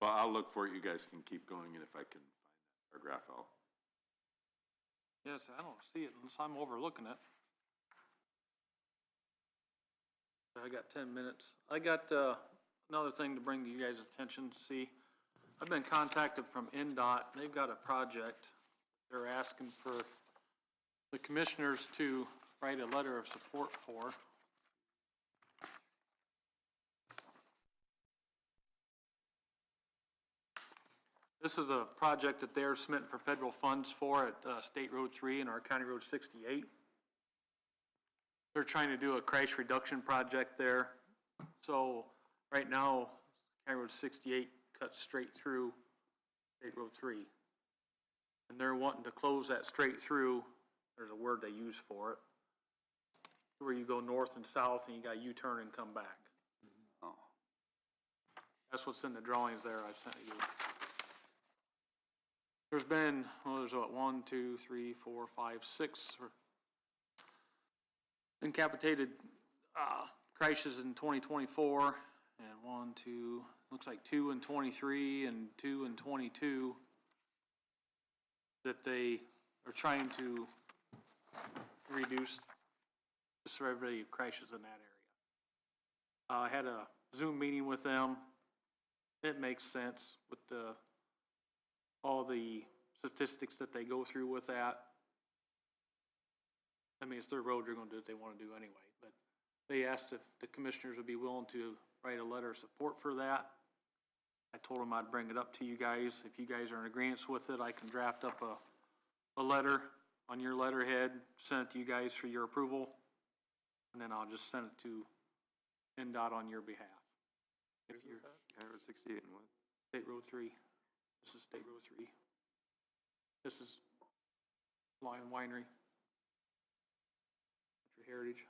Well, I'll look for it. You guys can keep going, and if I can find that paragraph, I'll. Yes, I don't see it unless I'm overlooking it. I got 10 minutes. I got another thing to bring to you guys' attention. See, I've been contacted from NDOT. They've got a project they're asking for the commissioners to write a letter of support for. This is a project that they're submitting for federal funds for at State Road 3 and our County Road 68. They're trying to do a crash reduction project there. So right now, County Road 68 cuts straight through State Road 3. And they're wanting to close that straight through, there's a word they use for it, where you go north and south and you got U-turn and come back. Oh. That's what's in the drawings there I sent you. There's been, well, there's what, 1, 2, 3, 4, 5, 6 incapitated crashes in 2024, and 1, 2, looks like 2 in 23 and 2 in 22 that they are trying to reduce the severity of crashes in that area. I had a Zoom meeting with them. It makes sense with all the statistics that they go through with that. I mean, it's their road, they're gonna do what they wanna do anyway, but they asked if the commissioners would be willing to write a letter of support for that. I told them I'd bring it up to you guys. If you guys are in agreement with it, I can draft up a letter on your letterhead, send it to you guys for your approval, and then I'll just send it to NDOT on your behalf. If you're County Road 68 and what? State Road 3. This is State Road 3. This is Lion Winery. Country Heritage.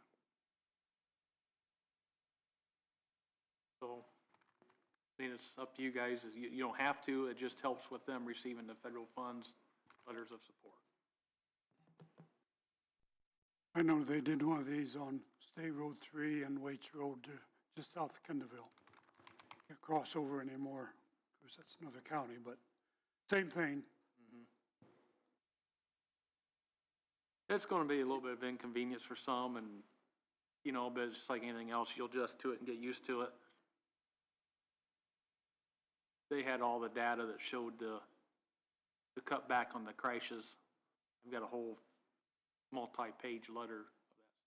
So, I mean, it's up to you guys. You don't have to. It just helps with them receiving the federal funds, letters of support. I know they did one of these on State Road 3 and Waits Road, just south of Kendallville. Can't cross over anymore, because that's another county, but same thing. It's gonna be a little bit of inconvenience for some, and, you know, but it's just like anything else, you'll adjust to it and get used to it. They had all the data that showed the cut back on the crashes. I've got a whole multi-page letter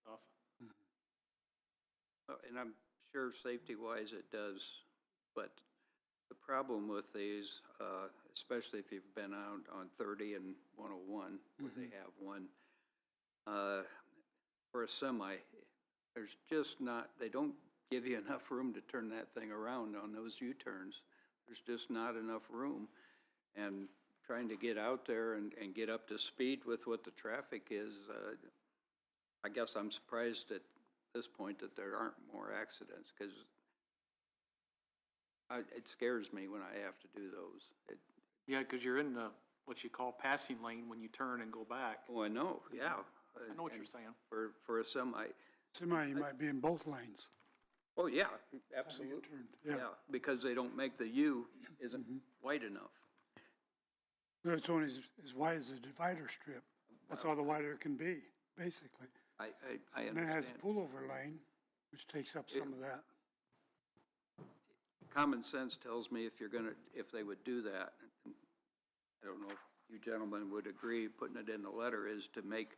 of that stuff. And I'm sure safety-wise it does, but the problem with these, especially if you've been out on 30 and 101, where they have one, for a semi, there's just not, they don't give you enough room to turn that thing around on those U-turns. There's just not enough room. And trying to get out there and get up to speed with what the traffic is, I guess I'm surprised at this point that there aren't more accidents, because it scares me when I have to do those. Yeah, because you're in the, what you call passing lane when you turn and go back. Oh, I know, yeah. I know what you're saying. For a semi. Semi, you might be in both lanes. Oh, yeah, absolutely. Yeah. Yeah, because they don't make the U isn't wide enough. It's only as wide as a divider strip. That's all the wider it can be, basically. I And it has understand. a pullover lane, which takes up some of that. Common sense tells me if they would do that, I don't know if you gentlemen would agree, putting it in the letter is to make,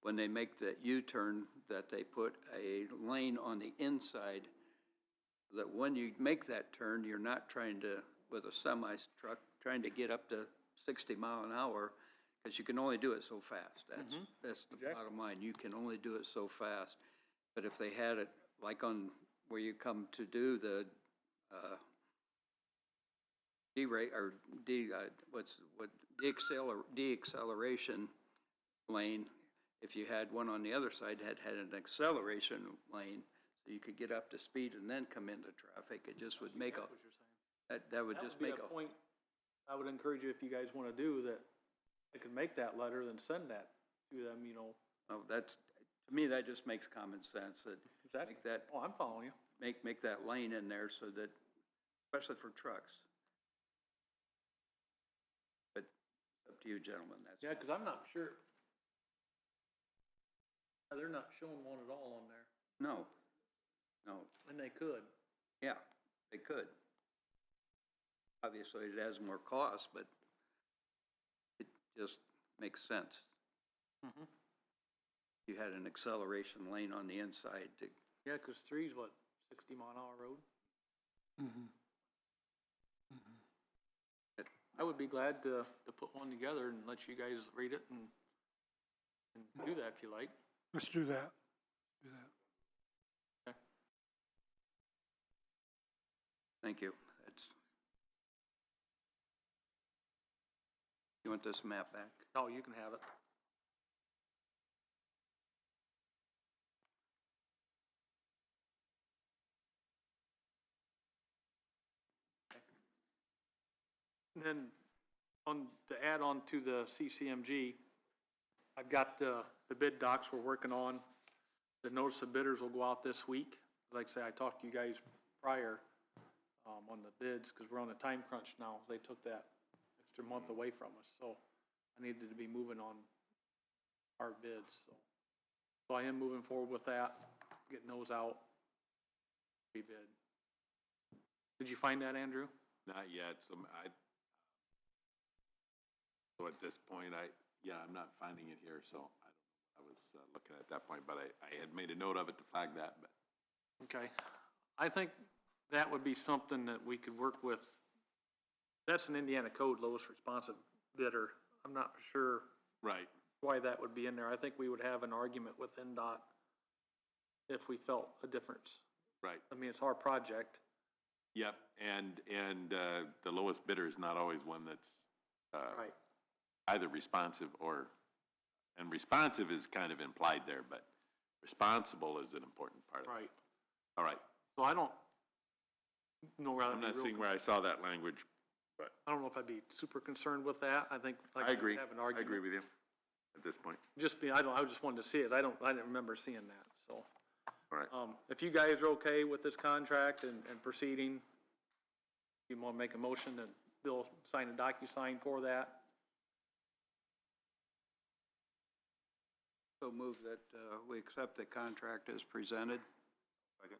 when they make that U-turn, that they put a lane on the inside, that when you make that turn, you're not trying to, with a semi-truck, trying to get up to 60 mile an hour, because you can only do it so fast. That's the bottom line. You can only do it so fast. But if they had it like on where you come to do the deacceleration lane, if you had one on the other side that had an acceleration lane, so you could get up to speed and then come into traffic, it just would make that would just make a point I would encourage you, if you guys want to do that, I could make that letter, then send that to them, you know. Oh, that's, to me, that just makes common sense, that Exactly. make that, Oh, I'm following you. make that lane in there so that, especially for trucks. But up to you, gentlemen, that's. Yeah, because I'm not sure. They're not showing one at all on there, No, and they could. yeah, they could. Obviously, it has more cost, but it just makes sense. You had an acceleration lane on the inside to. Yeah, because 3's what, 60 mile an hour road? would be glad to put one together and let you guys read it and do that if you like. Let's do that. Do that. Okay. Thank you. That's, you want this map back? Oh, you can have it. And then to add on to the CCMG, I've got the bid docs we're working on. The notice of bidders will go out this week. Like I say, I talked to you guys prior on the bids because we're on a time crunch now. They took that extra month away from us, so I needed to be moving on our bids. So I am moving forward with that, getting those out. Be bid. Did you find that, Andrew? Not yet, so so at this point, I'm not finding it here, so I was looking at that point, but I had made a note of it to flag that, but. Okay. I think that would be something that we could work with. That's an Indiana code lowest responsive bidder. I'm not sure. Right. Why that would be in there. I think we would have an argument with NDOT if we felt a difference. Right. I mean, it's our project. Yep, and the lowest bidder is not always one that's Right. either responsive and responsive is kind of implied there, but responsible is an important part of it. Right. All right. So I don't know where I'm not seeing where I saw that language, but. I don't know if I'd be super concerned with that. I think like I agree. we have an I argument. agree with you at this point. I just wanted to see it. I didn't remember seeing that, so. All right. If you guys are okay with this contract and proceeding, you want to make a motion that Bill sign a DocuSign for that? So move that we accept the contract as presented. Second.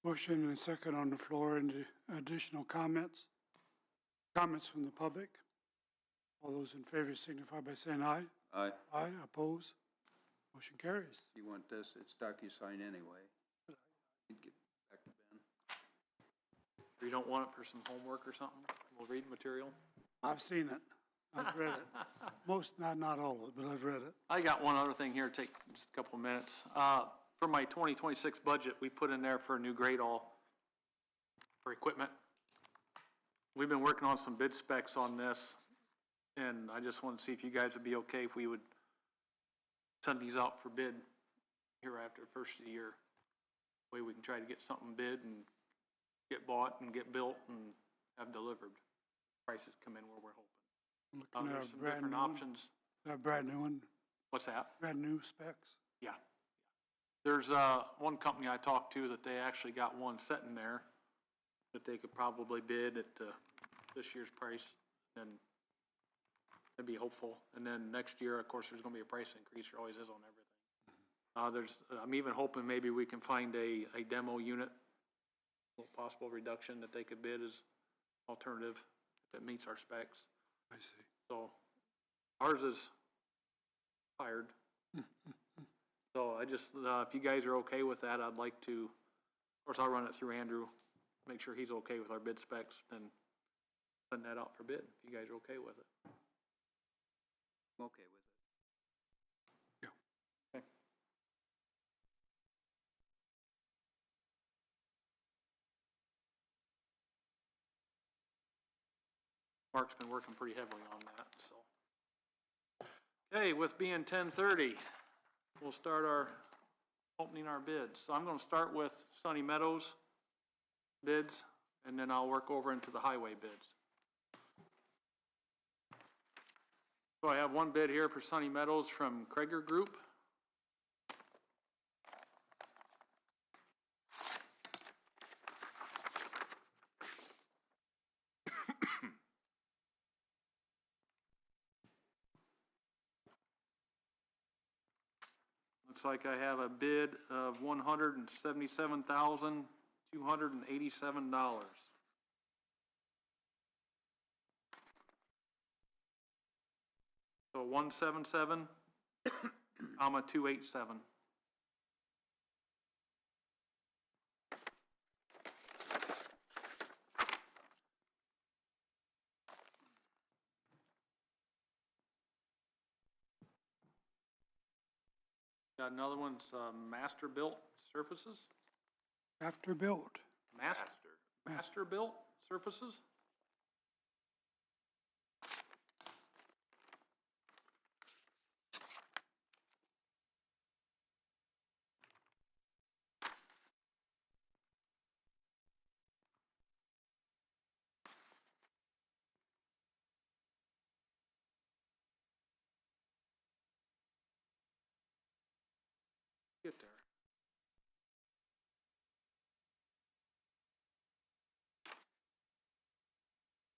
Motion and second on the floor. Any additional comments? Comments from the public? All those in favor signify by saying aye. Aye. Aye, oppose? Motion carries. You want this, it's DocuSign anyway. Get back to Ben. Or you don't want it for some homework or something? We'll read material. I've seen it. I've read it. Not all of it, but I've read it. I got one other thing here, take just a couple of minutes. For my 2026 budget, we put in there for a new grade all for equipment. We've been working on some bid specs on this, and I just want to see if you guys would be okay if we would send these out for bid here after the first of the year. Way we can try to get something bid and get bought and get built and have delivered. Prices come in where we're hoping. Looking at There's a some brand different new one. options. A brand new one, What's that? brand new specs. Yeah. There's one company I talked to that they actually got one sitting there that they could probably bid at this year's price, and they'd be hopeful. And then next year, of course, there's going to be a price increase. There always is on everything. I'm even hoping maybe we can find a demo unit, a possible reduction that they could bid as alternative if it meets our specs. I see. So ours is hired. So I just, if you guys are okay with that, I'd like to, of course, I'll run it through Andrew, make sure he's okay with our bid specs, then send that out for bid, if you guys are okay with it. I'm okay with it. Yeah. Okay. Mark's been working pretty heavily on that, so. Okay, with being 10:30, we'll start opening our bids. So I'm gonna start with Sunny Meadows bids, and then I'll work over into the highway bids. So I have one bid here for Sunny Meadows from Krager Group. Looks like I have a bid of $177,287. So 177, comma 287. Got another one's master-built surfaces. After built. Master-built surfaces. Get there.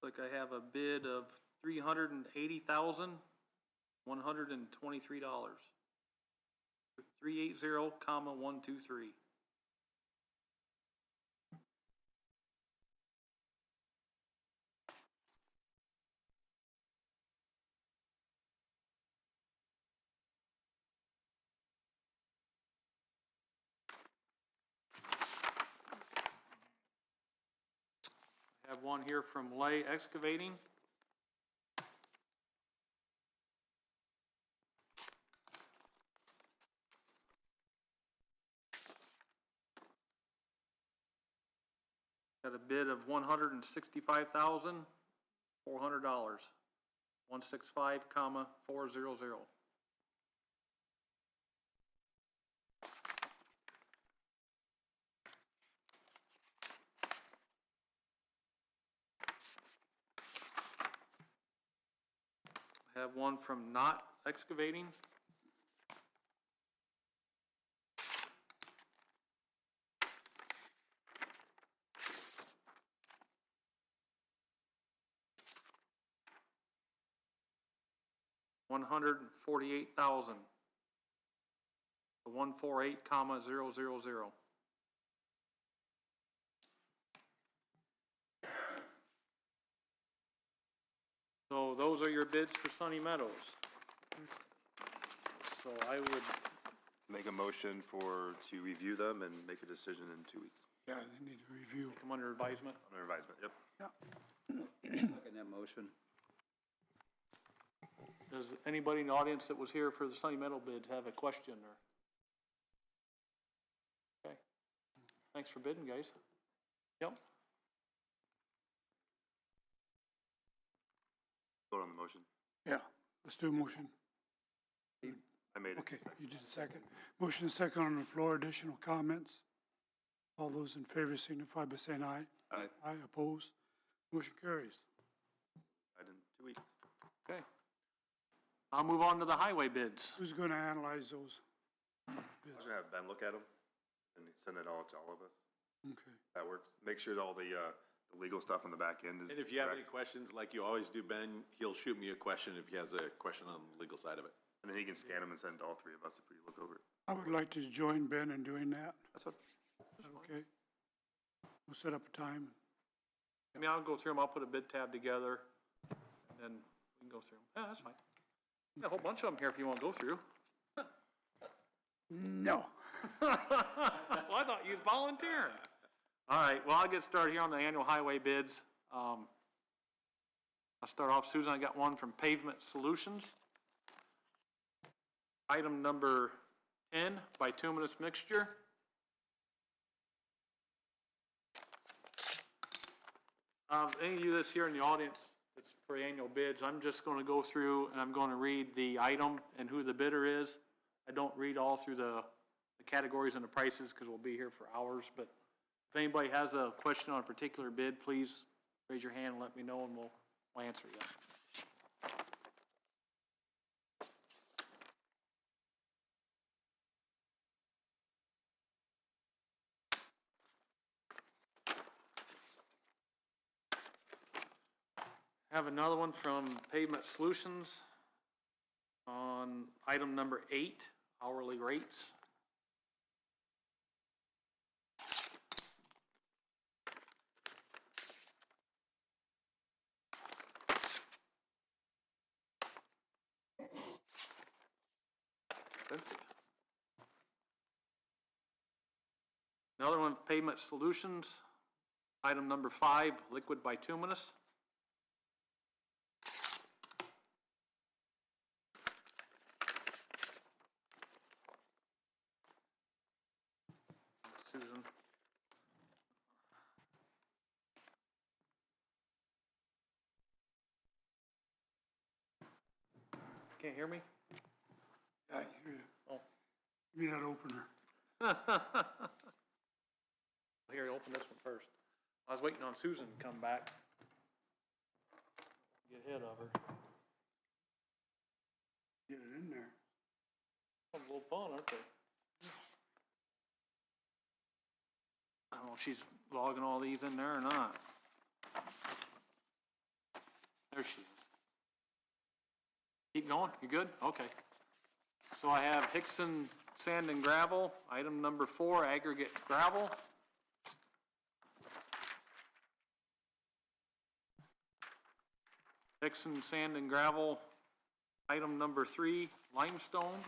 Like I have a bid of $380,123. 380,123. I have one here from Lay Excavating. Got a bid of $165,400. 165,400. I have one from Knott Excavating. $148,000. 148,000. So those are your bids for Sunny Meadows. So I would, Make a motion to review them and make a decision in 2 weeks. Yeah, they need to review. come under advisement. On advisement, yep. Second that motion. Does anybody in the audience that was here for the Sunny Meadow bids have a question or? Okay. Thanks for bidding, guys. Yep. Vote on the motion. Yeah, let's do a motion. I made it. Okay, you did a second. Motion is second on the floor. Additional comments? All those in favor signify by saying aye. Aye. Aye, opposed? Motion carries. I did 2 weeks. Okay. I'll move on to the highway bids. Who's going to analyze those? I'm gonna have Ben look at them and send it all to all of us. Okay. That works. Make sure that all the legal stuff on the back end is And if you have any correct. questions, like you always do, Ben, he'll shoot me a question if he has a question on the legal side of it. And then he can scan them and send it to all three of us if we look over it. I would like to join Ben in doing that. That's what. Is that okay? We'll set up a time. I mean, I'll go through them, I'll put a bid tab together, and then we can go through them. Yeah, that's fine. Got a whole bunch of them here if you want to go through. No. Well, I thought you was volunteering. All right, well, I'll get started here on the annual highway bids. I'll start off, Susan, I got one from Pavement Solutions. Item number 10, bituminous mixture. Any of you that's here in the audience, it's for annual bids, I'm just going to go through and I'm going to read the item and who the bidder is. I don't read all through the categories and the prices because we'll be here for hours, but if anybody has a question on a particular bid, please raise your hand and let me know and we'll answer you. Have another one from Pavement Solutions on item number 8, hourly rates. Expensive. Another one, Pavement Solutions, item number 5, liquid bituminous. can't hear me? Yeah, I hear you. Oh. Give me that opener. Here, open this one first. I was waiting on Susan to come back. Get ahead of her. Get it in there. A little fun, aren't they? I don't know if she's logging all these in there or not. There she is. Keep going, you good? Okay. So I have Hickson Sand and Gravel, item number 4, aggregate gravel. Hickson Sand and Gravel, item number 3, limestone.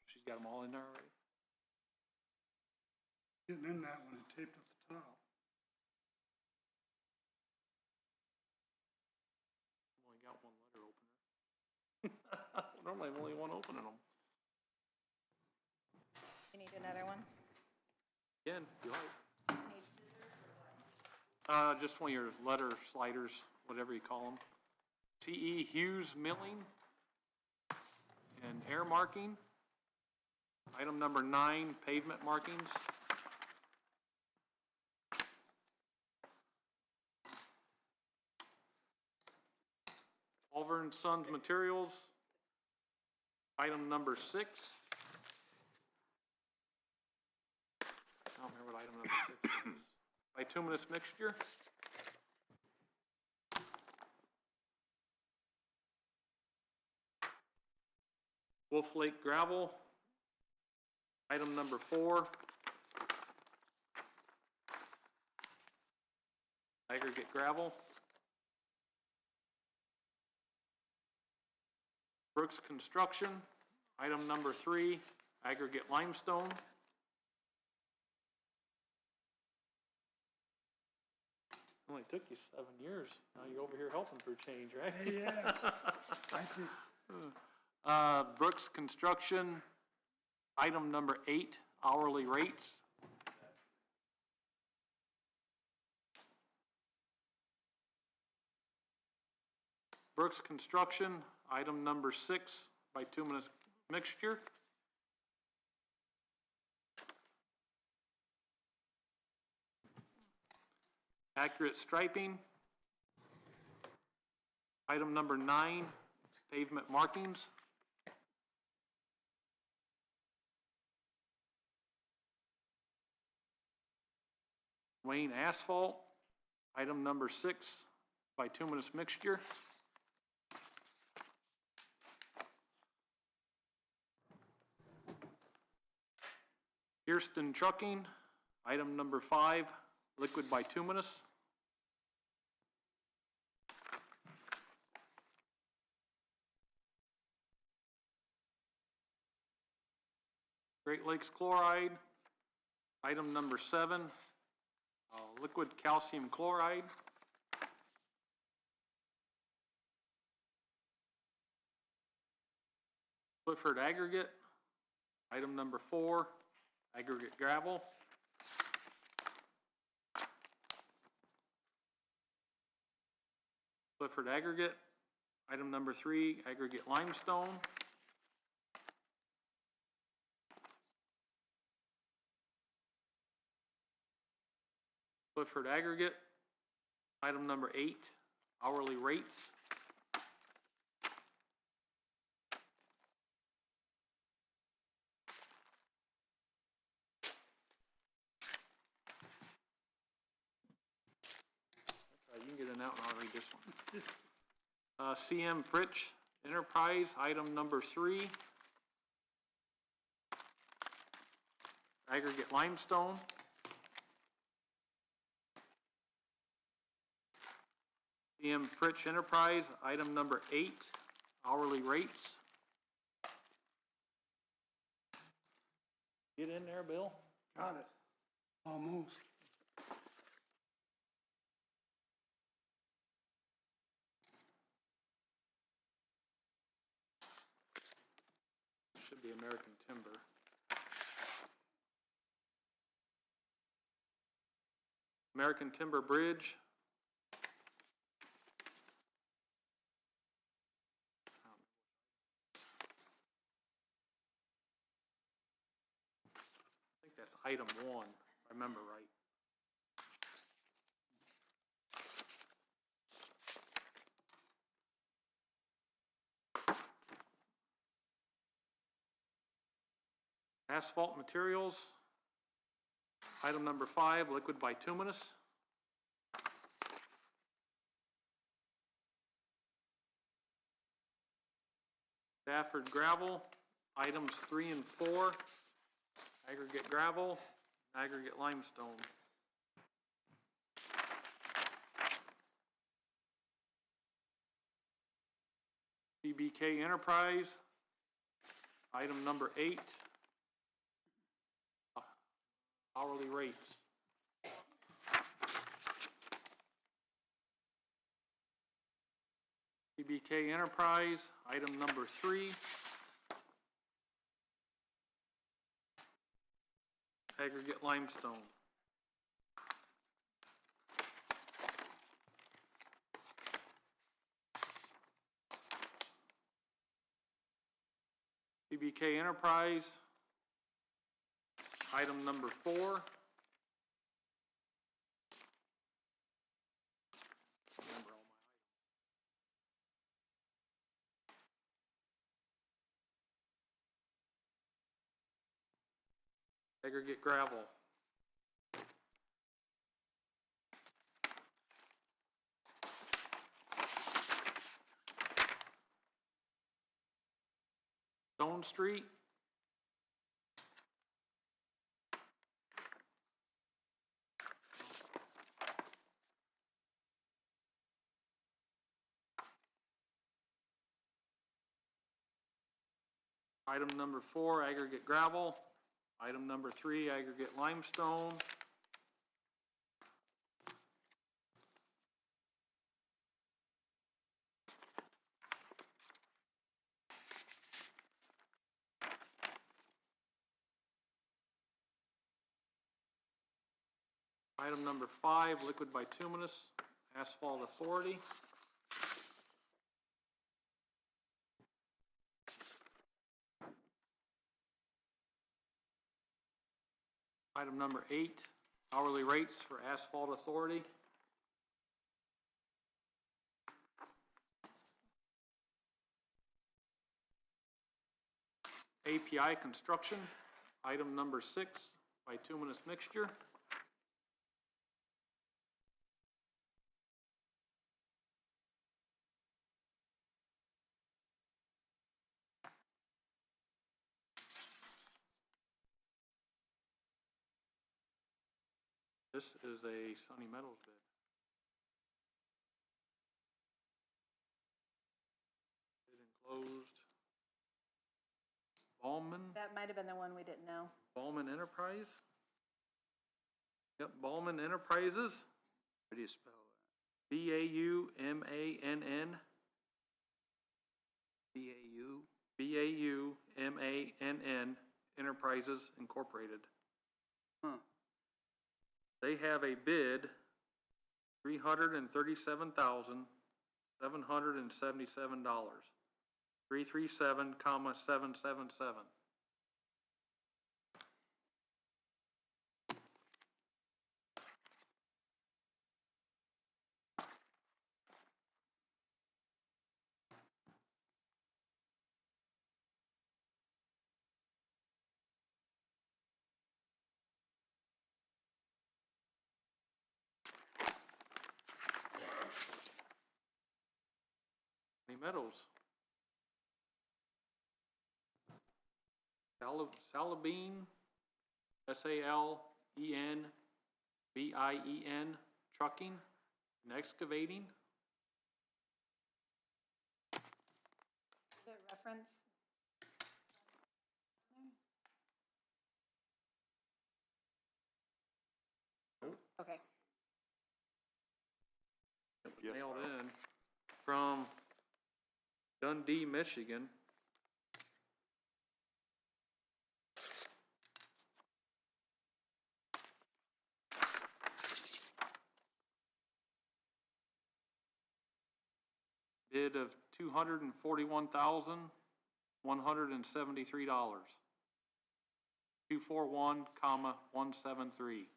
She's got them all in there already. Getting in that one and taped at the top. Only got one letter opener. Normally I've only one opening them. You need another one? Again, if you like. Need scissors or what? Just one of your letter sliders, whatever you call them. C.E. Hughes Milling and air marking. Item number 9, pavement markings. Oliver and Sons Materials. Item number 6. I don't remember what item number 6 is. Bituminous mixture. Wolf Lake gravel. Item number 4. Aggregate gravel. Brooks Construction, item number 3, aggregate limestone. Only took you 7 years. Now you're over here helping for a change, right? Yes. I see. Brooks Construction, item number 8, hourly rates. Brooks Construction, item number 6, bituminous mixture. Accurate striping. Item number 9, pavement markings. Wayne asphalt. Item number 6, bituminous mixture. Kirsten Trucking, item number 5, liquid bituminous. Great Lakes Chloride, item number 7, liquid calcium chloride. Clifford Aggregate, item number 4, aggregate gravel. Clifford Aggregate, item number 3, aggregate limestone. Clifford Aggregate, item number 8, hourly rates. You can get it out and I'll read this one. CM Fritch Enterprise, item number 3. Aggregate limestone. CM Fritch Enterprise, item number 8, hourly rates. Get in there, Bill. Got it. Almost. Should be American Timber. American Timber Bridge, item 1, if I remember right. Asphalt materials, item number 5, liquid bituminous. Stafford gravel, items 3 and 4, aggregate gravel, aggregate limestone. CBK Enterprise, item number 8, hourly rates. CBK Enterprise, item number 3, aggregate limestone. CBK Enterprise, item number 4, aggregate gravel. Stone Street, item number 4, aggregate gravel. Item number 3, aggregate limestone. Item number 5, liquid bituminous, asphalt authority. Item number 8, hourly rates for asphalt authority. API construction, item number 6, bituminous mixture. This is a Sunny Meadows bid. Bid enclosed. Ballman, That might have been the one we didn't know. Ballman Enterprise. Yep, Ballman Enterprises, How do you spell that? B-A-U-M-A-N-N, B-A-U? B-A-U-M-A-N-N, Enterprises Incorporated. Huh. They have a bid, $337,777. $337,777. Meadows. Salabine, S-A-L-E-N-B-I-E-N, trucking and excavating. Is there a reference? Okay. Yes, Mailed Carl. in from Dundee, Michigan. Bid of $241,173. 241, 173.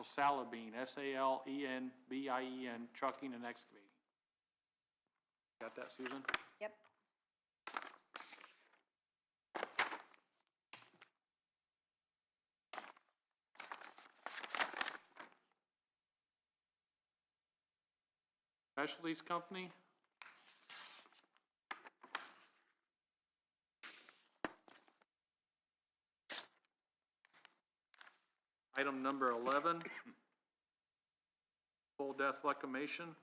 Salabine, Sallenbien, Trucking and Excavating. Got that, Susan? Yep. Specialties Company. Item number 11, full death reclamation.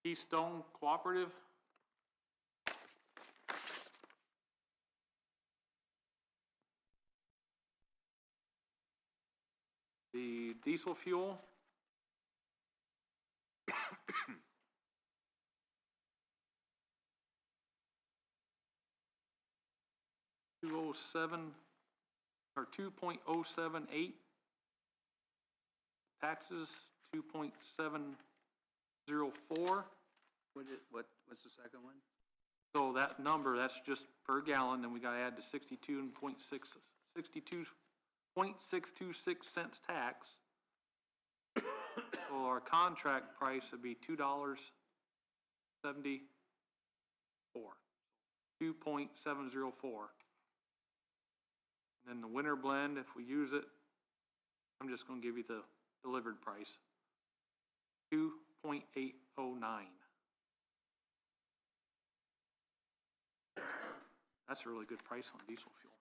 Keystone Cooperative. The diesel fuel. $2.078. Taxes, 2.704. What's the second one? So that number, that's just per gallon, then we gotta add the 62.626 cents tax. So our contract price would be $2.74. 2.704. And then the winter blend, if we use it, I'm just gonna give you the delivered price. 2.809. That's a really good price on diesel fuel.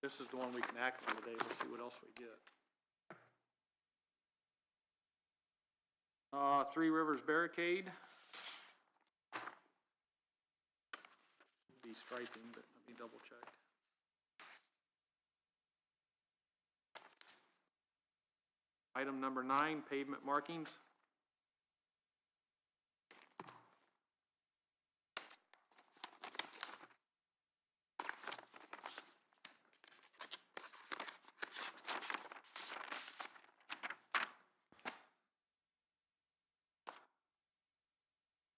This is the one we can act on today. Let's see what else we get. Three Rivers Barricade. Be striping, but let me double check. Item number 9, pavement markings.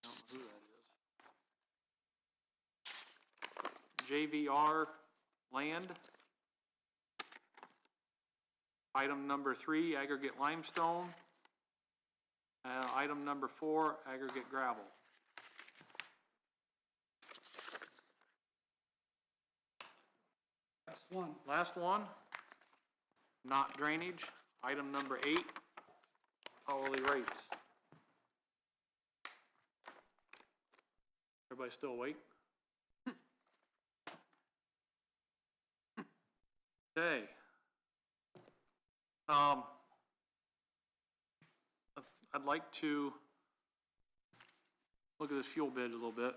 I don't know who that is. JVR Land. Item number 3, aggregate limestone. Item number 4, aggregate gravel. That's one. Last one, not drainage. Item number 8, hourly rates. Everybody still awake? Okay. I'd like to look at this fuel bid a little bit.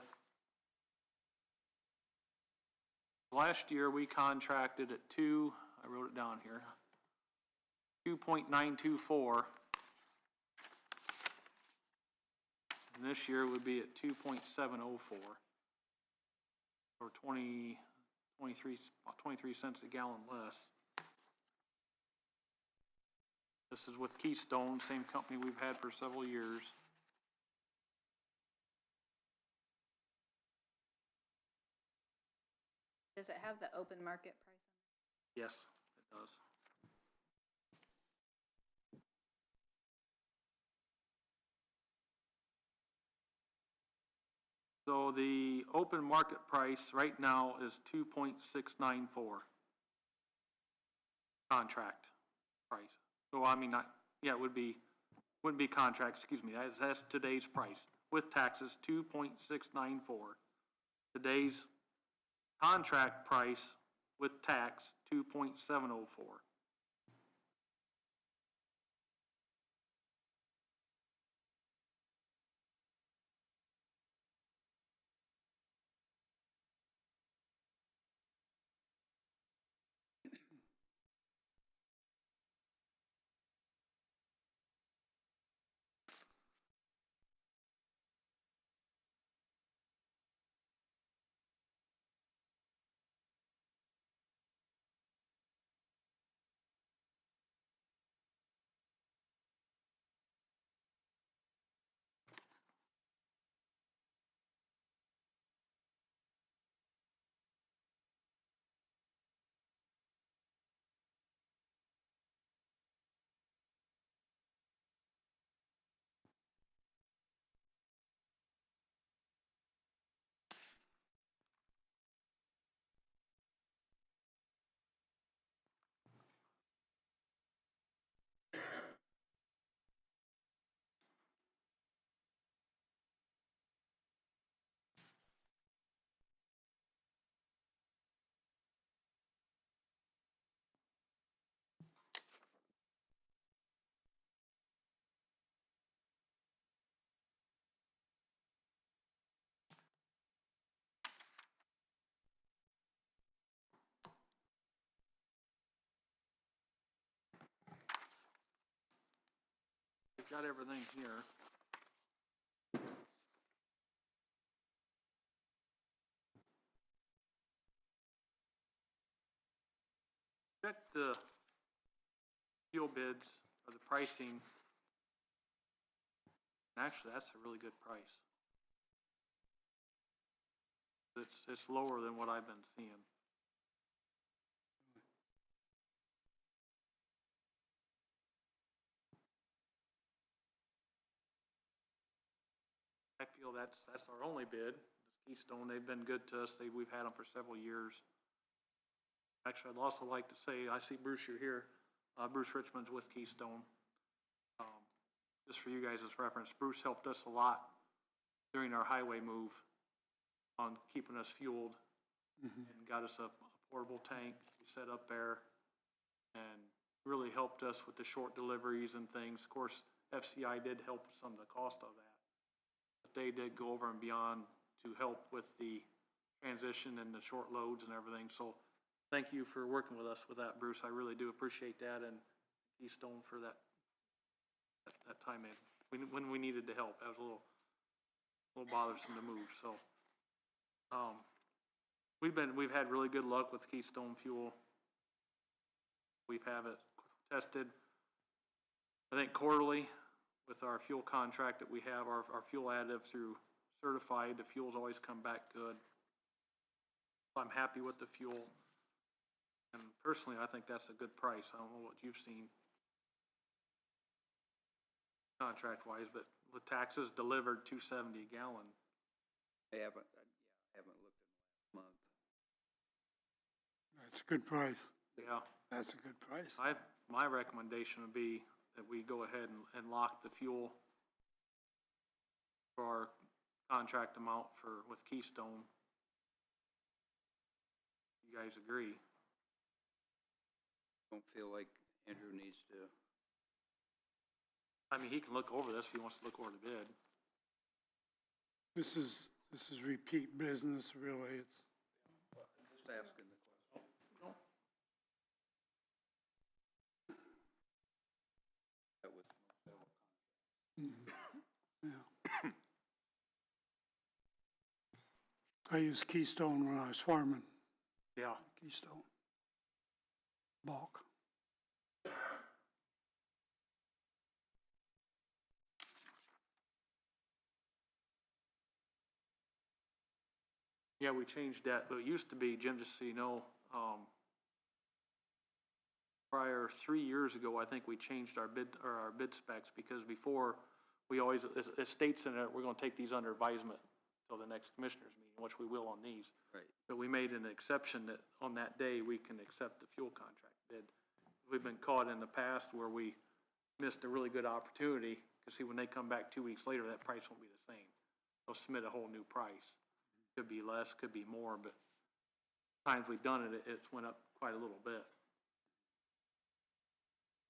Last year, we contracted at I wrote it down here, 2.924. And this year would be at 2.704, or 23 cents a gallon less. This is with Keystone, same company we've had for several years. Does it have the open market price? Yes, it does. So the open market price right now is 2.694. Contract price. So I mean, not, yeah, it wouldn't be contract, excuse me, that's today's price. With taxes, 2.694. Today's contract price with tax, 2.704. got everything here. Check the fuel bids or the pricing. Actually, that's a really good price. It's lower than what I've been seeing. I feel that's our only bid. Keystone, they've been good to us. We've had them for several years. Actually, I'd also like to say, I see Bruce, you're here. Bruce Richmond's with Keystone. Just for you guys' reference, Bruce helped us a lot during our highway move on keeping us fueled and got us a portable tank we set up there and really helped us with the short deliveries and things. Of course, FCI did help with some of the cost of that, but they did go over and beyond to help with the transition and the short loads and everything. So thank you for working with us with that, Bruce. I really do appreciate that, and Keystone for that time when we needed the help. That was a little bothersome to move. So we've had really good luck with Keystone Fuel. We've have it tested, I think, quarterly with our fuel contract that we have, our fuel additive through certified. The fuels always come back good. I'm happy with the fuel, and personally, I think that's a good price. I don't know what you've seen contract-wise, but with taxes delivered, $2.70 a gallon. I haven't looked in the last month. That's a good price. Yeah. That's a good price. My recommendation would be that we go ahead and lock the fuel for our contract amount with Keystone. You guys agree? Don't feel like Andrew needs to. I mean, he can look over this if he wants to look over the bid. This is repeat business, really. It's Just asking the question. That was yeah. I used Keystone when I was farming. Yeah. Keystone. Bulk. Yeah, we changed that. It used to be, Jim, just so you know, prior 3 years ago, I think we changed our bid specs, because before we always, it states in it, we're going to take these under advisement till the next commissioners meeting, which we will on these. Right. But we made an exception that on that day we can accept the fuel contract bid. We've been caught in the past where we missed a really good opportunity, because see, when they come back 2 weeks later, that price won't be the same. They'll submit a whole new price. Could be less, could be more, but times we've done it, it's went up quite a little bit.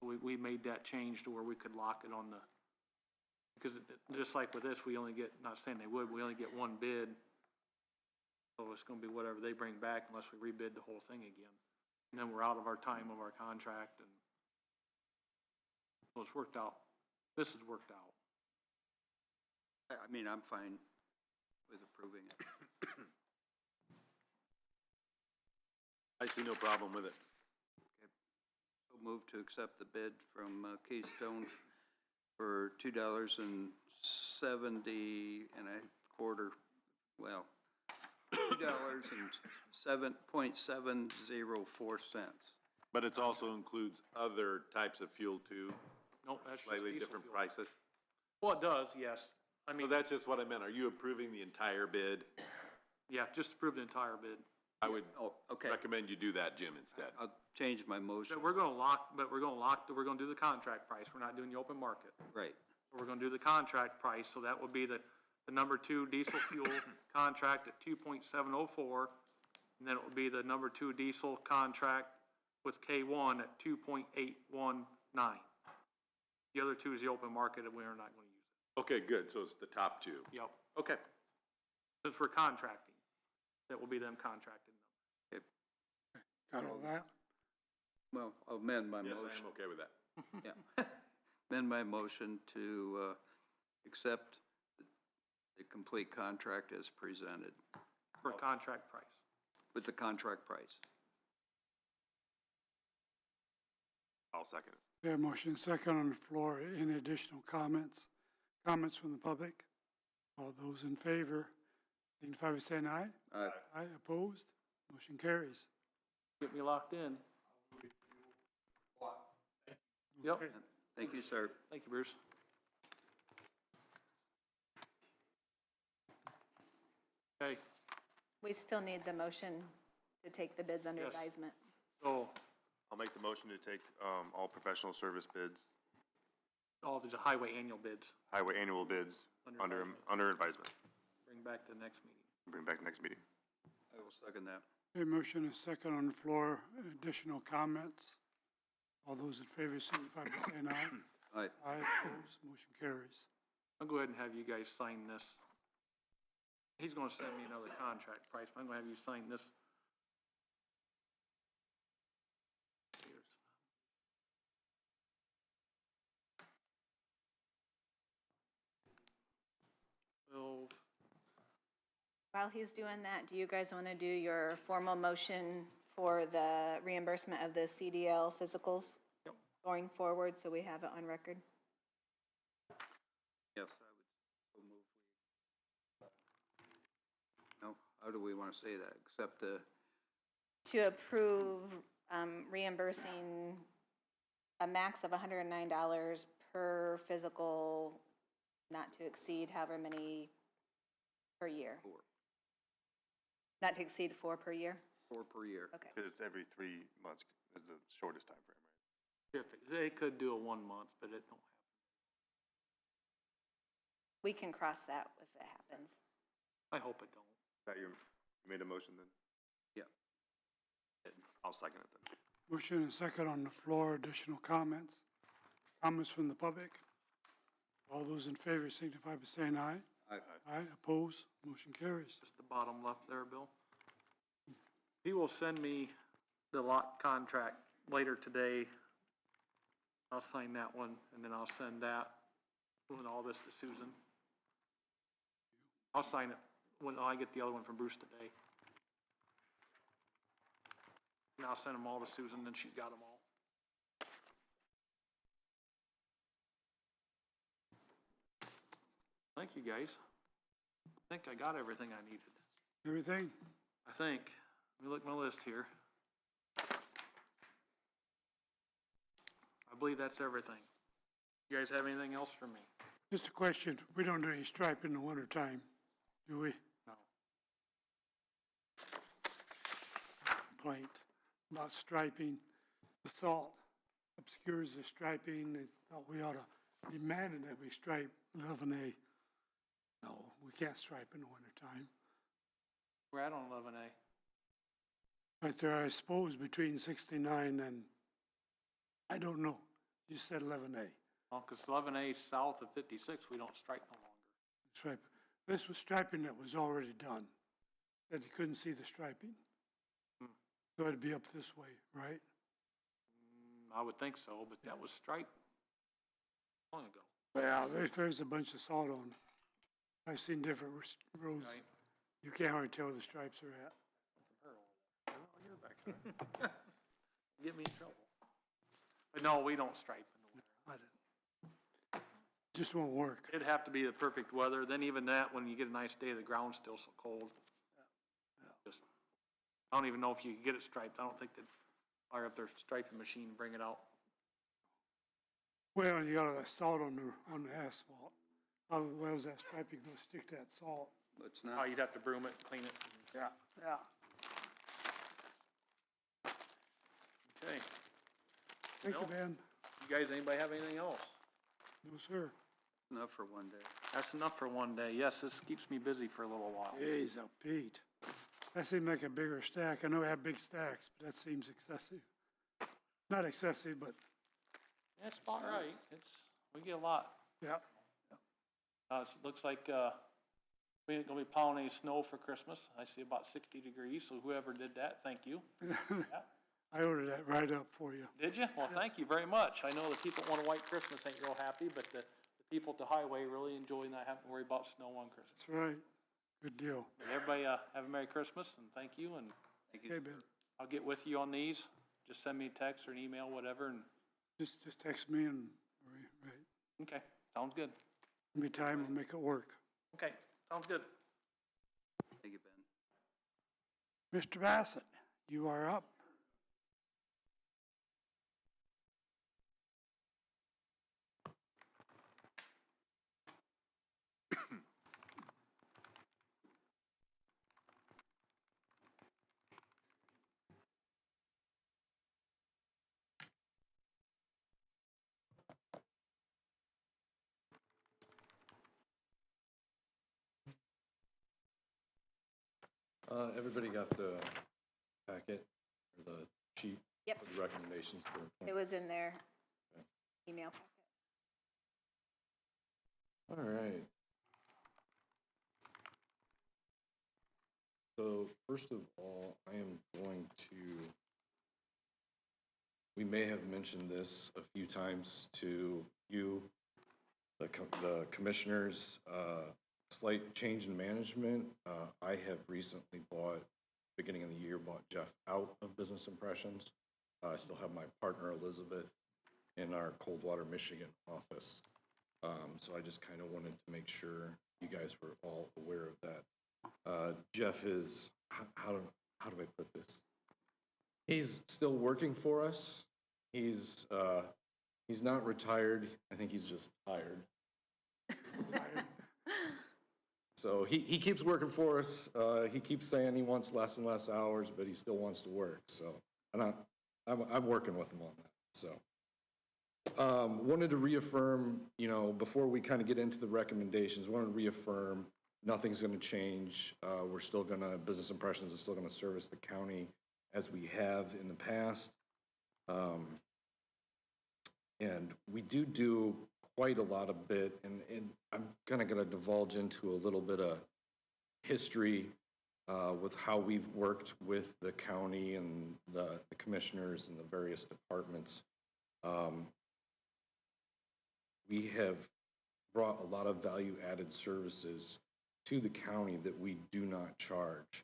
We made that change to where we could lock it on the, because just like with this, we only get, not saying they would, we only get one bid. So it's gonna be whatever they bring back unless we rebid the whole thing again. And then we're out of our time of our contract, and so it's worked out. This has worked out. I mean, I'm fine with approving it. I see no problem with it. Okay. So move to accept the bid from Keystone for $2.7025. Well, $2.7.704. But it also includes other types of fuel too, Nope, that's just slightly diesel different fuel. prices. Well, it does, yes. I So mean, that's just what I meant. Are you approving the entire bid? yeah, just approve the entire bid. I would Oh, okay. recommend you do that, Jim, instead. I'll change my motion. But we're gonna do the contract price. We're not doing the open market. Right. So we're gonna do the contract price, so that would be the number 2 diesel fuel contract at 2.704, and then it would be the number 2 diesel contract with K1 at 2.819. The other 2 is the open market, and we are not gonna use it. Okay, good. So it's the top 2. Yep. Okay. Since we're contracting, that will be them contracting them. Okay. Got all that? Well, I'll amend my Yes, motion. I am okay with that. Yeah. amend my motion to accept the complete contract as presented For contract price. with the contract price. I'll second it. We have motion second on the floor. Any additional comments? Comments from the public? All those in favor, signify by saying aye. Aye. Aye, opposed? Motion carries. Get me locked in. Yep. Okay. Thank you, sir. Thank you, Bruce. Okay, We still need the motion to take the bids under Yes. advisement. so I'll make the motion to take, all professional service bids, all the highway annual bids, highway annual bids, Under under advisement. bring back to the next meeting. Bring back next meeting. I will second that. A motion is second on the floor. Additional comments? All those in favor signify by saying aye. Aye. Aye, opposed? Motion carries. I'll go ahead and have you guys sign this. He's gonna send me another contract price, but I'm gonna have you sign this. Well, While he's doing that, do you guys want to do your formal motion for the reimbursement of the CDL physicals? Yep. Going forward, so we have it on record? Yes, I would so move. No, how do we want to say that? Except the, To approve reimbursing a max of $109 per physical, not to exceed however many per year? 4. Not to exceed 4 per year? 4 per year. Okay. Because it's every 3 months is the shortest time frame, right? they could do a 1 month, but it don't happen. We can cross that if it happens. I hope it don't. Is that you made a motion then? Yeah. I'll second it then. Motion is second on the floor. Additional comments? Comments from the public? All those in favor signify by saying aye. Aye. Aye, opposed? Motion carries. Just the bottom left there, Bill. He will send me the lot contract later today. I'll sign that one, and then I'll send that, and all this to Susan. I'll sign it when I get the other one from Bruce today. And I'll send them all to Susan, then she's got them all. Thank you, guys. I think I got everything I needed. Everything? I think. Let me look at my list here. I believe that's everything. You guys have anything else for me? Just a question. We don't do any striping in the wintertime, do we? No. Complaint about striping. The salt obscures the striping. They thought we ought to demand that we stripe 11A. No, we can't stripe in the wintertime. We're at on 11A. Right there, I suppose, between 69 and, I don't know. You said 11A. Well, because 11A is south of 56, we don't strike no longer. Stripe. This was striping that was already done, that you couldn't see the striping. So it'd be up this way, right? I would think so, but that was striped long ago. Well, there's a bunch of salt on. I've seen different roads. Right. You can't hardly tell where the stripes are at. Get me in trouble. But no, we don't stripe in the winter. I didn't. Just won't work. It'd have to be the perfect weather. Then even that, when you get a nice day, the ground's still so cold. Just, I don't even know if you could get it striped. I don't think they'd fire up their striping machine and bring it out. Well, you got all that salt on the asphalt. How well is that striping gonna stick to that salt? It's Oh, not. you'd have to broom it, clean it. Yeah. Yeah. Okay. Thank you, Bill? Ben. You guys, anybody have anything else? No, sir. Enough for one day. That's enough for one day. Yes, this keeps me busy for a little while. Jeez, oh, Pete. That seemed like a bigger stack. I know we have big stacks, but that seems excessive. Not excessive, but, That's about right. We get a lot. yeah. It looks like, we ain't gonna be plowing any snow for Christmas. I see about 60 degrees, so whoever did that, thank you. Yeah. I ordered that right up for you. Did you? Well, thank you very much. I know the people that want a white Christmas ain't real happy, but the people at the highway really enjoy not having to worry about snow on Christmas. That's right. Good deal. Everybody, have a Merry Christmas, and thank you, and Okay, Ben. I'll get with you on these. Just send me a text or an email, whatever, and, Just text me and, right, okay, sounds good. anytime we'll make it work. Okay, sounds good. Thank you, Ben. Mr. Bassett, you are up. Everybody got the packet or the sheet? Yep. For the recommendations for. It was in their email packet. All right. So first of all, I am going to, we may have mentioned this a few times to you, the commissioners, slight change in management. I have recently beginning of the year, bought Jeff out of Business Impressions. I still have my partner Elizabeth in our Coldwater, Michigan office. So I just kind of wanted to make sure you guys were all aware of that. Jeff is, how do I put this? He's still working for us. He's not retired. I think he's just tired. So he keeps working for us. He keeps saying he wants less and less hours, but he still wants to work. So, and I'm working with him on that. So, wanted to reaffirm, before we kind of get into the recommendations, wanted to reaffirm nothing's going to change. We're still going to, Business Impressions is still going to service the county as we have in the past. And we do quite a lot of bit, and I'm kind of going to divulge into a little bit of history with how we've worked with the county and the commissioners and the various departments. We have brought a lot of value-added services to the county that we do not charge.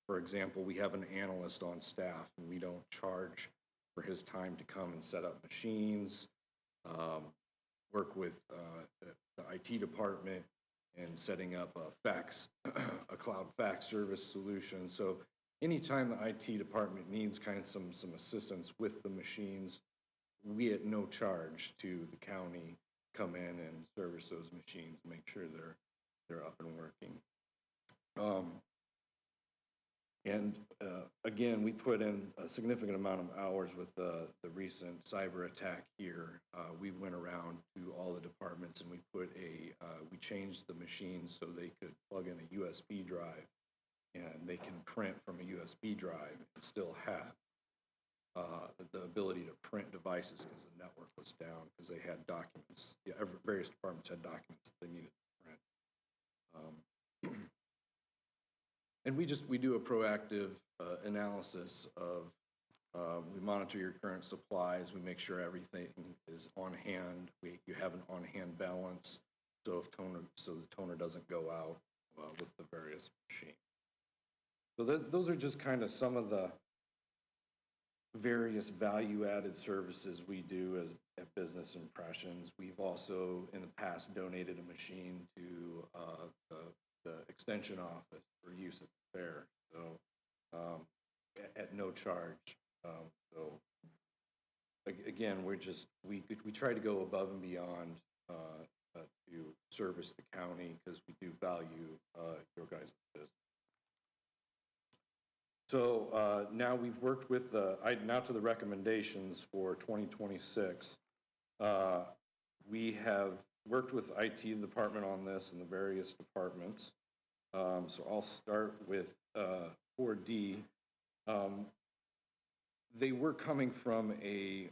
For example, we have an analyst on staff, and we don't charge for his time to come and set up machines, work with the IT department and setting up a cloud fax service solution. So anytime the IT department needs kind of some assistance with the machines, we at no charge to the county come in and service those machines, make sure they're up and working. Again, we put in a significant amount of hours with the recent cyber attack here. We went around to all the departments and we changed the machines so they could plug in a USB drive and they can print from a USB drive and still have the ability to print devices because the network was down because they had documents. Yeah, various departments had documents that they needed to print. And we do a proactive analysis of, we monitor your current supplies, we make sure everything is on hand, you have an on-hand balance, so the toner doesn't go out with the various machines. So those are just kind of some of the various value-added services we do at Business Impressions. We've also, in the past, donated a machine to the extension office for use at the fair, so at no charge. Again, we try to go above and beyond to service the county because we do value your guys' business. So now we've worked with now to the recommendations for 2026. We have worked with IT department on this and the various departments. So I'll start with 4D. They were coming from a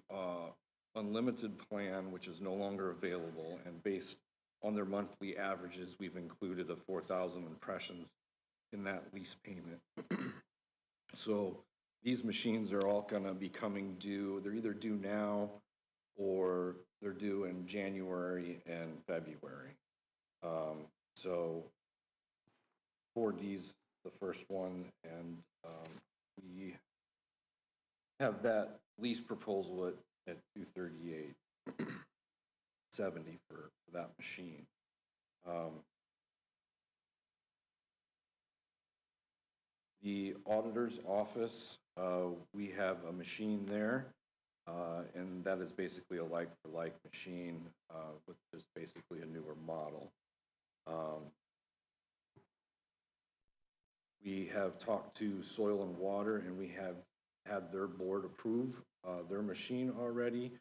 unlimited plan, which is no longer available, and based on their monthly averages, we've included a 4,000 impressions in that lease payment. So these machines are all gonna be coming due, they're either due now or they're due in January and February. So 4D's the first one, and we have that lease proposal at $238.70 for that machine. The auditor's office, we have a machine there, and that is basically a like-for-like machine, with just basically a newer model. We have talked to Soil and Water, and we have had their board approve their machine already.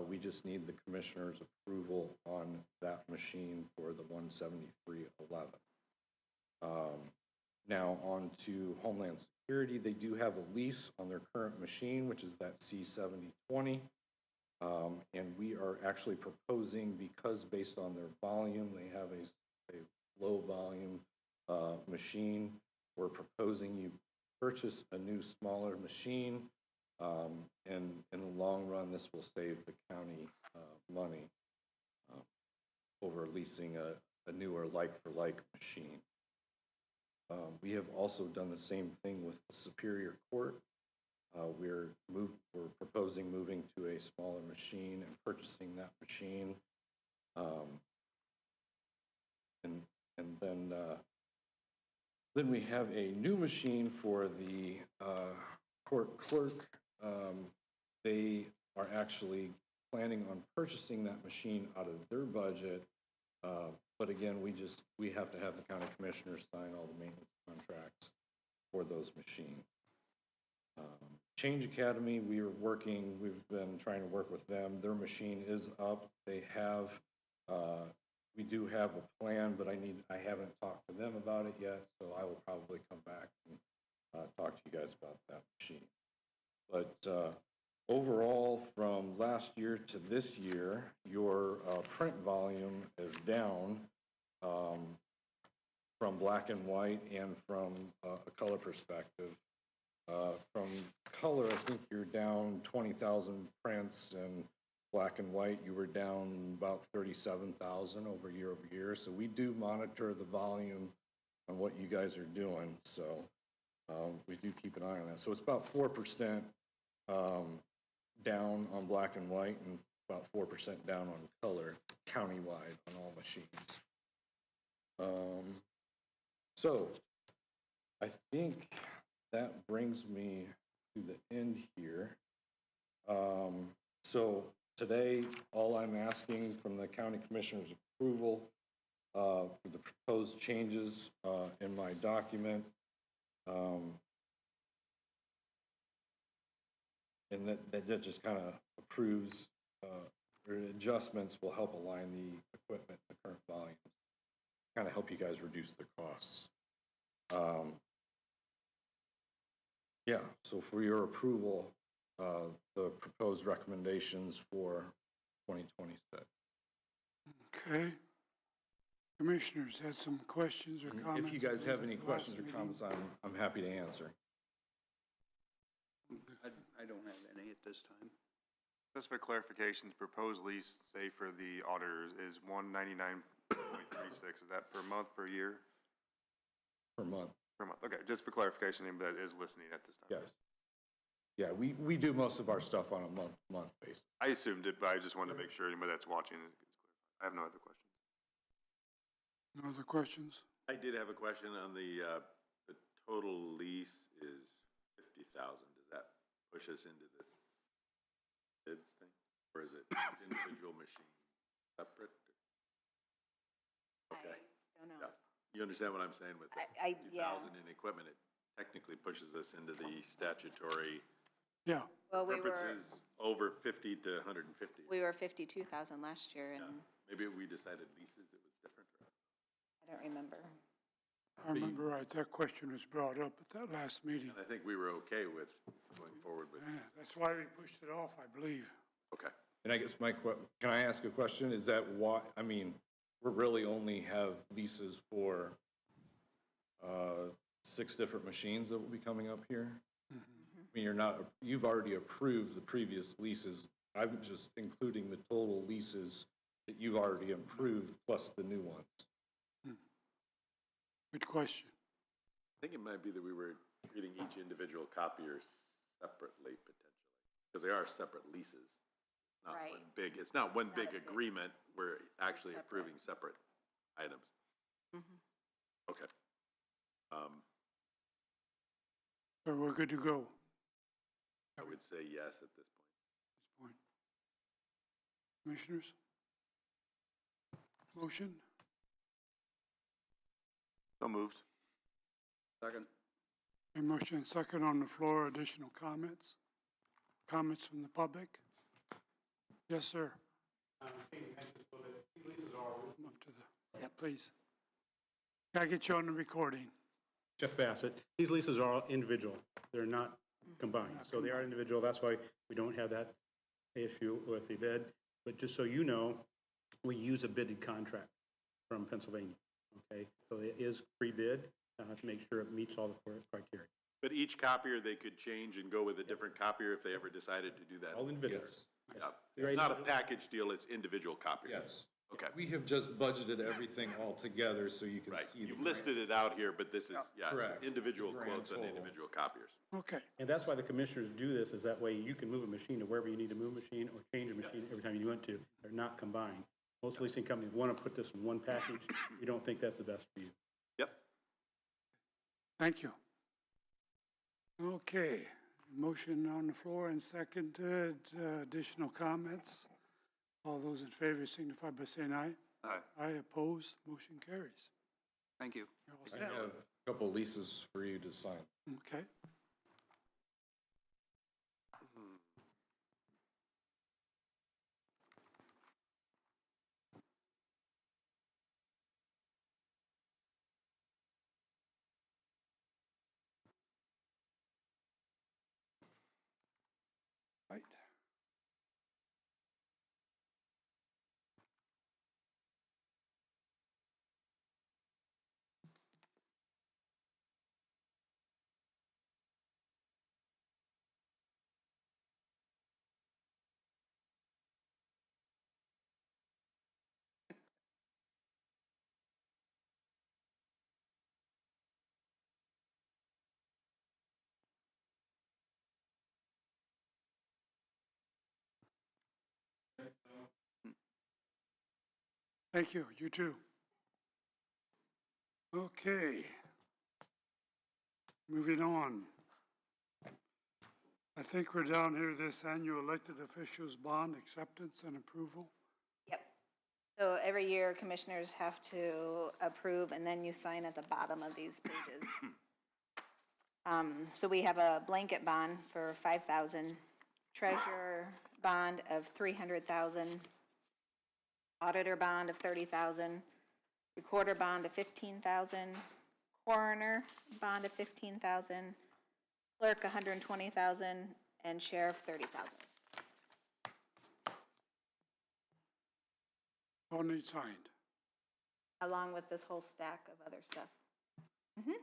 We just need the commissioner's approval on that machine for the 17311. Now on to Homeland Security. They do have a lease on their current machine, which is that C7020. And we are actually proposing, because based on their volume, they have a low volume machine. We're proposing you purchase a new smaller machine. And in the long run, this will save the county money over leasing a newer like-for-like machine. We have also done the same thing with the Superior Court. We're proposing moving to a smaller machine and purchasing that machine. And then we have a new machine for the court clerk. They are actually planning on purchasing that machine out of their budget. But again, we have to have the county commissioners sign all the maintenance contracts for those machines. Change Academy, we've been trying to work with them. Their machine is up. They have, we do have a plan, but I haven't talked to them about it yet, so I will probably come back and talk to you guys about that machine. But overall, from last year to this year, your print volume is down from black and white and from a color perspective. From color, I think you're down 20,000 prints, and black and white, you were down about 37,000 over year. So we do monitor the volume on what you guys are doing. So we do keep an eye on that. So it's about 4% down on black and white and about 4% down on color countywide on all machines. So I think that brings me to the end here. So today, all I'm asking from the county commissioner's approval for the proposed changes in my document. And that just kind of approves, or adjustments will help align the equipment, the current volumes, kind of help you guys reduce the costs. Yeah, so for your approval, the proposed recommendations for 2026. Okay. Commissioners had some questions or comments? If you guys have any at the questions or last comments, I'm happy to answer. I don't have any at this time. Just for clarification, the proposed lease, say for the auditors, is $199.36. Is that per month, per year? Per month. Per month, okay, just for clarification, anybody that is listening at this time. Yes. Yeah, we do most of our stuff on a month basis. I assumed it, but I just wanted to make sure anybody that's watching is clear. I have no other questions. No other questions? I did have a question on the total lease is 50,000. Does that push us into the bids thing? Or is it individual machine separate? Okay. I don't know. Yeah. You understand what I'm saying with the yeah. 50,000 in equipment? It technically pushes us into the statutory Yeah. Well, purposes over 50 to 150. we were 52,000 last year, and Maybe if we decided leases, it was different. I don't remember. I remember right, that question was brought up at that last meeting. And I think we were okay with going forward with. Yeah, that's why we pushed it off, I believe. Okay. And I guess can I ask a question? Is that why, I mean, we really only have leases for 6 different machines that will be coming up here? mean, you've already approved the previous leases. I'm just including the total leases that you've already approved plus the new ones. Good question. I think it might be that we were treating each individual copier separately potentially, because they are separate leases. Not Right. one big, it's not one big a big- agreement, we're actually Separate. approving separate items. Okay. So we're good to go I would say yes at this point. at this point. Commissioners? Motion? So moved. Second. A motion and second on the floor. Additional comments? Comments from the public? Yes, sir. Up to the, yeah, please. Gotta get you on the recording. Jeff Bassett. These leases are all individual. They're not combined. So they are individual. That's why we don't have that issue with the bid. But just so you know, we use a bidded contract from Pennsylvania. Okay? So it is pre-bid to make sure it meets all the criteria. But each copier, they could change and go with a different copier if they ever decided to do that? All individuals. Yeah. It's not a package deal, it's individual copiers? Yes. Okay. We have just budgeted everything all together so you can Right, see. you've listed it out here, but this is, yeah, it's Correct. individual Grand quotes on total. individual copiers. Okay. And that's why the commissioners do this, is that way you can move a machine to wherever you need to move a machine or change a machine every time you want to. They're not combined. Most leasing companies want to put this in one package. We don't think that's the best for you. Yep. Thank you. Okay, motion on the floor and seconded. Additional comments? All those in favor signify by saying aye. Aye. Aye, opposed, motion carries. Thank you. You're all I set. have a couple leases for you to sign. Okay. Right. Thank you, you too. Okay. Moving on. I think we're down here, this annual elected officials bond acceptance and approval. Yep. So every year, commissioners have to approve, and then you sign at the bottom of these pages. So we have a blanket bond for 5,000, treasurer bond of 300,000, auditor bond of 30,000, recorder bond of 15,000, coroner bond of 15,000, clerk 120,000, and sheriff 30,000. All need signed. Along with this whole stack of other stuff. Mhm.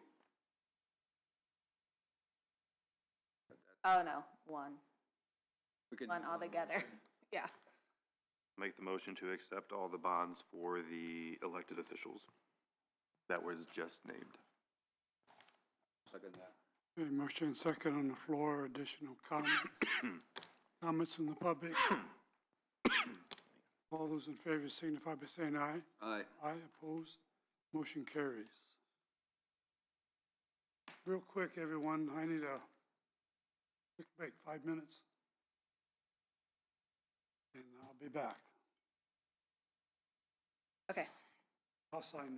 Oh, no, one altogether, yeah. Make the motion to accept all the bonds for the elected officials that was just named. Second that. Okay, motion and second on the floor. Additional comments? Comments from the public? All those in favor signify by saying aye. Aye. Aye, opposed, motion carries. Real quick, everyone, I need a quick break, 5 minutes. And I'll be back. Okay. I'll sign.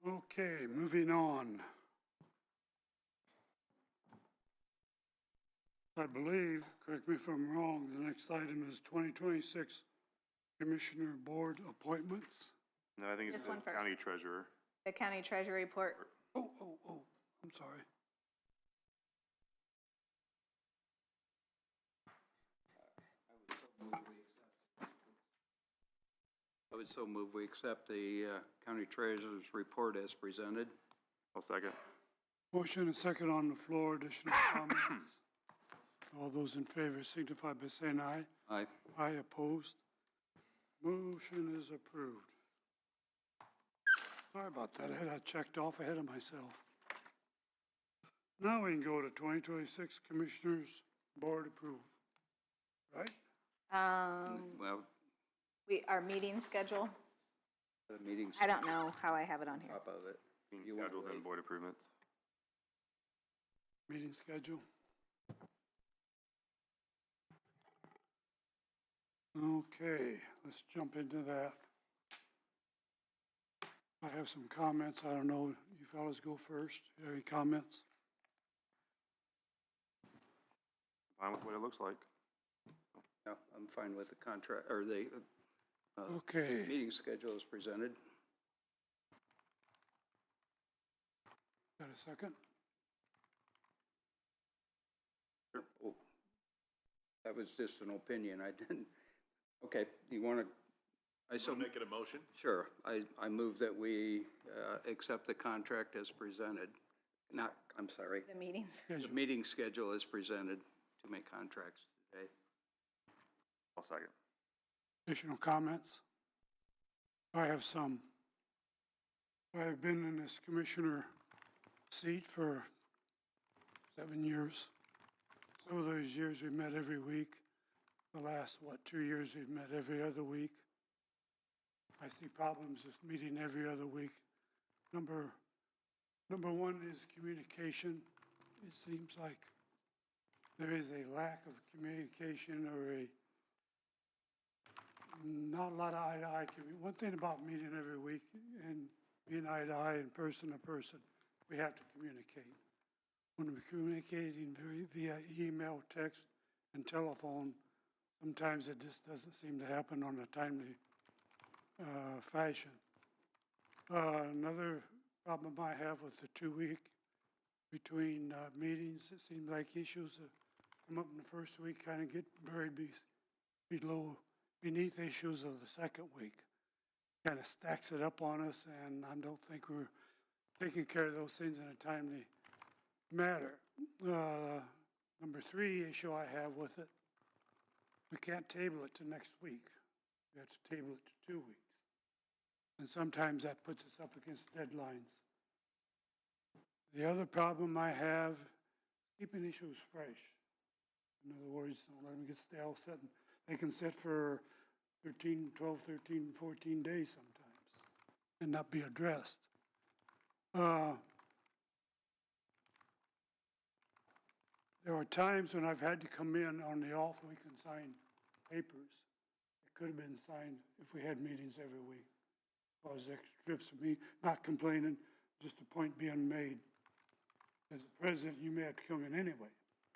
Okay, moving on. I believe, correct me if I'm wrong, the next item is 2026 Commissioner Board appointments. No, I think it's This the one first. county treasurer. The county treasurer report. Oh, I'm sorry. I would so move we accept the county treasurer's report as presented. I'll second. Motion and second on the floor, additional comments. All those in favor signify by saying aye. Aye. Aye opposed. Motion is approved. Sorry about that, I had that checked off ahead of myself. Now we can go to 2026 Commissioners Board approval, right? Well, Our meeting schedule, the meeting's I don't know how I have it on here. top of it. Being You want scheduled to and board improvements. Meeting schedule. Okay, let's jump into that. I have some comments. I don't know, you fellas go first. You have any comments? Fine with what it looks like. Yeah, I'm fine with the contract, or the Okay, meeting schedule as presented. got a second? Oh, that was just an opinion, I didn't, okay, do you want to, I so, Make it a motion? sure, I move that we accept the contract as presented. Not, I'm sorry, The meetings. the meeting schedule as presented to make contracts today. I'll second. Additional comments? I have some. I've been in this commissioner seat for 7 years. Some of those years we met every week. The last, 2 years we've met every other week. I see problems with meeting every other week. Number one is communication. It seems like there is a lack of communication or not a lot of eye-to-eye. One thing about meeting every week and being eye-to-eye and person to person, we have to communicate. When we're communicating via email, text, and telephone, sometimes it just doesn't seem to happen on a timely fashion. Another problem I have with the 2 week between meetings, it seems like issues that come up in the first week kind of get buried beneath issues of the second week. Kind of stacks it up on us, and I don't think we're taking care of those things in a timely manner. Number 3 issue I have with it, we can't table it to next week. We have to table it to 2 weeks. And sometimes that puts us up against deadlines. The other problem I have, keeping issues fresh. In other words, don't let them get stale. They can sit for 12, 13, 14 days sometimes and not be addressed. There are times when I've had to come in on the off week and sign papers. It could have been signed if we had meetings every week. Caused extra trips for me, not complaining, just a point being made. As a president, you may have to come in anyway,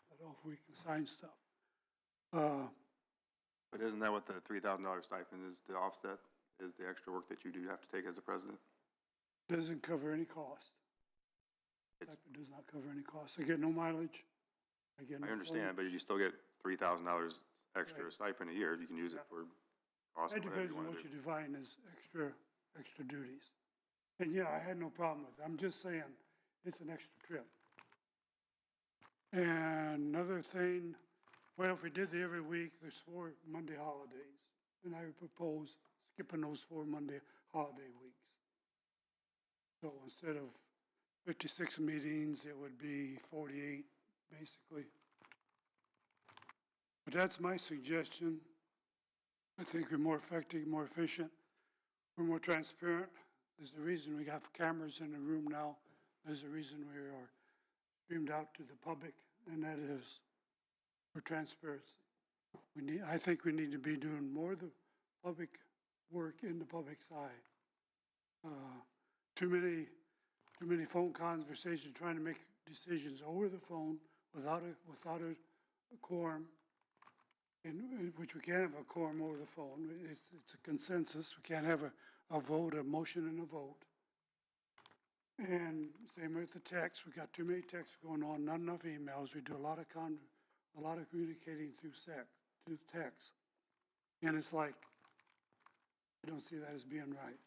that off week and sign stuff. But isn't that what the $3,000 stipend is to offset, is the extra work that you do have to take as a president? Doesn't cover any cost. Stipend does not cover any cost. I get no mileage. I understand, but you still get $3,000 extra stipend a year. You can use it for cost, That whatever depends you on want what to you do. define as extra duties. And yeah, I had no problem with it. I'm just saying, it's an extra trip. And another thing, well, if we did the every week, there's 4 Monday holidays. And I would propose skipping those 4 Monday holiday weeks. So instead of 56 meetings, it would be 48, basically. But that's my suggestion. I think we're more effective, more efficient, we're more transparent. There's a reason we have cameras in the room now. There's a reason we are streamed out to the public, and that is for transparency. I think we need to be doing more of the public work in the public's eye. too many phone conversations, trying to make decisions over the phone without a quorum, which we can't have a quorum over the phone. It's a consensus. We can't have a vote, a motion and a vote. And same with the text. We got too many texts going on, not enough emails. We do a lot of communicating through text. And it's like, I don't see that as being right.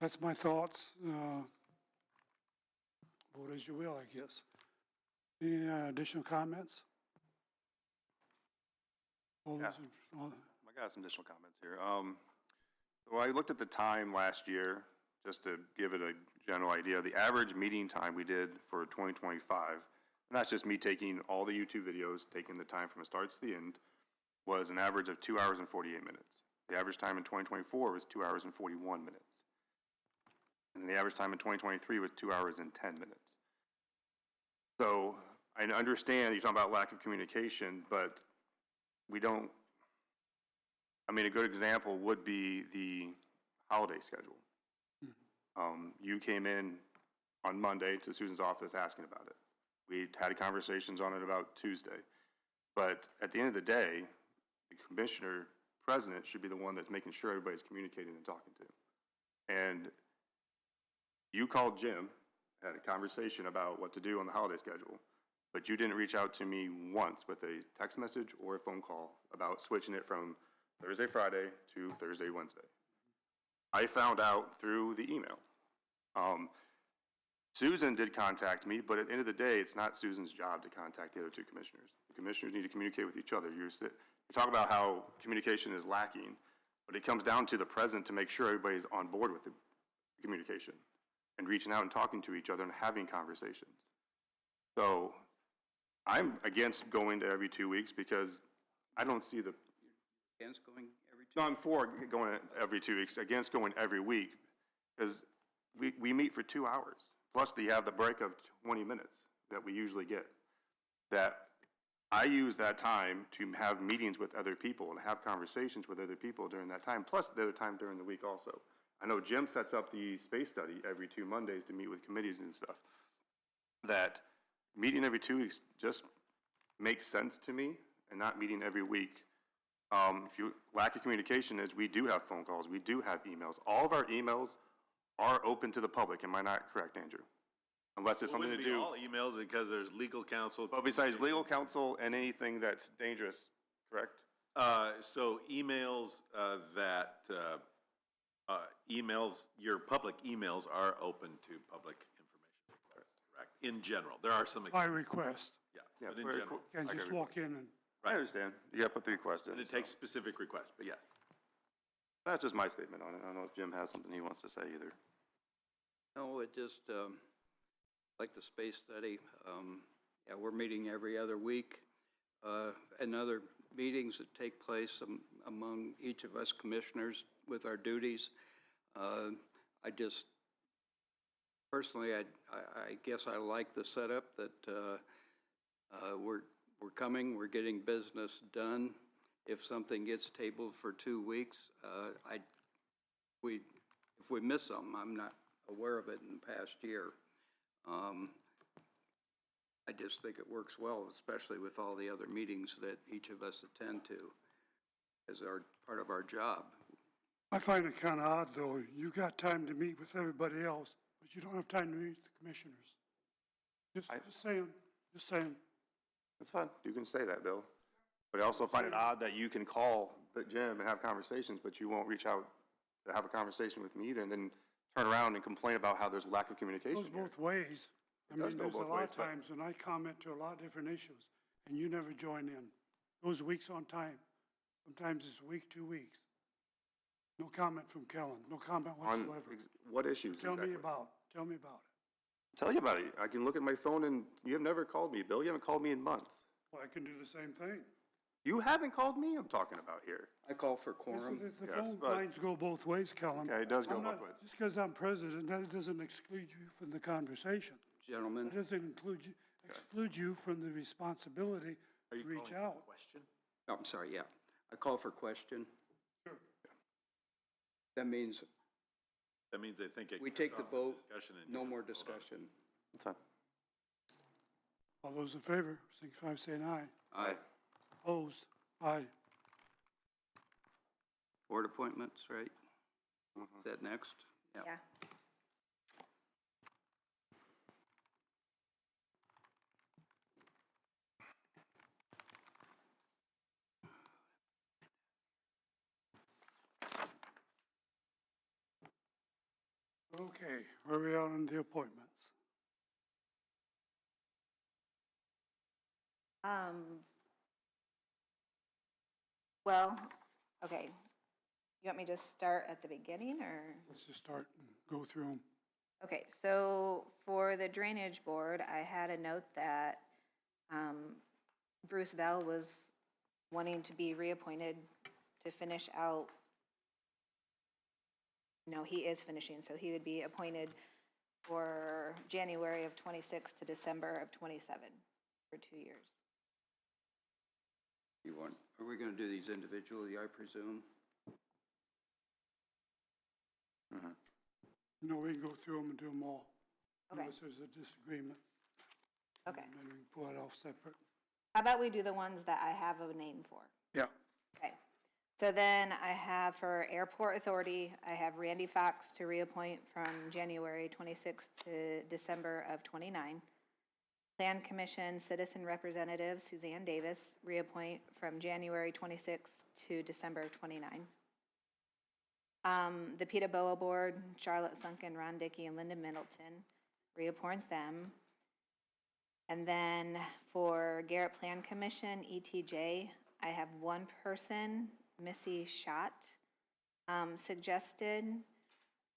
That's my thoughts. Vote as you will, I guess. Any additional comments? All Yeah. those in- I got some additional comments here. So I looked at the time last year, just to give it a general idea. The average meeting time we did for 2025, and that's just me taking all the YouTube videos, taking the time from the start to the end, was an average of 2 hours and 48 minutes. The average time in 2024 was 2 hours and 41 minutes. And the average time in 2023 was 2 hours and 10 minutes. So I understand you're talking about lack of communication, but we don't, I mean, a good example would be the holiday schedule. You came in on Monday to Susan's office asking about it. We had conversations on it about Tuesday. But at the end of the day, the commissioner president should be the one that's making sure everybody's communicating and talking to. And you called Jim, had a conversation about what to do on the holiday schedule, but you didn't reach out to me once with a text message or a phone call about switching it from Thursday, Friday to Thursday, Wednesday. I found out through the email. Susan did contact me, but at the end of the day, it's not Susan's job to contact the other two commissioners. The commissioners need to communicate with each other. You talk about how communication is lacking, but it comes down to the president to make sure everybody's on board with the communication and reaching out and talking to each other and having conversations. So I'm against going to every 2 weeks because I don't see the... Against going every 2 No, I'm for going every 2 weeks, against going every week, because we meet for 2 hours. Plus, you have the break of 20 minutes that we usually get. That I use that time to have meetings with other people and have conversations with other people during that time, plus the other time during the week also. I know Jim sets up the space study every 2 Mondays to meet with committees and stuff. That meeting every 2 weeks just makes sense to me, and not meeting every week. Lack of communication is we do have phone calls, we do have emails. All of our emails are open to the public. Am I not correct, Andrew? Unless it's something to do. All emails because there's legal counsel. But besides legal counsel and anything that's dangerous, correct? So emails your public emails are open to public information. Correct. In general, there are some. By request. Yeah, but in general. Can't just walk in and. I understand. You got to put the request in. And it takes specific requests, but yes. That's just my statement on it. I don't know if Jim has something he wants to say either. No, it just, like the space study, yeah, we're meeting every other week. And other meetings that take place among each of us commissioners with our duties. I just, personally, I guess I like the setup that we're coming, we're getting business done. If something gets tabled for 2 weeks, if we miss something, I'm not aware of it in the past year. I just think it works well, especially with all the other meetings that each of us attend to as part of our job. I find it kind of odd, though. You got time to meet with everybody else, but you don't have time to meet with the commissioners. Just saying. That's fine. You can say that, Bill. But I also find it odd that you can call Jim and have conversations, but you won't reach out to have a conversation with me either, and then turn around and complain about how there's lack of communication. It goes both ways. I mean, there's a lot of but- times when I comment to a lot of different issues, and you never join in. Those weeks on time. Sometimes it's a week, 2 weeks. No comment from Kellen, no comment On whatsoever. what issues Tell me exactly? about it. Tell you about it. I can look at my phone and you have never called me, Bill. You haven't called me in months. Well, I can do the same thing. You haven't called me, I'm talking about here. I call for quorum. The Yes, phone but- lines go both ways, Kellen. Okay, it does go I'm both not- ways. Just because I'm president, that doesn't exclude you from the conversation. Gentlemen, It doesn't exclude you from the responsibility to reach out. Question? oh, I'm sorry, yeah. I call for question. Sure. That means That means I think it. We cuts take the off vote, discussion and you no don't more vote on it. discussion. That's fine. All those in favor, signify by saying aye. Aye. Opposed? Aye. Board appointments, right? Is that next? Yeah. Okay, where are we at on the appointments? Well, okay. You want me to just start at the beginning, or? Let's just start and go through them. Okay, so for the Drainage Board, I had a note that Bruce Bell was wanting to be reappointed to finish out. No, he is finishing, so he would be appointed for January of '26 to December of '27 for 2 years. Are we gonna do these individually, I presume? No, we can go through them and do them all. Okay. Unless there's a disagreement. Okay. And then we can pull it off separate. How about we do the ones that I have a name for? Yeah. Okay. So then I have for Airport Authority, I have Randy Fox to reappoint from January 26th to December of '29. Plan Commission Citizen Representative Suzanne Davis, reappoint from January 26th to December of '29. The PETA BOA Board, Charlotte Sunken, Ron Dickey, and Linda Middleton, reappoint them. And then for Garrett Plan Commission, ETJ, I have one person, Missy Schott, suggested.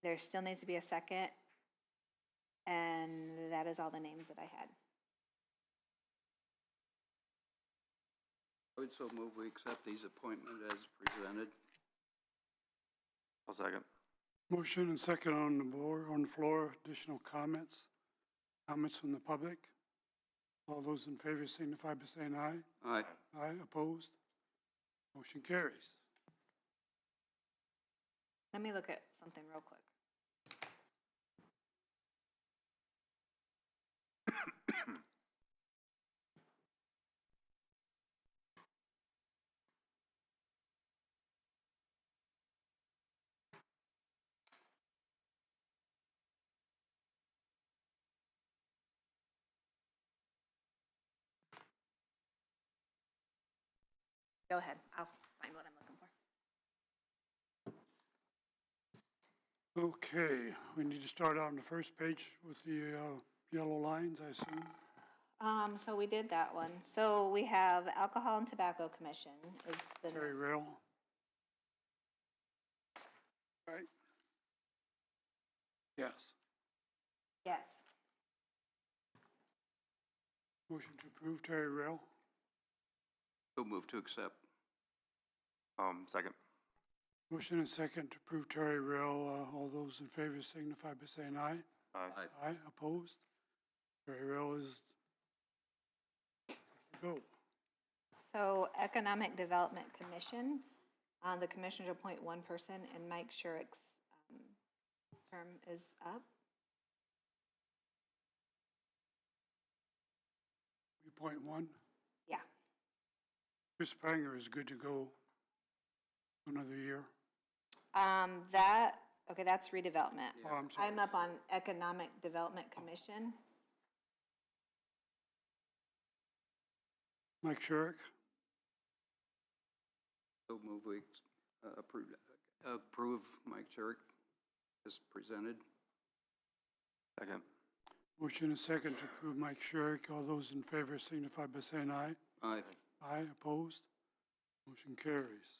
There still needs to be a second. And that is all the names that I had. I would so move we accept these appointments as presented. I'll second. Motion and second on the board, on the floor. Additional comments? Comments from the public? All those in favor signify by saying aye. Aye. Aye, opposed? Motion carries. Let me look at something real quick. Go ahead, I'll find what I'm looking for. Okay, we need to start out on the first page with the yellow lines, I assume. So we did that one. So we have Alcohol and Tobacco Commission is the, Terry Rail. Right? Yes. yes. Motion to approve Terry Rail. So move to accept. Second. Motion and second to approve Terry Rail. All those in favor signify by saying aye. Aye. Aye, opposed? Terry Rail is, go. So Economic Development Commission, the commissioner to appoint one person, and Mike Shurick's term is up. We appoint one. Yeah. Chris Pranger is good to go another year. Okay, that's redevelopment. Oh, I'm sorry. I'm up on Economic Development Commission. Mike Shurick. So move we approve Mike Church as presented. Second. Motion and second to approve Mike Shurick. All those in favor signify by saying aye. Aye. Aye, opposed? Motion carries.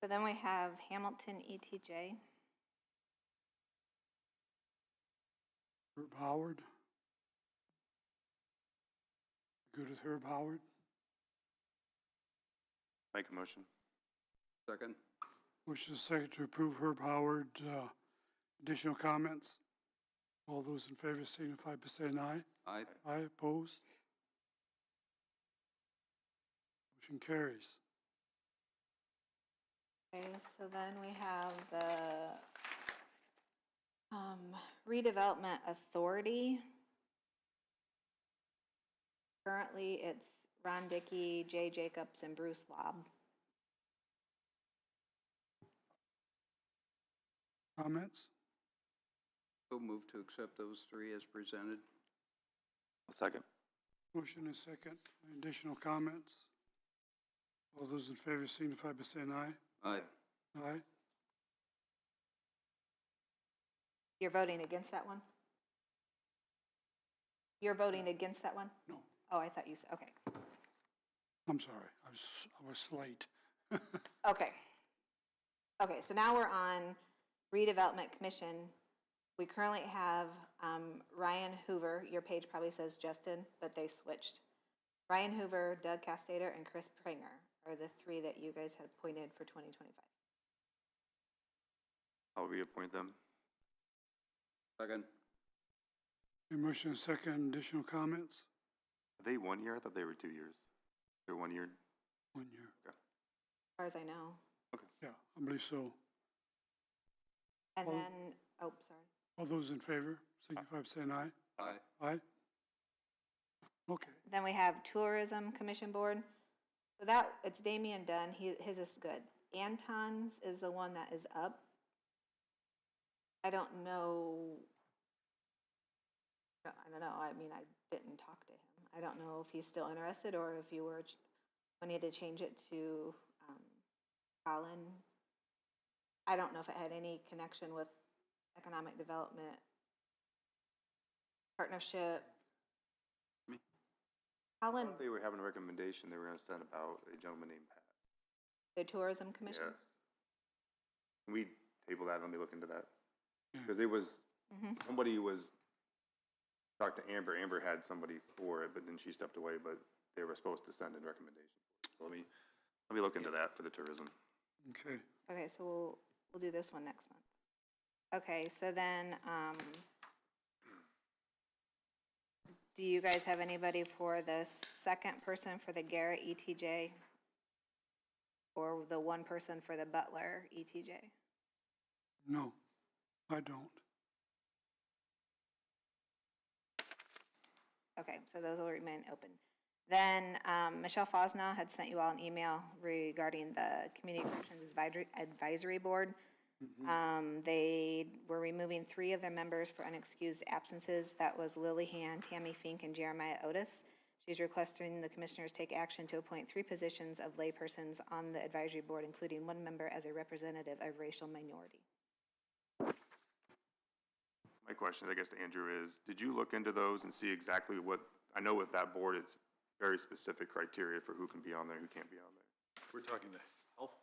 So then we have Hamilton ETJ. Herb Howard. Good with Herb Howard. Make a motion. Second. Motion is second to approve Herb Howard. Additional comments? All those in favor signify by saying aye. Aye. Aye, opposed? Motion carries. Okay, so then we have the redevelopment authority. Currently, it's Ron Dickey, Jay Jacobs, and Bruce Lobb. Comments? So move to accept those three as presented. A second. Motion is second. Any additional comments? All those in favor signify by saying aye. Aye. Aye. You're voting against that one? You're voting against that one? No, Oh, I thought you said, okay. I'm sorry. I was late. Okay. Okay, so now we're on redevelopment commission. We currently have Ryan Hoover, your page probably says Justin, but they switched. Ryan Hoover, Doug Castater, and Chris Pringer are the three that you guys had appointed for 2025. I'll reappoint them. Second. Your motion is second. Additional comments? Are they 1 year? I thought they were 2 years. They're 1 year? 1 year. As far as I know. Yeah, I believe so. And Well- then, oh, sorry. All those in favor signify by saying aye. Aye. Aye. Okay. Then we have Tourism Commission Board. So that, it's Damian Dunn, his is good. Anton's is the one that is up. I don't know. I don't know, I mean, I didn't talk to him. I don't know if he's still interested or if you were wanting to change it to Colin. I don't know if it had any connection with economic development, partnership. Me. I Colin, thought they were having a recommendation they were gonna send about a gentleman named Pat. the Tourism Commission? Yes. Can we table that? Let me look into that. Yeah. Because it was, Mhm. somebody was, talked to Amber. Amber had somebody for it, but then she stepped away, but they were supposed to send in recommendation. So let me look into that for the tourism. Okay. Okay, so we'll do this one next month. Okay, so then, do you guys have anybody for the second person for the Garrett ETJ? Or the one person for the Butler ETJ? No, I don't. Okay, so those will remain open. Then Michelle Fosnaugh had sent you all an email regarding the Community Corrections Advisory Board. They were removing 3 of their members for unexcused absences. That was Lily Han, Tammy Fink, and Jeremiah Otis. She's requesting the commissioners take action to appoint 3 positions of laypersons on the advisory board, including 1 member as a representative of racial minority. My question, I guess, to Andrew is, did you look into those and see exactly what, I know with that board, it's very specific criteria for who can be on there, who can't be on there. We're talking the health,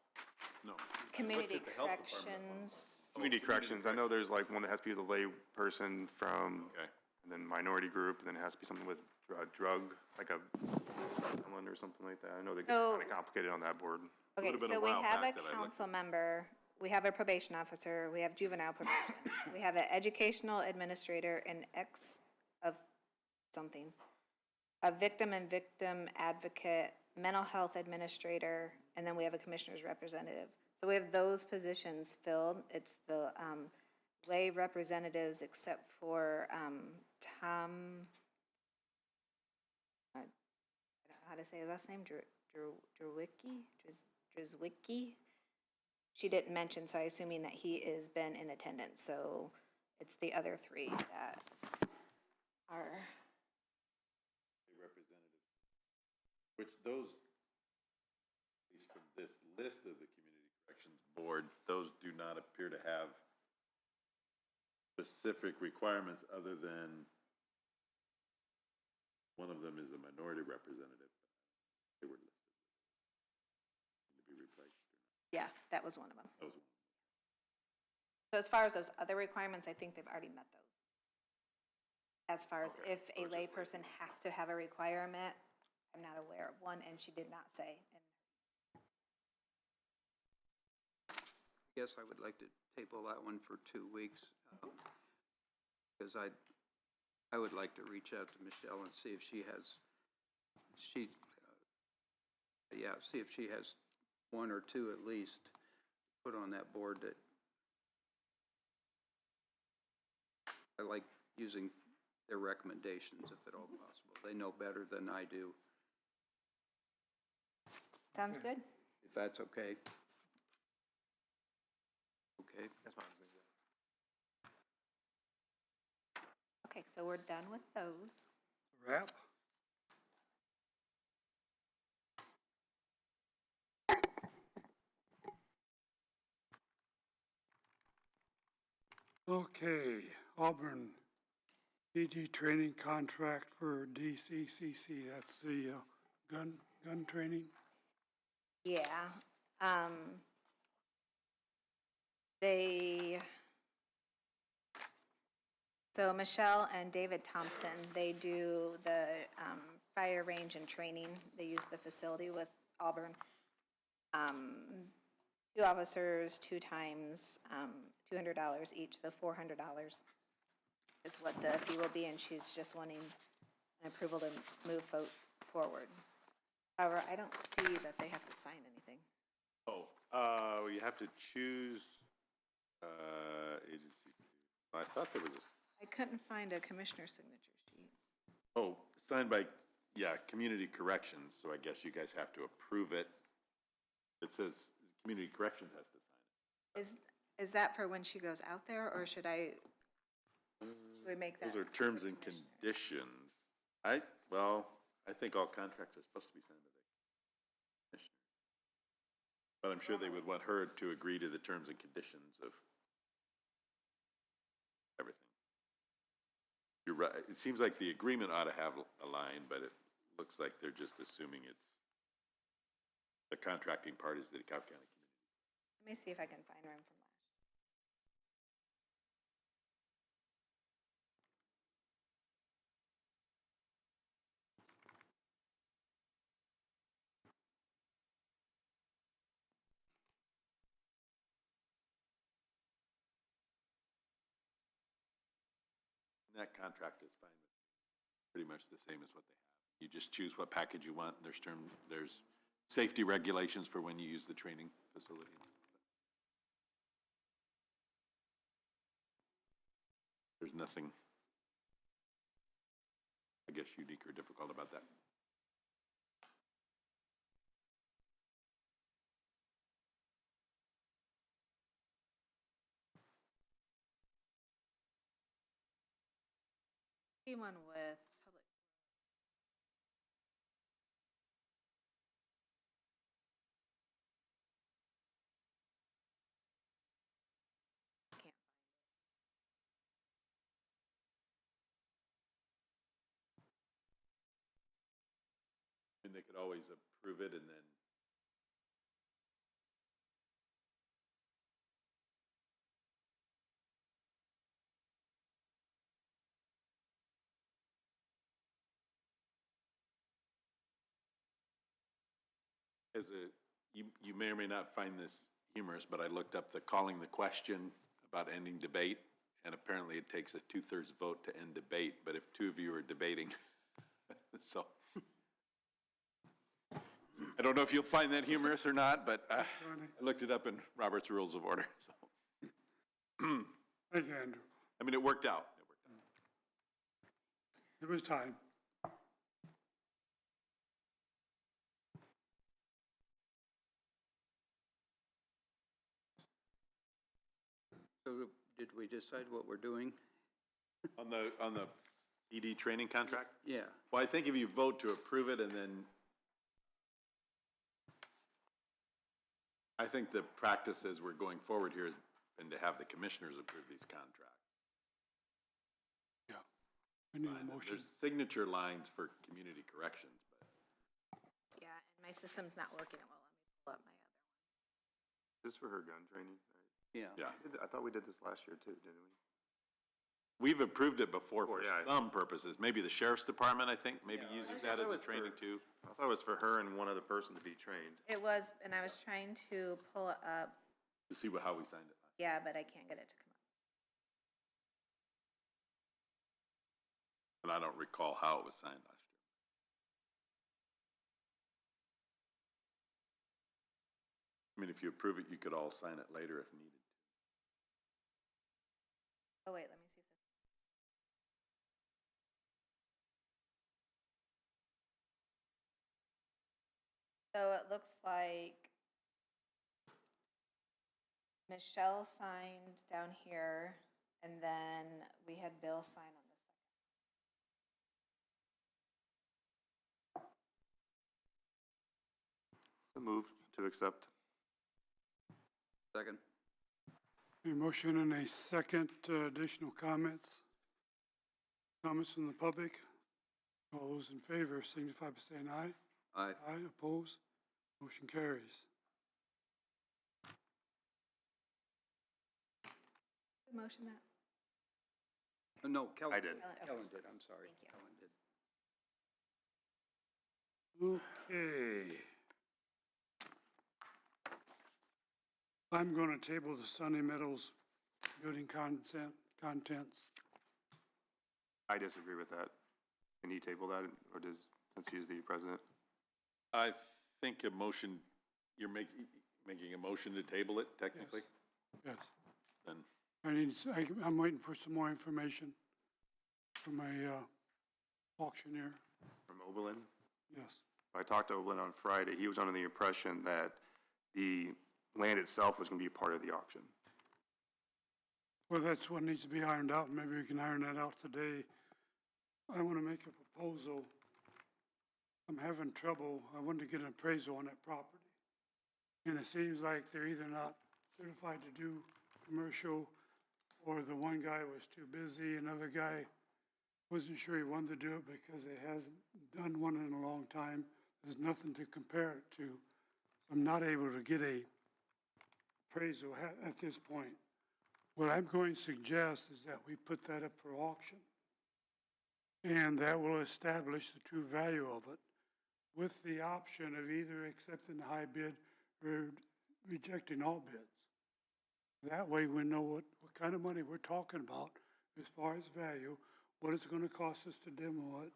no. Community Corrections. Community corrections, I know there's like one that has to be the lay person from, Okay. and then minority group, and then it has to be something with drug, like a, someone or something like that. I know they get So- kind of complicated on that board. Okay, Would've been a so we while have a back that I looked council member, we have a probation officer, we have juvenile probation, we have an educational administrator, an ex of something, a victim and victim advocate, mental health administrator, and then we have a commissioner's representative. So we have those positions filled. It's the lay representatives except for Tom, I don't know how to say his last name, Drzwicki. She didn't mention, so I'm assuming that he has been in attendance, so it's the other 3 that are. Representatives, which those, at least from this list of the Community Corrections Board, those do not appear to have specific requirements other than one of them is a minority representative. They were listed. Need to be replaced or not? Yeah, that was one of them. That was one. So as far as those other requirements, I think they've already met those. As far as Okay, if so a it's just layperson has to have a requirement, I'm not aware of one, and she did not say. I guess I would like to table that one for 2 weeks. Because I would like to reach out to Michelle and see if she has, see if she has 1 or 2 at least put on that board that I like using their recommendations if at all possible. They know better than I do, Sounds good. if that's okay. Okay. That's fine. Okay, so we're done with those. Wrap? Okay, Auburn PD training contract for DCCC, that's the gun training. Yeah. They, so Michelle and David Thompson, they do the fire range and training. They use the facility with Auburn. 2 officers, 2 times, $200 each, so $400 is what the fee will be, and she's just wanting an approval to move forward. However, I don't see that they have to sign anything. Oh, you have to choose, agency. I thought there was I couldn't find a commissioner signature sheet. signed by, Community Corrections, so I guess you guys have to approve it. It says Community Corrections has to sign it. Is that for when she goes out there, or should we make that? Those are terms and conditions. I think all contracts are supposed to be signed by the commissioner. But I'm sure they would want her to agree to the terms and conditions of everything. You're right. It seems like the agreement ought to have a line, but it looks like they're just assuming it's the contracting part is the DeKalb County Community. Let me see if I can find room from last. And that contract is fine, pretty much the same as what they have. You just choose what package you want, and there's safety regulations for when you use the training facility. There's nothing, I guess, unique or difficult about that. See one with public. Can't find it. And they could always approve it and then you may or may not find this humorous, but I looked up the calling the question about ending debate, and apparently it takes a 2/3 vote to end debate, but if 2 of you are debating, so. I don't know if you'll find that humorous or not, but I looked it up in Robert's Rules of Order, so. Thank you, Andrew. I mean, it worked out. It was time. So did we decide what we're doing? On the ED training contract? Yeah. Well, I think if you vote to approve it and then, I think the practice as we're going forward here is, and to have the commissioners approve these contracts. Yeah. We need a motion. There's signature lines for community corrections, but. Yeah, and my system's not working well. Let me pull up my other one. Is this for her gun training? Yeah. Yeah. I thought we did this last year too, didn't we? We've approved it before for Yeah. some purposes. Maybe the sheriff's department, I think, maybe uses that as a training too. I thought it was for her and one other person to be trained. It was, and I was trying to pull it up, To see how we signed it. yeah, but I can't get it to come up. And I don't recall how it was signed last year. I mean, if you approve it, you could all sign it later if needed. Oh, wait, let me see if this. So it looks like Michelle signed down here, and then we had Bill sign on this second. Move to accept. Second. A motion and a second, additional comments? Comments from the public? All those in favor signify by saying aye. Aye. Aye, oppose? Motion carries. Who motioned that? No, Kellen. I did. Kellen did, I'm sorry. Thank you. Kellen did. Okay. I'm going to table the Sunny Meadows building contents. I disagree with that. Can he table that, or does, since he's the president? I think a motion, you're making a motion to table it technically? Yes. Then, I'm waiting for some more information from my auctioneer. From Oberlin? Yes. I talked to Oberlin on Friday. He was under the impression that the land itself was going to be part of the auction. Well, that's what needs to be ironed out. Maybe we can iron that out today. I want to make a proposal. I'm having trouble. I wanted to get an appraisal on that property. And it seems like they're either not certified to do commercial, or the one guy was too busy, another guy wasn't sure he wanted to do it because he hasn't done one in a long time. There's nothing to compare it to. I'm not able to get a appraisal at this point. What I'm going to suggest is that we put that up for auction. And that will establish the true value of it, with the option of either accepting the high bid or rejecting all bids. That way we know what kind of money we're talking about as far as value, what it's going to cost us to demo it,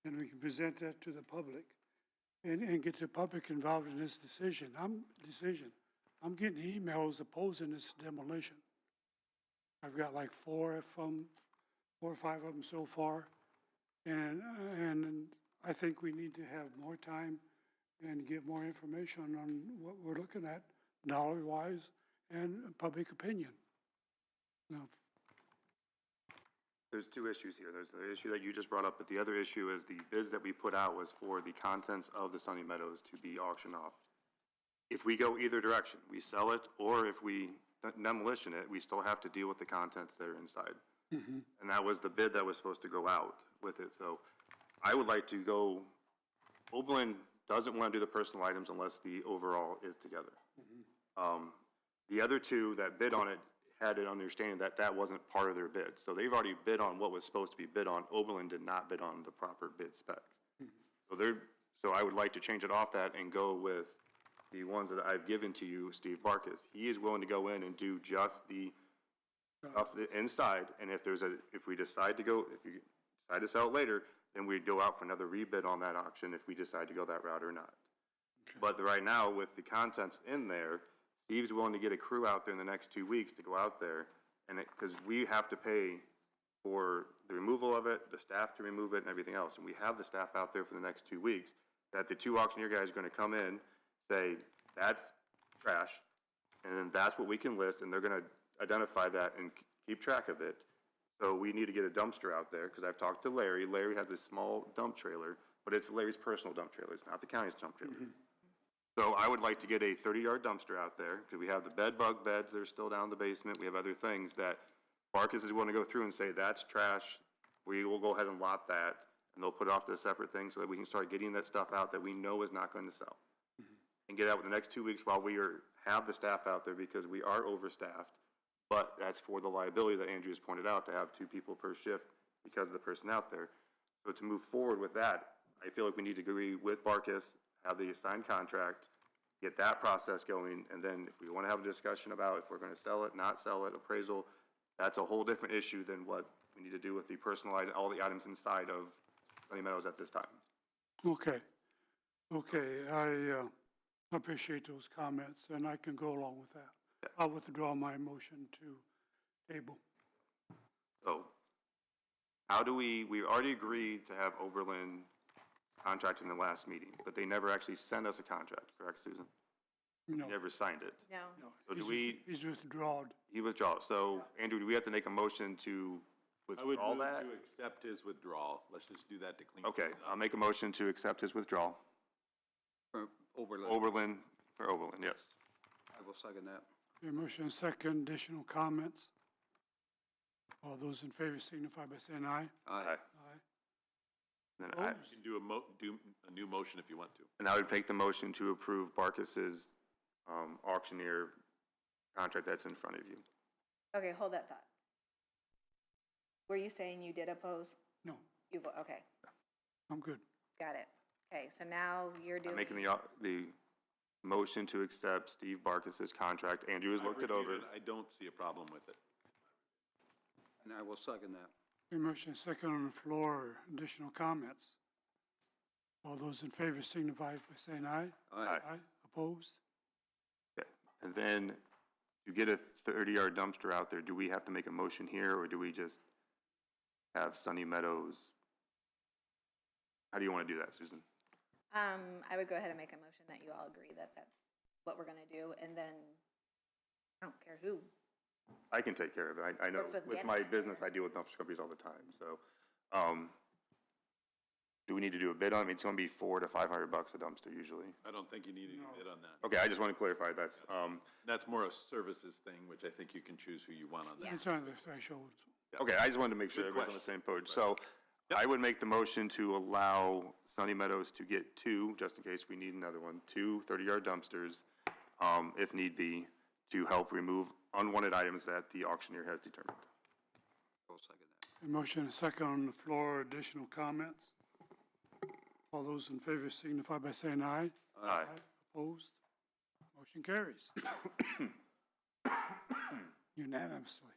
and we can present that to the public and get the public involved in this decision. I'm getting emails opposing this demolition. I've got like 4 or 5 of them so far. And I think we need to have more time and get more information on what we're looking at, dollar-wise and public opinion. Now, There's 2 issues here. There's the issue that you just brought up, but the other issue is the bids that we put out was for the contents of the Sunny Meadows to be auctioned off. If we go either direction, we sell it, or if we demolition it, we still have to deal with the contents that are inside. Mm-hmm. And that was the bid that was supposed to go out with it. So I would like to go, Oberlin doesn't want to do the personal items unless the overall is together. The other 2 that bid on it had an understanding that that wasn't part of their bid. So they've already bid on what was supposed to be bid on. Oberlin did not bid on the proper bid spec. So I would like to change it off that and go with the ones that I've given to you, Steve Barkus. He is willing to go in and do just the stuff inside, and if we decide to sell it later, then we'd go out for another rebid on that auction if we decide to go that route or not. Okay. But right now, with the contents in there, Steve's willing to get a crew out there in the next 2 weeks to go out there, and because we have to pay for the removal of it, the staff to remove it, and everything else, and we have the staff out there for the next 2 weeks, that the 2 auctioneer guys are going to come in, say, that's trash, and then that's what we can list, and they're going to identify that and keep track of it. So we need to get a dumpster out there, because I've talked to Larry. Larry has a small dump trailer, but it's Larry's personal dump trailer. It's not the county's dump trailer. Mm-hmm. So I would like to get a 30-yard dumpster out there, because we have the bug beds that are still down in the basement. We have other things that Barkus is going to go through and say, that's trash. We will go ahead and lot that, and they'll put it off to a separate thing so that we can start getting that stuff out that we know is not going to sell. Mm-hmm. And get out in the next 2 weeks while we have the staff out there, because we are overstaffed. But that's for the liability that Andrew has pointed out, to have 2 people per shift because of the person out there. So to move forward with that, I feel like we need to agree with Barkus, have the assigned contract, get that process going, and then if we want to have a discussion about if we're going to sell it, not sell it, appraisal, that's a whole different issue than what we need to do with the personal item, all the items inside of Sunny Meadows at this time. Okay. I appreciate those comments, and I can go along with that. I'll withdraw my motion to table. So, how do we already agreed to have Oberlin contract in the last meeting, but they never actually sent us a contract, correct, Susan? No. They never signed it. No. So do we, He's withdrawn. he withdraw, so Andrew, do we have to make a motion to I would withdraw move that? to accept his withdrawal. Let's just do that to clean. Okay, things up. I'll make a motion to accept his withdrawal. For Oberlin. Oberlin, for Oberlin, yes. I will second that. Your motion is second, additional comments? All those in favor signify by saying aye. Aye. Aye. Then You can do a new motion if you want to. and I would make the motion to approve Barkis's auctioneer contract that's in front of you. Okay, hold that thought. Were you saying you did oppose? No, Okay, I'm good. got it. Okay, so now you're I'm doing. making the motion to accept Steve Barkis's contract. Andrew has I've looked it reviewed over. I don't see a problem with it. And I will second that. Your motion is second on the floor, additional comments? All those in favor signify by saying aye. Aye. Aye, opposed? Okay. And then to get a 30-yard dumpster out there, do we have to make a motion here, or do we just have Sunny Meadows? How do you want to do that, Susan? I would go ahead and make a motion that you all agree that that's what we're gonna do, and then I don't care who. I can take care of it. I know Works with with getting my it business, I deal with dumpster companies all the time, so. Do we need to do a bid on it? I mean, it's gonna be $400 to $500 a dumpster usually. I don't think you need any bid on that. Okay, I just want to clarify that's, That's more a services thing, which I think you can choose who you want on that. It's on the threshold. okay, I just wanted to make sure Good everybody's on the question. same page. So I would make the motion to allow Sunny Meadows to get two, just in case we need another one, two 30-yard dumpsters, if need be, to help remove unwanted items that the auctioneer has determined. I will second that. Your motion is second on the floor, additional comments? All those in favor signify by saying aye. Aye. Opposed? Motion carries. Unanimously.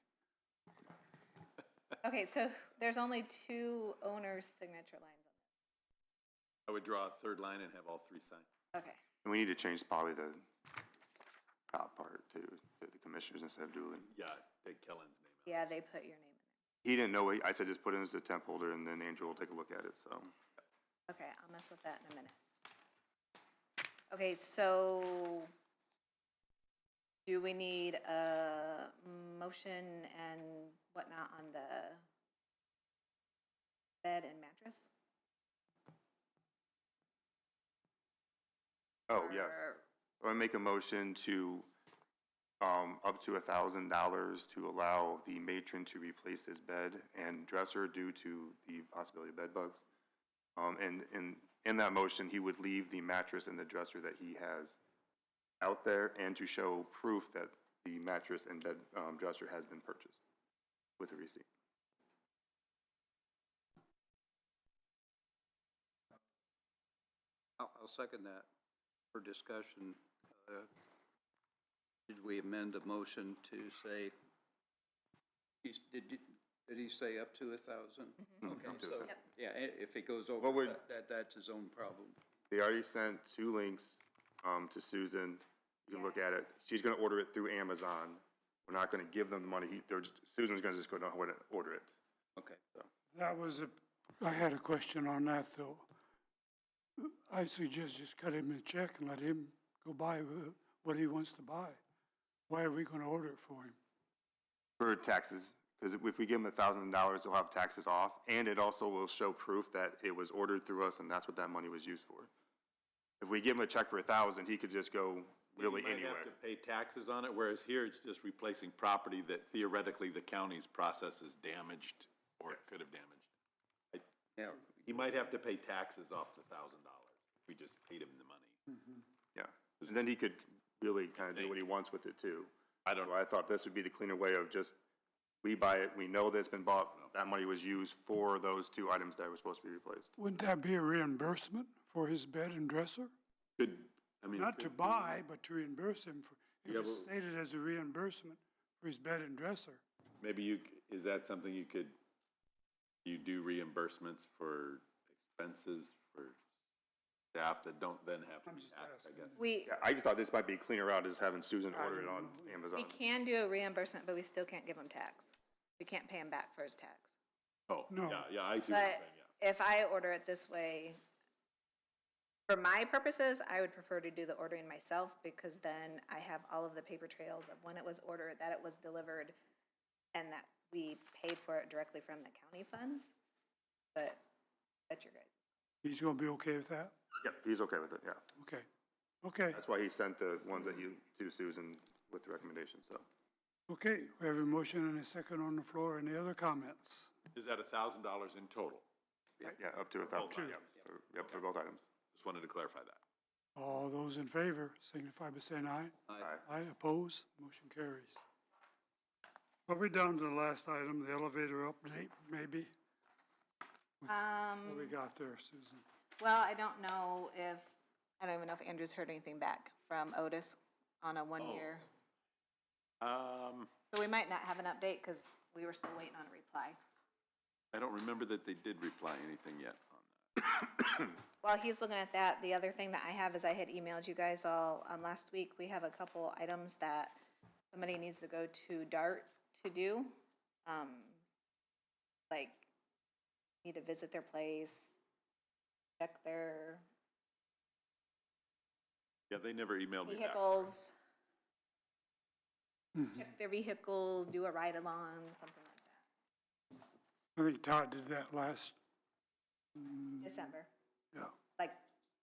Okay, so there's only two owners' signature lines I would draw a third line and have all three sign. on. Okay, And we need to change probably the top part too, to the commissioners instead of dueling. Yeah, take Kellen's name out. yeah, they put your name in He didn't know, I said just put it as a temp holder and then Andrew will take a look at it, so. there. Okay, I'll mess with that in a minute. Okay, so do we need a motion and whatnot on the bed and mattress? Oh, yes. Or- I make a motion to, up to $1,000 to allow the matron to replace his bed and dresser due to the possibility of bed bugs. And in that motion, he would leave the mattress and the dresser that he has out there and to show proof that the mattress and bed, dresser has been purchased with a receipt. I'll second that for discussion. Did we amend the motion to say, did he say up to 1,000? Okay, Up to so, 1,000. yeah, if it goes over, What would- that's his own problem. They already sent 2 links to Susan. You can look at it. She's going to order it through Amazon. We're not going to give them the money. Susan's going to just go down and order it. Okay. So, That was I had a question on that though. I suggest just cut him a check and let him go buy what he wants to buy. Why are we gonna order it for him? for taxes, because if we give him $1,000, he'll have taxes off, and it also will show proof that it was ordered through us and that's what that money was used for. If we give him a check for 1,000, he could just go really You might anywhere. have to pay taxes on it, whereas here it's just replacing property that theoretically the county's process is damaged or it could have damaged. Yeah, He might have to pay taxes off the $1,000. We just paid him the money. Yeah, and then he could really kind of do what he wants with it too. So I thought this would be the cleaner way of just, we buy it, we know that it's been bought, that money was used for those 2 items that were supposed to be replaced. Wouldn't that be a reimbursement for his bed and dresser? Could, I mean. Not to buy, but to reimburse him for, if Yeah, it's but- stated as a reimbursement for his bed and dresser. Maybe is that something you do reimbursements for expenses for staff that don't then have to be taxed, I guess. Yeah, I just thought this might be a cleaner route, is having Susan order it on Amazon. We can do a reimbursement, but we still can't give him tax. We can't pay him back for his tax. Oh, No. yeah, I see what you're But saying, yeah. if I order it this way, for my purposes, I would prefer to do the ordering myself because then I have all of the paper trails of when it was ordered, that it was delivered, and that we paid for it directly from the county funds. But that's your guys'. He's gonna be okay with that? Yep, he's okay with it, yeah. Okay. Okay, That's why he sent the ones that you, to Susan with the recommendations, so. okay. We have a motion and a second on the floor. Any other comments? Is that $1,000 in total? Yeah, up to 1,000, yep, for both items. Just wanted to clarify that. All those in favor signify by saying aye. Aye. Aye, oppose, motion carries. Are we down to the last item, the elevator update, maybe? What we got there, Susan? Well, I don't know if, I don't even know if Andrew's heard anything back from Otis on a one-year. So we might not have an update because we were still waiting on a reply. I don't remember that they did reply anything yet on that. While he's looking at that, the other thing that I have is I had emailed you guys all last week. We have a couple items that somebody needs to go to DART to do. Like, need to visit their place, check their Yeah, they never emailed me back. vehicles, check their vehicles, do a ride-along, something like that. I think Todd did that last, December, yeah, like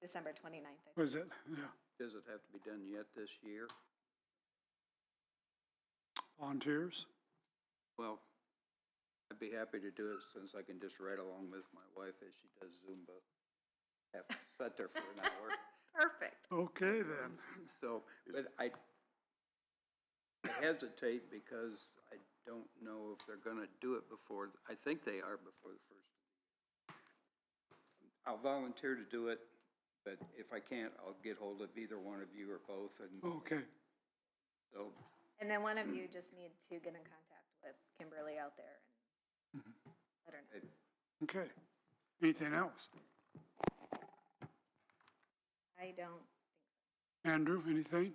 December 29th, I think. was it? Yeah. Does it have to be done yet this year? Volunteers? Well, I'd be happy to do it since I can just ride along with my wife as she does Zumba. Have to sit there for an hour. Perfect. Okay, then. So, but I hesitate because I don't know if they're gonna do it before, I think they are before the first of the year. I'll volunteer to do it, but if I can't, I'll get hold of either one of you or both, and Okay, so, And then one of you just need to get in contact with Kimberly out there and let her know. okay. Anything else? I don't, Andrew, anything?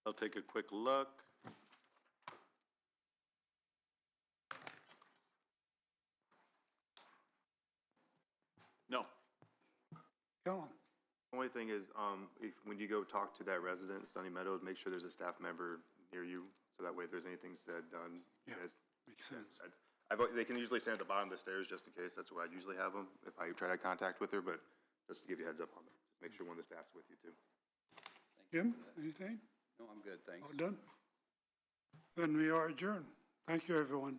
I'll take a quick look. No. Kellen? Only thing is, when you go talk to that resident in Sunny Meadows, make sure there's a staff member near you, so that way if there's anything said, done, you Yeah. guys. Makes sense. They can usually stand at the bottom of the stairs just in case, that's where I usually have them, if I try to contact with her, but just to give you a heads up on it. Just make sure one of the staff's with you too. Jim, anything? no, I'm good, thanks. All done? Then we are adjourned. Thank you, everyone.